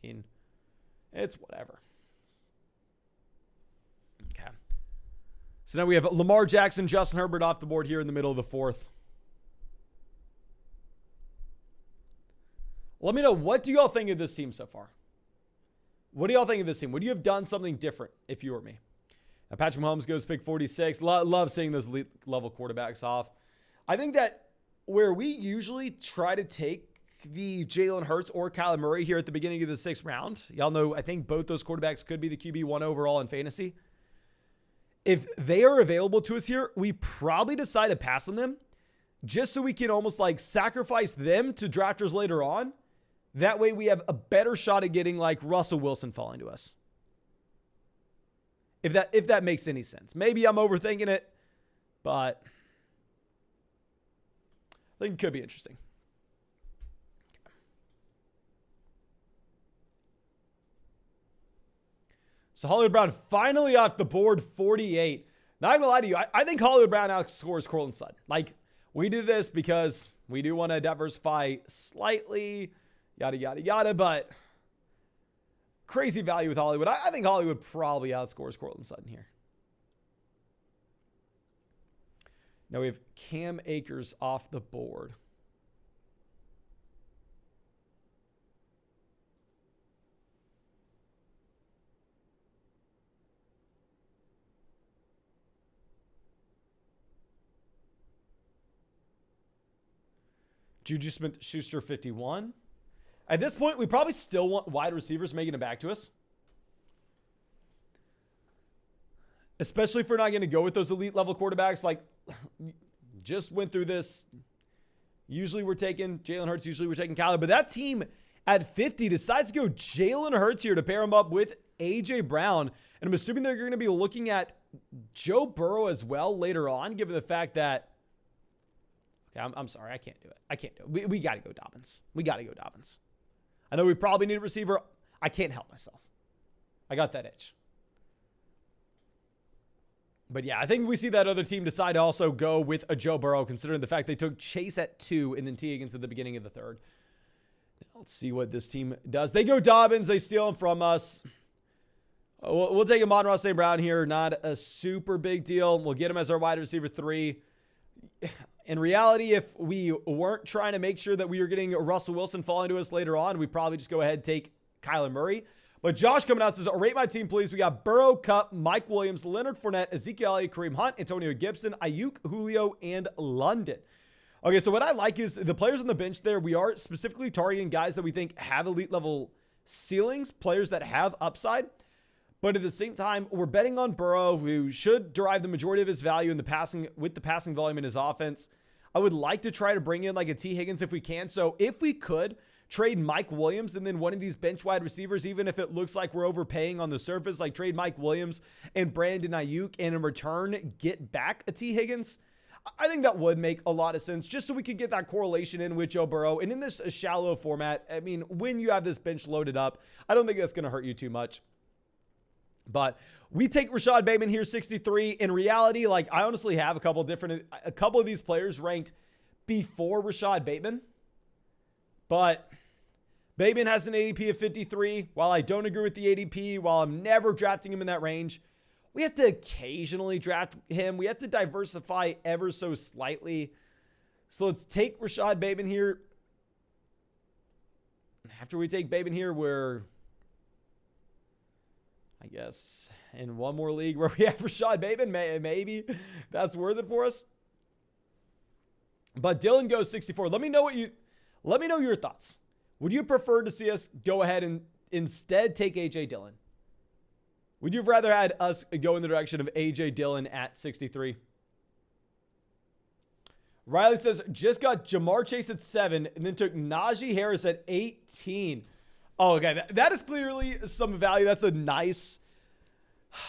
A: I mean, it's whatever. Okay. So now we have Lamar Jackson, Justin Herbert off the board here in the middle of the 4th. Let me know, what do y'all think of this team so far? What do y'all think of this team? Would you have done something different if you were me? Now, Patrick Mahomes goes pick 46. Love seeing those elite level quarterbacks off. I think that where we usually try to take the Jalen Hurts or Kyler Murray here at the beginning of the 6th round, y'all know I think both those quarterbacks could be the QB1 overall in fantasy. If they are available to us here, we probably decide to pass on them just so we can almost like sacrifice them to drafters later on. That way we have a better shot at getting like Russell Wilson falling to us. If that makes any sense. Maybe I'm overthinking it, but I think it could be interesting. So Hollywood Brown finally off the board, 48. Not going to lie to you, I think Hollywood Brown outscores Cortland Sutton. Like, we do this because we do want to diversify slightly, yada, yada, yada, but crazy value with Hollywood. I think Hollywood probably outscores Cortland Sutton here. Now we have Cam Akers off the board. Juju Smith-Schuster, 51. At this point, we probably still want wide receivers making it back to us. Especially if we're not going to go with those elite level quarterbacks. Like, just went through this. Usually we're taking Jalen Hurts. Usually we're taking Kyler. But that team at 50 decides to go Jalen Hurts here to pair him up with A.J. Brown. And I'm assuming they're going to be looking at Joe Burrow as well later on, given the fact that... Okay, I'm sorry. I can't do it. I can't do it. We got to go Dobbins. We got to go Dobbins. I know we probably need a receiver. I can't help myself. I got that itch. But yeah, I think we see that other team decide to also go with a Joe Burrow, considering the fact they took Chase at 2 and then T. Higgins at the beginning of the third. Now, let's see what this team does. They go Dobbins. They steal him from us. We'll take him on Ross St. Brown here. Not a super big deal. We'll get him as our wide receiver 3. In reality, if we weren't trying to make sure that we were getting Russell Wilson falling to us later on, we'd probably just go ahead and take Kyler Murray. But Josh coming out says, rate my team, please. We got Burrow, Kupp, Mike Williams, Leonard Fournette, Ezekiel Elliott, Kareem Hunt, Antonio Gibson, Ayuk, Julio, and London. Okay, so what I like is the players on the bench there, we are specifically targeting guys that we think have elite level ceilings, players that have upside. But at the same time, we're betting on Burrow, who should derive the majority of his value in the passing with the passing volume in his offense. I would like to try to bring in like a T. Higgins if we can. So if we could trade Mike Williams and then one of these bench wide receivers, even if it looks like we're overpaying on the surface, like trade Mike Williams and Brandon Ayuk and in return get back a T. Higgins, I think that would make a lot of sense just so we could get that correlation in with Joe Burrow. And in this shallow format, I mean, when you have this bench loaded up, I don't think that's going to hurt you too much. But we take Rashad Bateman here, 63. In reality, like I honestly have a couple of these players ranked before Rashad Bateman. But Bateman has an ADP of 53. While I don't agree with the ADP, while I'm never drafting him in that range, we have to occasionally draft him. We have to diversify ever so slightly. So let's take Rashad Bateman here. After we take Bateman here, we're... I guess in one more league where we have Rashad Bateman, maybe that's worth it for us. But Dylan goes 64. Let me know your thoughts. Would you prefer to see us go ahead and instead take AJ Dillon? Would you have rather had us go in the direction of AJ Dillon at 63? Riley says, just got Jamar Chase at 7 and then took Najee Harris at 18. Oh, okay. That is clearly some value. That's a nice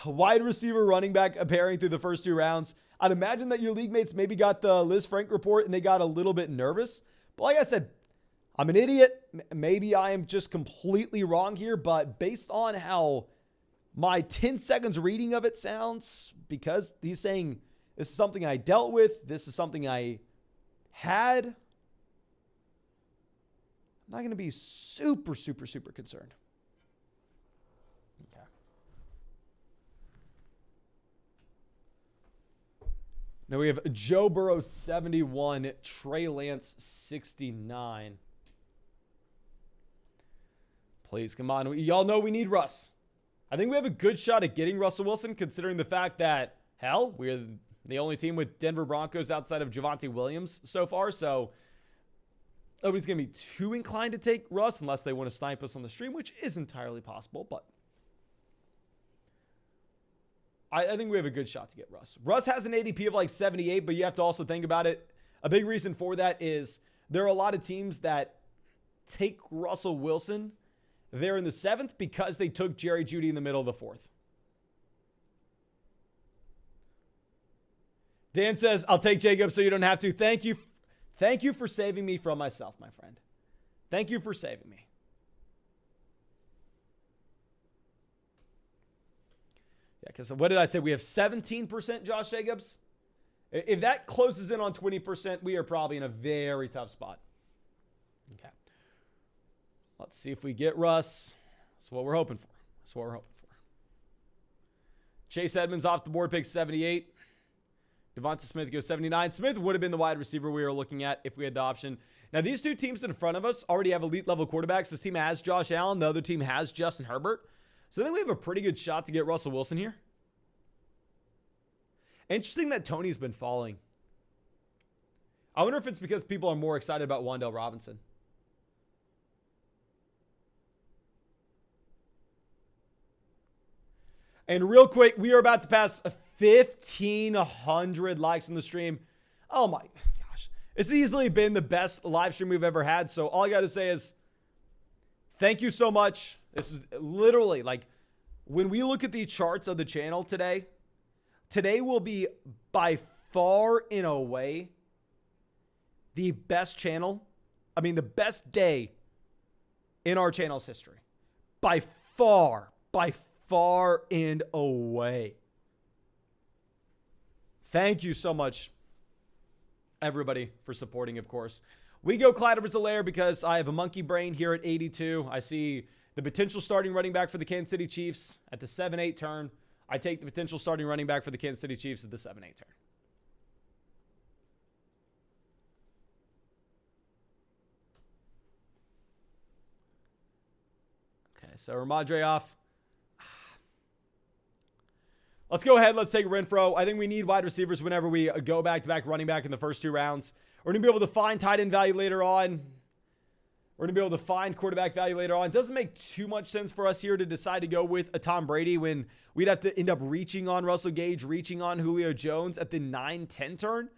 A: wide receiver running back pairing through the first 2 rounds. I'd imagine that your league mates maybe got the Liz Frank report and they got a little bit nervous. But like I said, I'm an idiot. Maybe I am just completely wrong here. But based on how my 10 seconds reading of it sounds, because he's saying this is something I dealt with, this is something I had, I'm not going to be super concerned. Okay. Now we have Joe Burrow 71, Trey Lance 69. Please, come on. Y'all know we need Russ. I think we have a good shot at getting Russell Wilson, considering the fact that, hell, we're the only team with Denver Broncos outside of Javonte Williams so far, so... nobody's going to be too inclined to take Russ unless they want to snipe us on the stream, which is entirely possible. But I think we have a good shot to get Russ. Russ has an ADP of like 78, but you have to also think about it. A big reason for that is there are a lot of teams that take Russell Wilson there in the 7th because they took Jerry Jeudy in the middle of the 4th. Dan says, I'll take Jacob so you don't have to. Thank you. Thank you for saving me from myself, my friend. Thank you for saving me. Yeah, because what did I say? We have 17% Josh Jacobs. If that closes in on 20%, we are probably in a very tough spot. Okay. Let's see if we get Russ. That's what we're hoping for. That's what we're hoping for. Chase Edmonds off the board, pick 78. Devonta Smith goes 79. Smith would have been the wide receiver we were looking at if we had the option. Now, these two teams in front of us already have elite level quarterbacks. This team has Josh Allen. The other team has Justin Herbert. So I think we have a pretty good shot to get Russell Wilson here. Interesting that Tony's been falling. I wonder if it's because people are more excited about Wan'Dale Robinson. And real quick, we are about to pass 1,500 likes in the stream. Oh my gosh. It's easily been the best live stream we've ever had. So all I got to say is thank you so much. This is literally like when we look at the charts of the channel today will be by far and away the best channel. I mean, the best day in our channel's history. By far and away. Thank you so much, everybody, for supporting, of course. We go Clyde Edwards-Helaire because I have a monkey brain here at 82. I see the potential starting running back for the Kansas City Chiefs at the 7-8 turn. I take the potential starting running back for the Kansas City Chiefs at the 7-8 turn. Okay, so Ramadre off. Let's go ahead. Let's take Renfro. I think we need wide receivers whenever we go back-to-back running back in the first 2 rounds. We're going to be able to find tight end value later on. We're going to be able to find quarterback value later on. It doesn't make too much sense for us here to decide to go with a Tom Brady when we'd have to end up reaching on Russell Gage, reaching on Julio Jones at the 9-10 turn.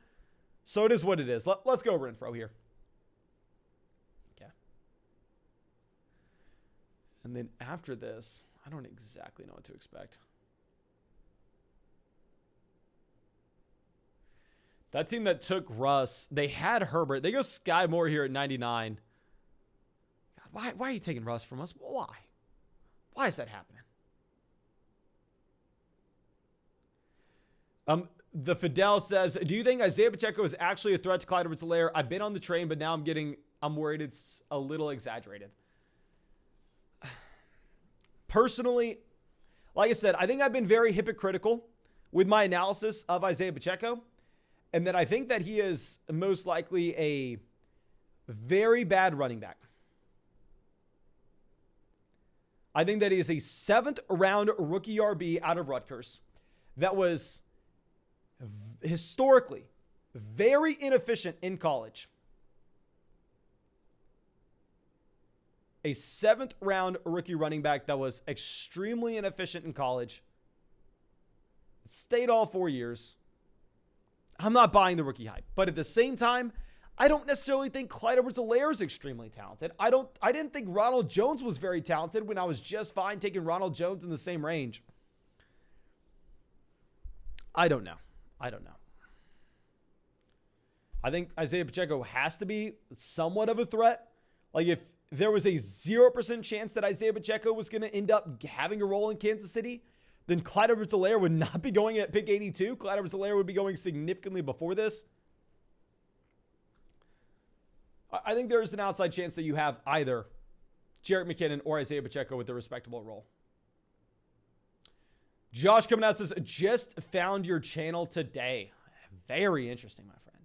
A: So it is what it is. Let's go Renfro here. Okay. And then after this, I don't exactly know what to expect. That team that took Russ, they had Herbert. They go Sky Moore here at 99. God, why are you taking Russ from us? Why? Why is that happening? The Fidel says, do you think Isaiah Pacheco is actually a threat to Clyde Edwards-Helaire? I've been on the train, but now I'm worried it's a little exaggerated. Personally, like I said, I think I've been very hypocritical with my analysis of Isaiah Pacheco. And that I think that he is most likely a very bad running back. I think that he is a 7th round rookie RB out of Rutgers that was historically very inefficient in college. A 7th round rookie running back that was extremely inefficient in college. Stayed all 4 years. I'm not buying the rookie hype. But at the same time, I don't necessarily think Clyde Edwards-Helaire is extremely talented. I didn't think Ronald Jones was very talented when I was just fine taking Ronald Jones in the same range. I don't know. I think Isaiah Pacheco has to be somewhat of a threat. Like if there was a 0% chance that Isaiah Pacheco was going to end up having a role in Kansas City, then Clyde Edwards-Helaire would not be going at pick 82. Clyde Edwards-Helaire would be going significantly before this. I think there is an outside chance that you have either Jerick McKinnon or Isaiah Pacheco with a respectable role. Josh coming out says, just found your channel today. Very interesting, my friend.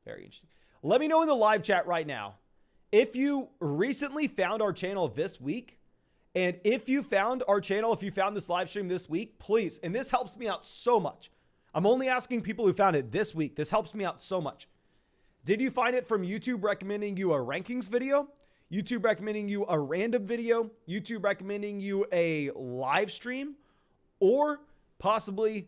A: Very interesting. Let me know in the live chat right now if you recently found our channel this week. And if you found our channel, if you found this live stream this week, please, and this helps me out so much. I'm only asking people who found it this week. This helps me out so much. Did you find it from YouTube recommending you a rankings video? YouTube recommending you a random video? YouTube recommending you a live stream? Or possibly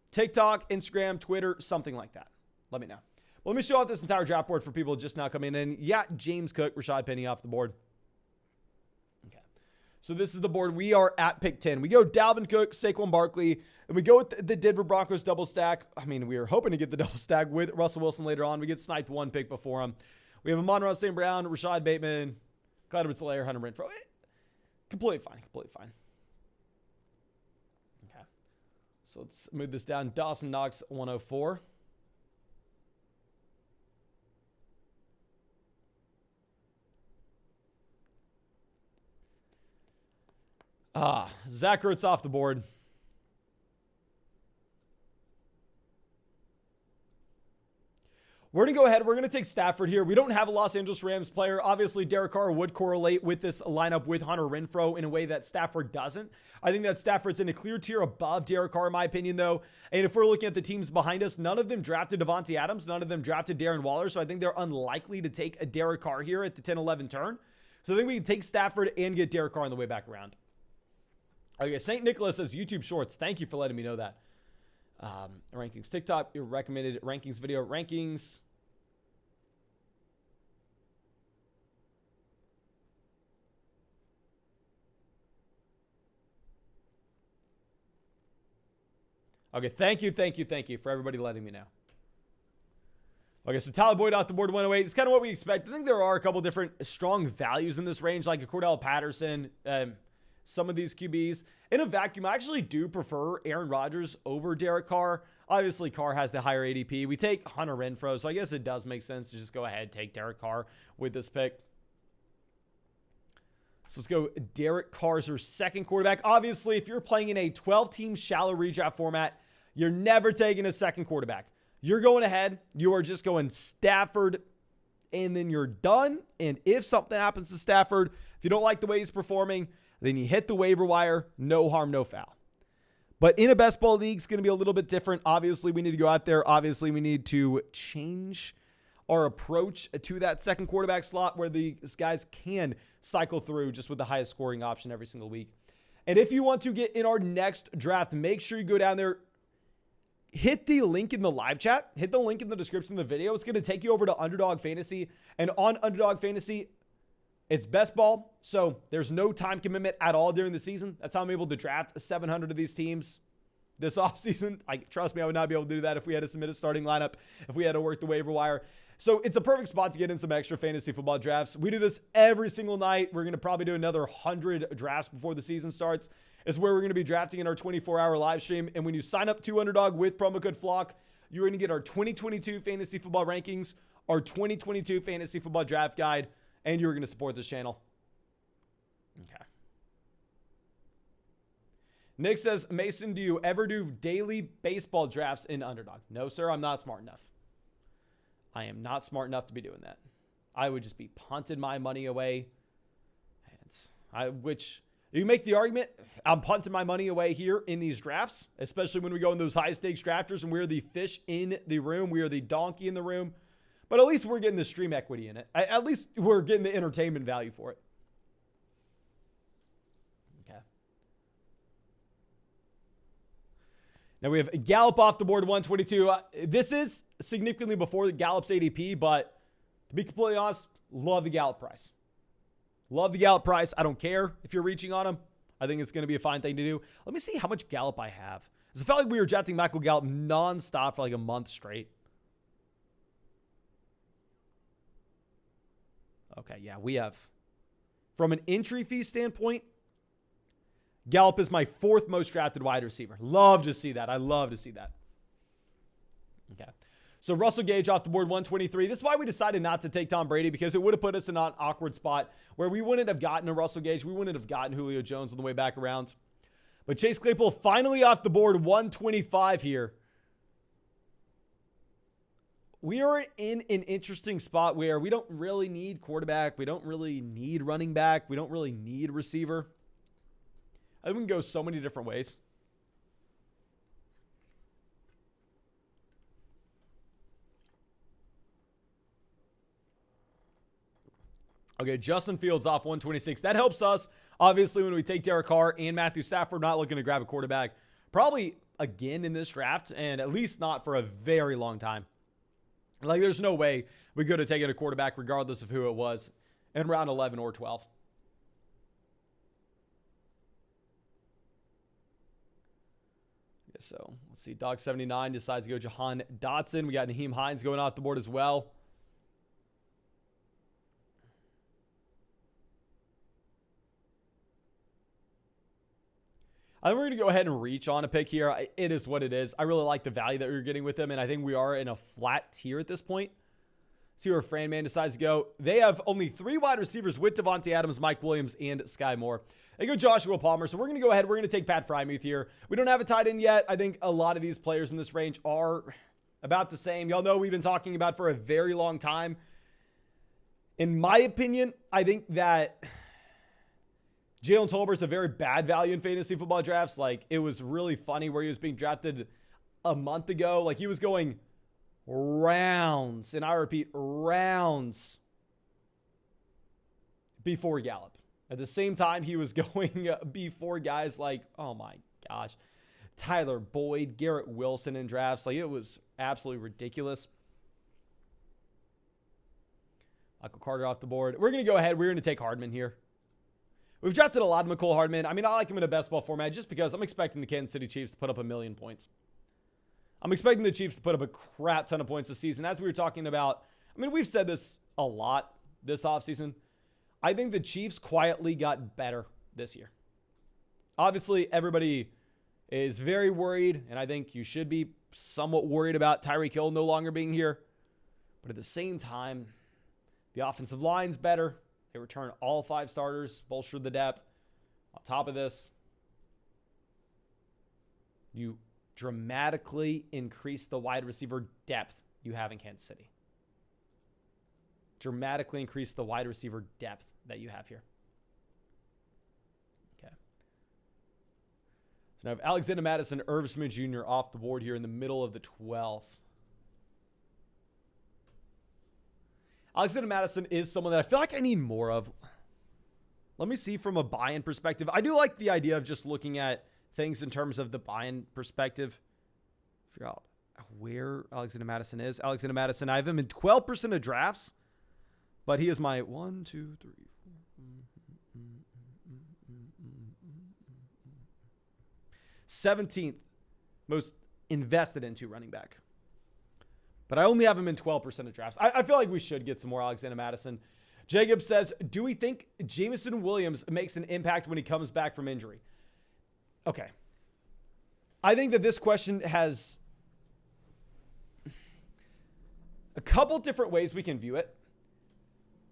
A: TikTok, Instagram, Twitter, something like that? Let me know. Well, let me show off this entire draft board for people just now coming in. Yeah, James Cook, Rashad Penny off the board. So this is the board. We are at pick 10. We go Dalvin Cook, Saquon Barkley, and we go with the Denver Broncos double stack. I mean, we were hoping to get the double stack with Russell Wilson later on. We get sniped 1 pick before him. We have Amon-Ra St. Brown, Rashad Bateman, Clyde Edwards-Helaire, Hunter Renfrow. Completely fine. Okay. So let's move this down. Dawson Knox, 104. Zach Ertz off the board. We're going to go ahead. We're going to take Stafford here. We don't have a Los Angeles Rams player. Obviously, Derek Carr would correlate with this lineup with Hunter Renfrow in a way that Stafford doesn't. I think that Stafford's in a clear tier above Derek Carr, in my opinion, though. And if we're looking at the teams behind us, none of them drafted Devontae Adams. None of them drafted Darren Waller. So I think they're unlikely to take a Derek Carr here at the 10-11 turn. So I think we can take Stafford and get Derek Carr on the way back around. Okay, St. Nicholas says YouTube Shorts. Thank you for letting me know that. Rankings. TikTok, your recommended rankings video. Rankings. Okay, thank you for everybody letting me know. Okay, so Tyler Boyd off the board 108. It's kind of what we expect. I think there are a couple different strong values in this range, like a Cordell Patterson, some of these QBs. In a vacuum, I actually do prefer Aaron Rodgers over Derek Carr. Obviously, Carr has the higher ADP. We take Hunter Renfrow, so I guess it does make sense to just go ahead and take Derek Carr with this pick. So let's go Derek Carr's your second quarterback. Obviously, if you're playing in a 12-team shallow redraft format, you're never taking a second quarterback. You're going ahead. You are just going Stafford, and then you're done. And if something happens to Stafford, if you don't like the way he's performing, then you hit the waiver wire. No harm, no foul. But in a best ball league, it's going to be a little bit different. Obviously, we need to go out there. Obviously, we need to change our approach to that second quarterback slot where these guys can cycle through just with the highest scoring option every single week. And if you want to get in our next draft, make sure you go down there. Hit the link in the live chat. Hit the link in the description of the video. It's going to take you over to Underdog Fantasy. And on Underdog Fantasy, it's best ball. So there's no time commitment at all during the season. That's how I'm able to draft 700 of these teams this offseason. Trust me, I would not be able to do that if we had to submit a starting lineup, if we had to work the waiver wire. So it's a perfect spot to get in some extra fantasy football drafts. We do this every single night. We're going to probably do another 100 drafts before the season starts. Is where we're going to be drafting in our 24-hour live stream. And when you sign up to Underdog with promo code FLOCK, you're going to get our 2022 fantasy football rankings, our 2022 fantasy football draft guide, and you're going to support this channel. Okay. Nick says, Mason, do you ever do daily baseball drafts in Underdog? No, sir, I'm not smart enough. I am not smart enough to be doing that. I would just be punting my money away. You make the argument, I'm punting my money away here in these drafts, especially when we go in those high-stakes drafters and we're the fish in the room. We are the donkey in the room. But at least we're getting the stream equity in it. At least we're getting the entertainment value for it. Okay. Now we have Gallup off the board, 122. This is significantly before the Gallup's ADP, but to be completely honest, love the Gallup price. Love the Gallup price. I don't care if you're reaching on him. I think it's going to be a fine thing to do. Let me see how much Gallup I have. It felt like we were drafting Michael Gallup nonstop for like a month straight. Okay, yeah, we have. From an entry fee standpoint, Gallup is my fourth most drafted wide receiver. Love to see that. I love to see that. Okay. So Russell Gage off the board, 123. This is why we decided not to take Tom Brady, because it would have put us in an awkward spot where we wouldn't have gotten a Russell Gage. We wouldn't have gotten Julio Jones on the way back around. But Chase Claypool finally off the board, 125 here. We are in an interesting spot where we don't really need quarterback. We don't really need running back. We don't really need receiver. I think we can go so many different ways. Okay, Justin Fields off 126. That helps us. Obviously, when we take Derek Carr and Matthew Stafford, not looking to grab a quarterback. Probably again in this draft, and at least not for a very long time. Like, there's no way we could have taken a quarterback regardless of who it was in round 11 or 12. So let's see. Dog79 decides to go Jahan Dotson. We got Naheem Hines going off the board as well. I think we're going to go ahead and reach on a pick here. It is what it is. I really like the value that we're getting with him, and I think we are in a flat tier at this point. See where Fran Man decides to go. They have only 3 wide receivers with Devontae Adams, Mike Williams, and Sky Moore. They go Joshua Palmer, so we're going to go ahead. We're going to take Pat Frymuth here. We don't have a tight end yet. I think a lot of these players in this range are about the same. Y'all know we've been talking about for a very long time. In my opinion, I think that Jalen Tolbert's a very bad value in fantasy football drafts. Like, it was really funny where he was being drafted a month ago. Like, he was going rounds, and I repeat, rounds before Gallup. At the same time, he was going before guys like, oh my gosh, Tyler Boyd, Garrett Wilson in drafts. Like, it was absolutely ridiculous. Michael Carter off the board. We're going to go ahead. We're going to take Hardman here. We've drafted a lot of McCole Hardman. I mean, I like him in a best ball format just because I'm expecting the Kansas City Chiefs to put up 1,000,000 points. I'm expecting the Chiefs to put up a crap ton of points this season. As we were talking about, I mean, we've said this a lot this offseason. I think the Chiefs quietly got better this year. Obviously, everybody is very worried, and I think you should be somewhat worried about Tyreek Hill no longer being here. But at the same time, the offensive line's better. They return all 5 starters, bolster the depth. On top of this, you dramatically increase the wide receiver depth you have in Kansas City. Dramatically increase the wide receiver depth that you have here. Okay. So now I have Alexander Madison, Irv Smith Jr. off the board here in the middle of the 12th. Alexander Madison is someone that I feel like I need more of. Let me see from a buy-in perspective. I do like the idea of just looking at things in terms of the buy-in perspective. Figure out where Alexander Madison is. Alexander Madison, I have him in 12% of drafts, but he is my 1, 2, 3, 4, 17th most invested into running back. But I only have him in 12% of drafts. I feel like we should get some more Alexander Madison. Jacob says, do we think Jameson Williams makes an impact when he comes back from injury? Okay. I think that this question has a couple different ways we can view it.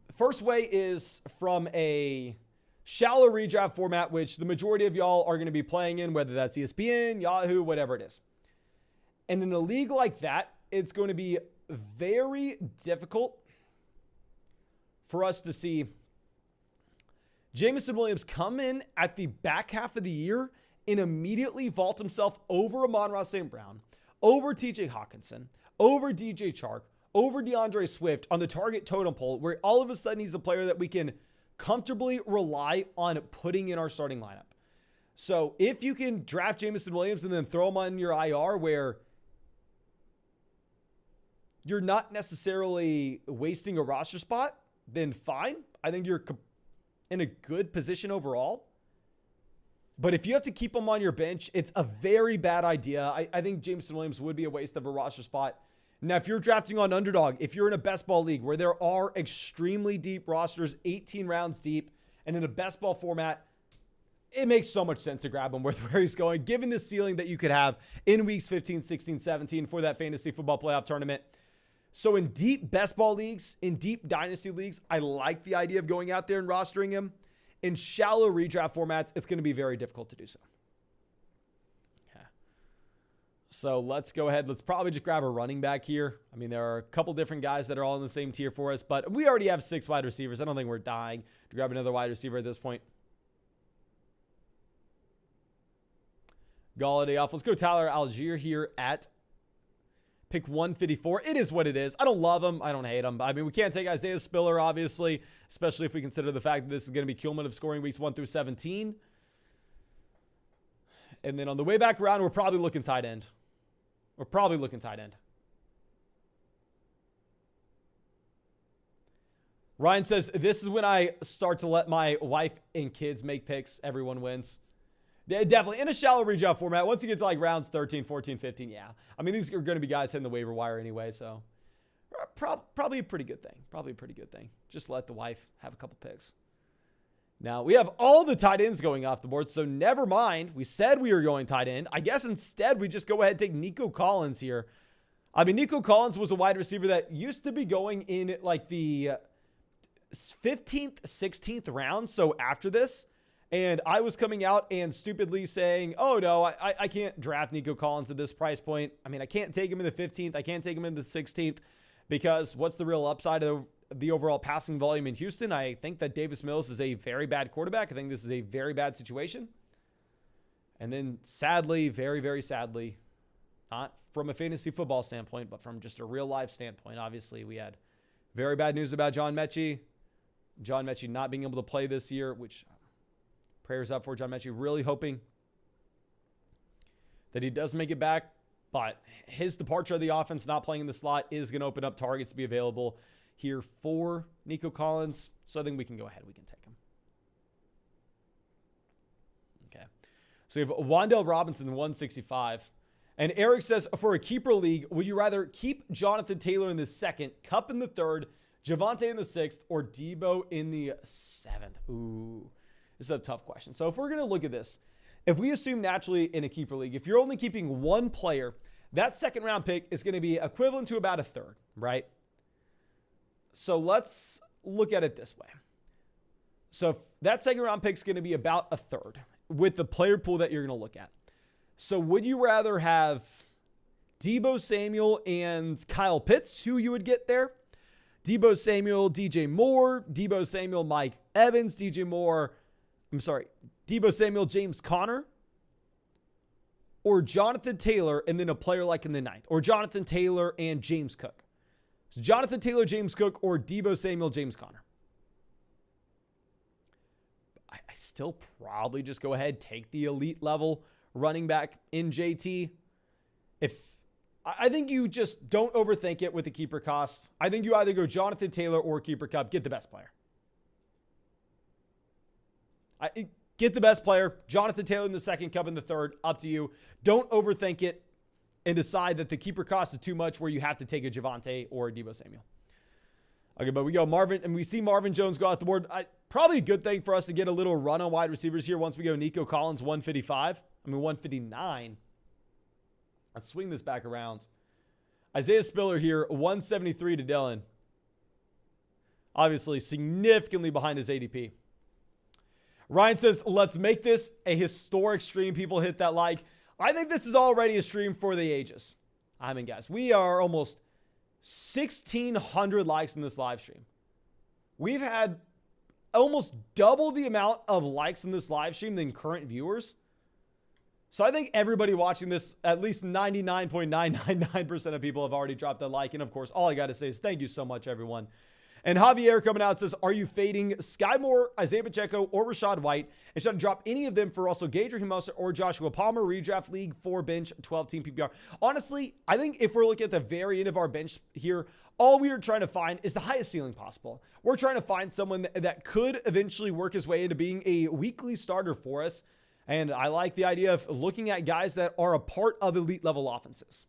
A: The first way is from a shallow redraft format, which the majority of y'all are going to be playing in, whether that's ESPN, Yahoo, whatever it is. And in a league like that, it's going to be very difficult for us to see Jameson Williams come in at the back half of the year and immediately vault himself over Amon-Ra St. Brown, over TJ Hawkinson, over DJ Chark, over DeAndre Swift on the target totem pole, where all of a sudden he's a player that we can comfortably rely on putting in our starting lineup. So if you can draft Jameson Williams and then throw him on your IR where you're not necessarily wasting a roster spot, then fine. I think you're in a good position overall. But if you have to keep him on your bench, it's a very bad idea. I think Jameson Williams would be a waste of a roster spot. Now, if you're drafting on Underdog, if you're in a best ball league where there are extremely deep rosters, 18 rounds deep, and in a best ball format, it makes so much sense to grab him with where he's going, given the ceiling that you could have in weeks 15, 16, 17 for that fantasy football playoff tournament. So in deep best ball leagues, in deep dynasty leagues, I like the idea of going out there and rostering him. In shallow redraft formats, it's going to be very difficult to do so. Okay. So let's go ahead. Let's probably just grab a running back here. I mean, there are a couple different guys that are all in the same tier for us, but we already have 6 wide receivers. I don't think we're dying to grab another wide receiver at this point. Galladay off. Let's go Tyler Algier here at pick 154. It is what it is. I don't love him. I don't hate him. I mean, we can't take Isaiah Spiller, obviously, especially if we consider the fact that this is going to be cumulative scoring weeks 1 through 17. And then on the way back around, we're probably looking tight end. Ryan says, this is when I start to let my wife and kids make picks. Everyone wins. Definitely in a shallow redraft format. Once you get to like rounds 13, 14, 15, yeah. I mean, these are going to be guys hitting the waiver wire anyway, so probably a pretty good thing. Just let the wife have a couple picks. Now, we have all the tight ends going off the board, so never mind. We said we were going tight end. I guess instead we just go ahead and take Nico Collins here. I mean, Nico Collins was a wide receiver that used to be going in like the 15th, 16th round, so after this. And I was coming out and stupidly saying, oh, no, I can't draft Nico Collins at this price point. I mean, I can't take him in the 15th. I can't take him in the 16th because what's the real upside of the overall passing volume in Houston? I think that Davis Mills is a very bad quarterback. I think this is a very bad situation. And then sadly, very, very sadly, not from a fantasy football standpoint, but from just a real life standpoint, obviously we had very bad news about John Mechie. John Mechie not being able to play this year, which prayers up for John Mechie. Really hoping that he does make it back. But his departure of the offense, not playing in the slot, is going to open up targets to be available here for Nico Collins. So I think we can go ahead. We can take him. Okay. So we have Wan'Dale Robinson, 165. And Eric says, for a keeper league, would you rather keep Jonathan Taylor in the second, Kupp in the third, Javonte in the sixth, or Debo in the seventh? Ooh, this is a tough question. So if we're going to look at this, if we assume naturally in a keeper league, if you're only keeping one player, that second round pick is going to be equivalent to about a third, right? So let's look at it this way. So that second round pick is going to be about a third with the player pool that you're going to look at. So would you rather have Debo Samuel and Kyle Pitts, who you would get there? Debo Samuel, DJ Moore, Debo Samuel, Mike Evans, Debo Samuel, James Conner, or Jonathan Taylor, and then a player like in the ninth, or Jonathan Taylor and James Cook. So Jonathan Taylor, James Cook, or Debo Samuel, James Conner. I still probably just go ahead, take the elite level running back in JT. I think you just don't overthink it with the keeper cost. I think you either go Jonathan Taylor or keeper Kupp, get the best player. Get the best player. Jonathan Taylor in the second, Kupp in the third. Up to you. Don't overthink it and decide that the keeper cost is too much where you have to take a Javonte or a Debo Samuel. Okay, but we go Marvin, and we see Marvin Jones go out the board. Probably a good thing for us to get a little run on wide receivers here once we go Nico Collins, 159. Let's swing this back around. Isaiah Spiller here, 173 to Dylan. Obviously, significantly behind his ADP. Ryan says, let's make this a historic stream. People hit that like. I think this is already a stream for the ages. I mean, guys, we are almost 1,600 likes in this live stream. We've had almost double the amount of likes in this live stream than current viewers. So I think everybody watching this, at least 99.999% of people have already dropped that like. And of course, all I got to say is thank you so much, everyone. And Javier coming out says, are you fading Sky Moore, Isaiah Pacheco, or Rachaad White? And should I drop any of them for Russell Gage or Himosa or Joshua Palmer? Redraft league, 4 bench, 12-team PPR. Honestly, I think if we're looking at the very end of our bench here, all we are trying to find is the highest ceiling possible. We're trying to find someone that could eventually work his way into being a weekly starter for us. And I like the idea of looking at guys that are a part of elite level offenses.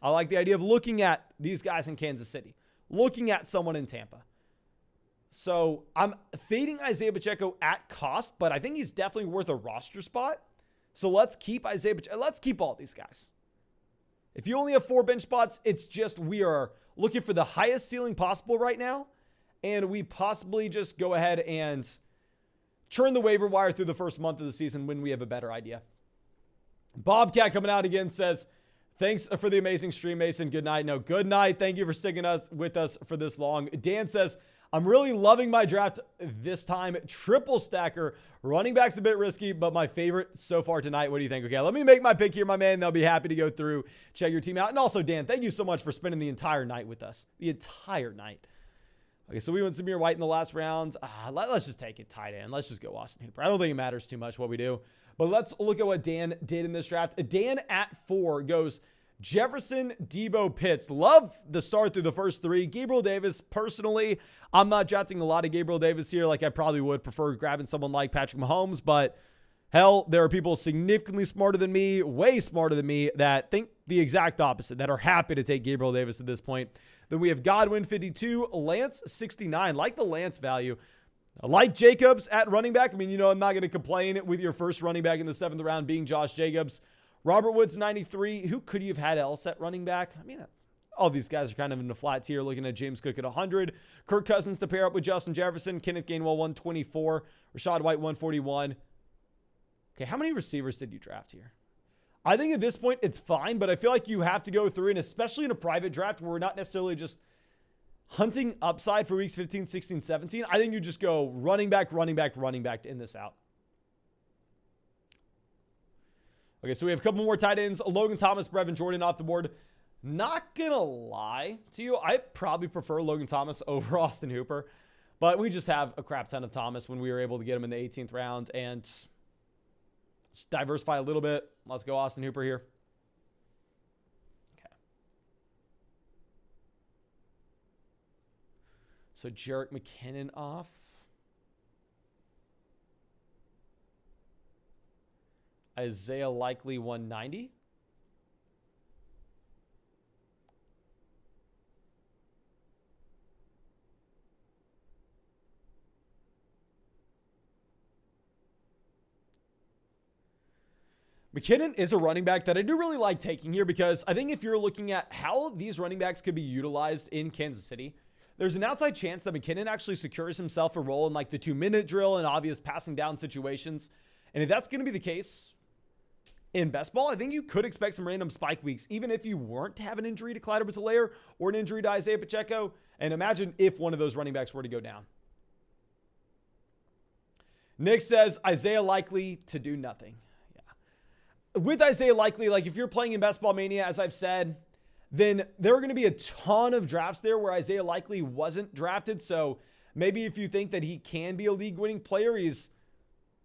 A: I like the idea of looking at these guys in Kansas City, looking at someone in Tampa. So I'm fading Isaiah Pacheco at cost, but I think he's definitely worth a roster spot. So let's keep Isaiah Pacheco. Let's keep all these guys. If you only have 4 bench spots, it's just we are looking for the highest ceiling possible right now. And we possibly just go ahead and churn the waiver wire through the first month of the season when we have a better idea. Bobcat coming out again says, thanks for the amazing stream, Mason. Good night. No, good night. Thank you for sticking with us for this long. Dan says, I'm really loving my draft this time. Triple stacker. Running back's a bit risky, but my favorite so far tonight. What do you think? Okay, let me make my pick here, my man. They'll be happy to go through, check your team out. And also, Dan, thank you so much for spending the entire night with us. The entire night. Okay, so we went Samir White in the last round. Let's just take it tight end. Let's just go Austin Hooper. I don't think it matters too much what we do. But let's look at what Dan did in this draft. Dan at 4 goes Jefferson, Debo, Pitts. Love the start through the first 3. Gabriel Davis, personally, I'm not drafting a lot of Gabriel Davis here. Like I probably would prefer grabbing someone like Patrick Mahomes. But hell, there are people significantly smarter than me, way smarter than me, that think the exact opposite, that are happy to take Gabriel Davis at this point. Then we have Godwin, 52, Lance, 69. Like the Lance value. I like Jacobs at running back. I mean, I'm not going to complain with your first running back in the 7th round being Josh Jacobs. Robert Woods, 93. Who could you have had else at running back? I mean, all these guys are kind of in the flat tier. Looking at James Cook at 100. Kirk Cousins to pair up with Justin Jefferson. Kenneth Gainwell, 124. Rachaad White, 141. Okay, how many receivers did you draft here? I think at this point it's fine, but I feel like you have to go through, and especially in a private draft where we're not necessarily just hunting upside for weeks 15, 16, 17. I think you just go running back to end this out. Okay, so we have a couple more tight ends. Logan Thomas, Brevin Jordan off the board. Not going to lie to you, I probably prefer Logan Thomas over Austin Hooper. But we just have a crap ton of Thomas when we were able to get him in the 18th round. And let's diversify a little bit. Let's go Austin Hooper here. Okay. So Jerick McKinnon off. Isaiah Likely 190. McKinnon is a running back that I do really like taking here because I think if you're looking at how these running backs could be utilized in Kansas City, there's an outside chance that McKinnon actually secures himself a role in like the 2-minute drill and obvious passing down situations. And if that's going to be the case in best ball, I think you could expect some random spike weeks, even if you weren't to have an injury to Clyde Edwards-Helaire or an injury to Isaiah Pacheco. And imagine if one of those running backs were to go down. Nick says Isaiah Likely to do nothing. With Isaiah Likely, like if you're playing in Best Ball Mania, as I've said, then there are going to be a ton of drafts there where Isaiah Likely wasn't drafted. So maybe if you think that he can be a league-winning player, he's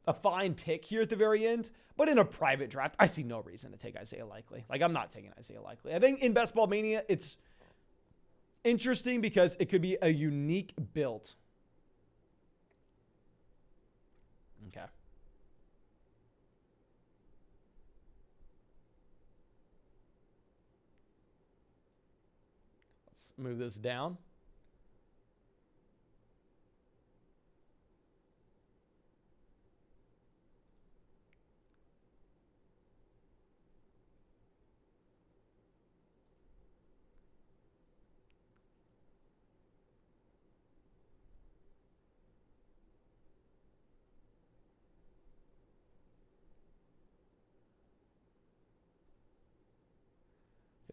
A: a fine pick here at the very end. But in a private draft, I see no reason to take Isaiah Likely. Like, I'm not taking Isaiah Likely. I think in Best Ball Mania, it's interesting because it could be a unique build. Okay. Move this down.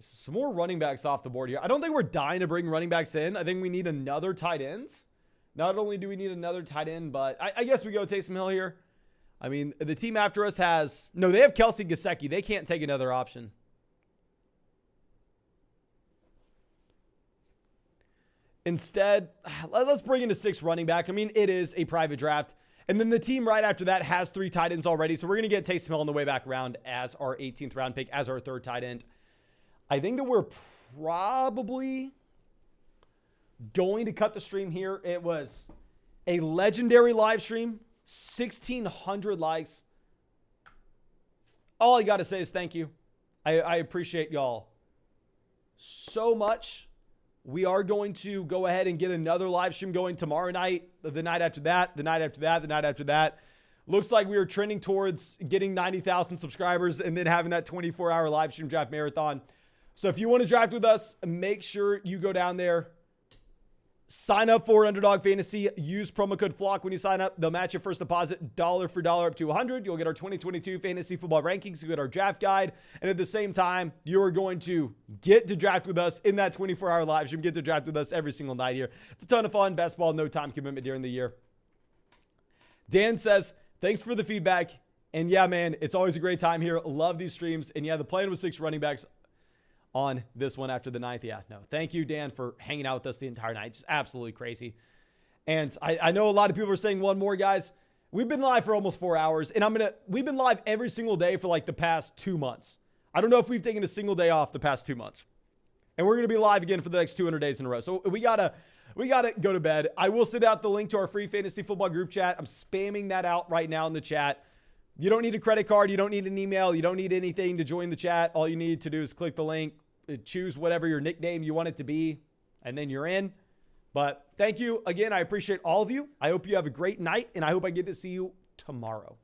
A: Some more running backs off the board here. I don't think we're dying to bring running backs in. I think we need another tight end. Not only do we need another tight end, but I guess we go Taysom Hill here. I mean, the team after us has... No, they have Kelsey Gesicki. They can't take another option. Instead, let's bring in a 6th running back. I mean, it is a private draft. And then the team right after that has 3 tight ends already. So we're going to get Taysom Hill on the way back around as our 18th round pick, as our 3rd tight end. I think that we're probably going to cut the stream here. It was a legendary live stream, 1,600 likes. All I got to say is thank you. I appreciate y'all so much. We are going to go ahead and get another live stream going tomorrow night, the night after that, the night after that, the night after that. Looks like we are trending towards getting 90,000 subscribers and then having that 24-hour live stream draft marathon. So if you want to draft with us, make sure you go down there, sign up for Underdog Fantasy, use promo code FLOCK when you sign up. They'll match your first deposit dollar for dollar up to $100. You'll get our 2022 fantasy football rankings. You'll get our draft guide. And at the same time, you're going to get to draft with us in that 24-hour live stream. Get to draft with us every single night here. It's a ton of fun. Best ball, no time commitment during the year. Dan says, thanks for the feedback. And yeah, man, it's always a great time here. Love these streams. And yeah, the plan was 6 running backs on this one after the 9th. Yeah, no. Thank you, Dan, for hanging out with us the entire night. Just absolutely crazy. And I know a lot of people are saying one more, guys. We've been live for almost 4 hours, and we've been live every single day for like the past 2 months. I don't know if we've taken a single day off the past 2 months. And we're going to be live again for the next 200 days in a row. So we gotta go to bed. I will send out the link to our free fantasy football group chat. I'm spamming that out right now in the chat. You don't need a credit card. You don't need an email. You don't need anything to join the chat. All you need to do is click the link, choose whatever your nickname you want it to be, and then you're in. But thank you again. I appreciate all of you. I hope you have a great night, and I hope I get to see you tomorrow.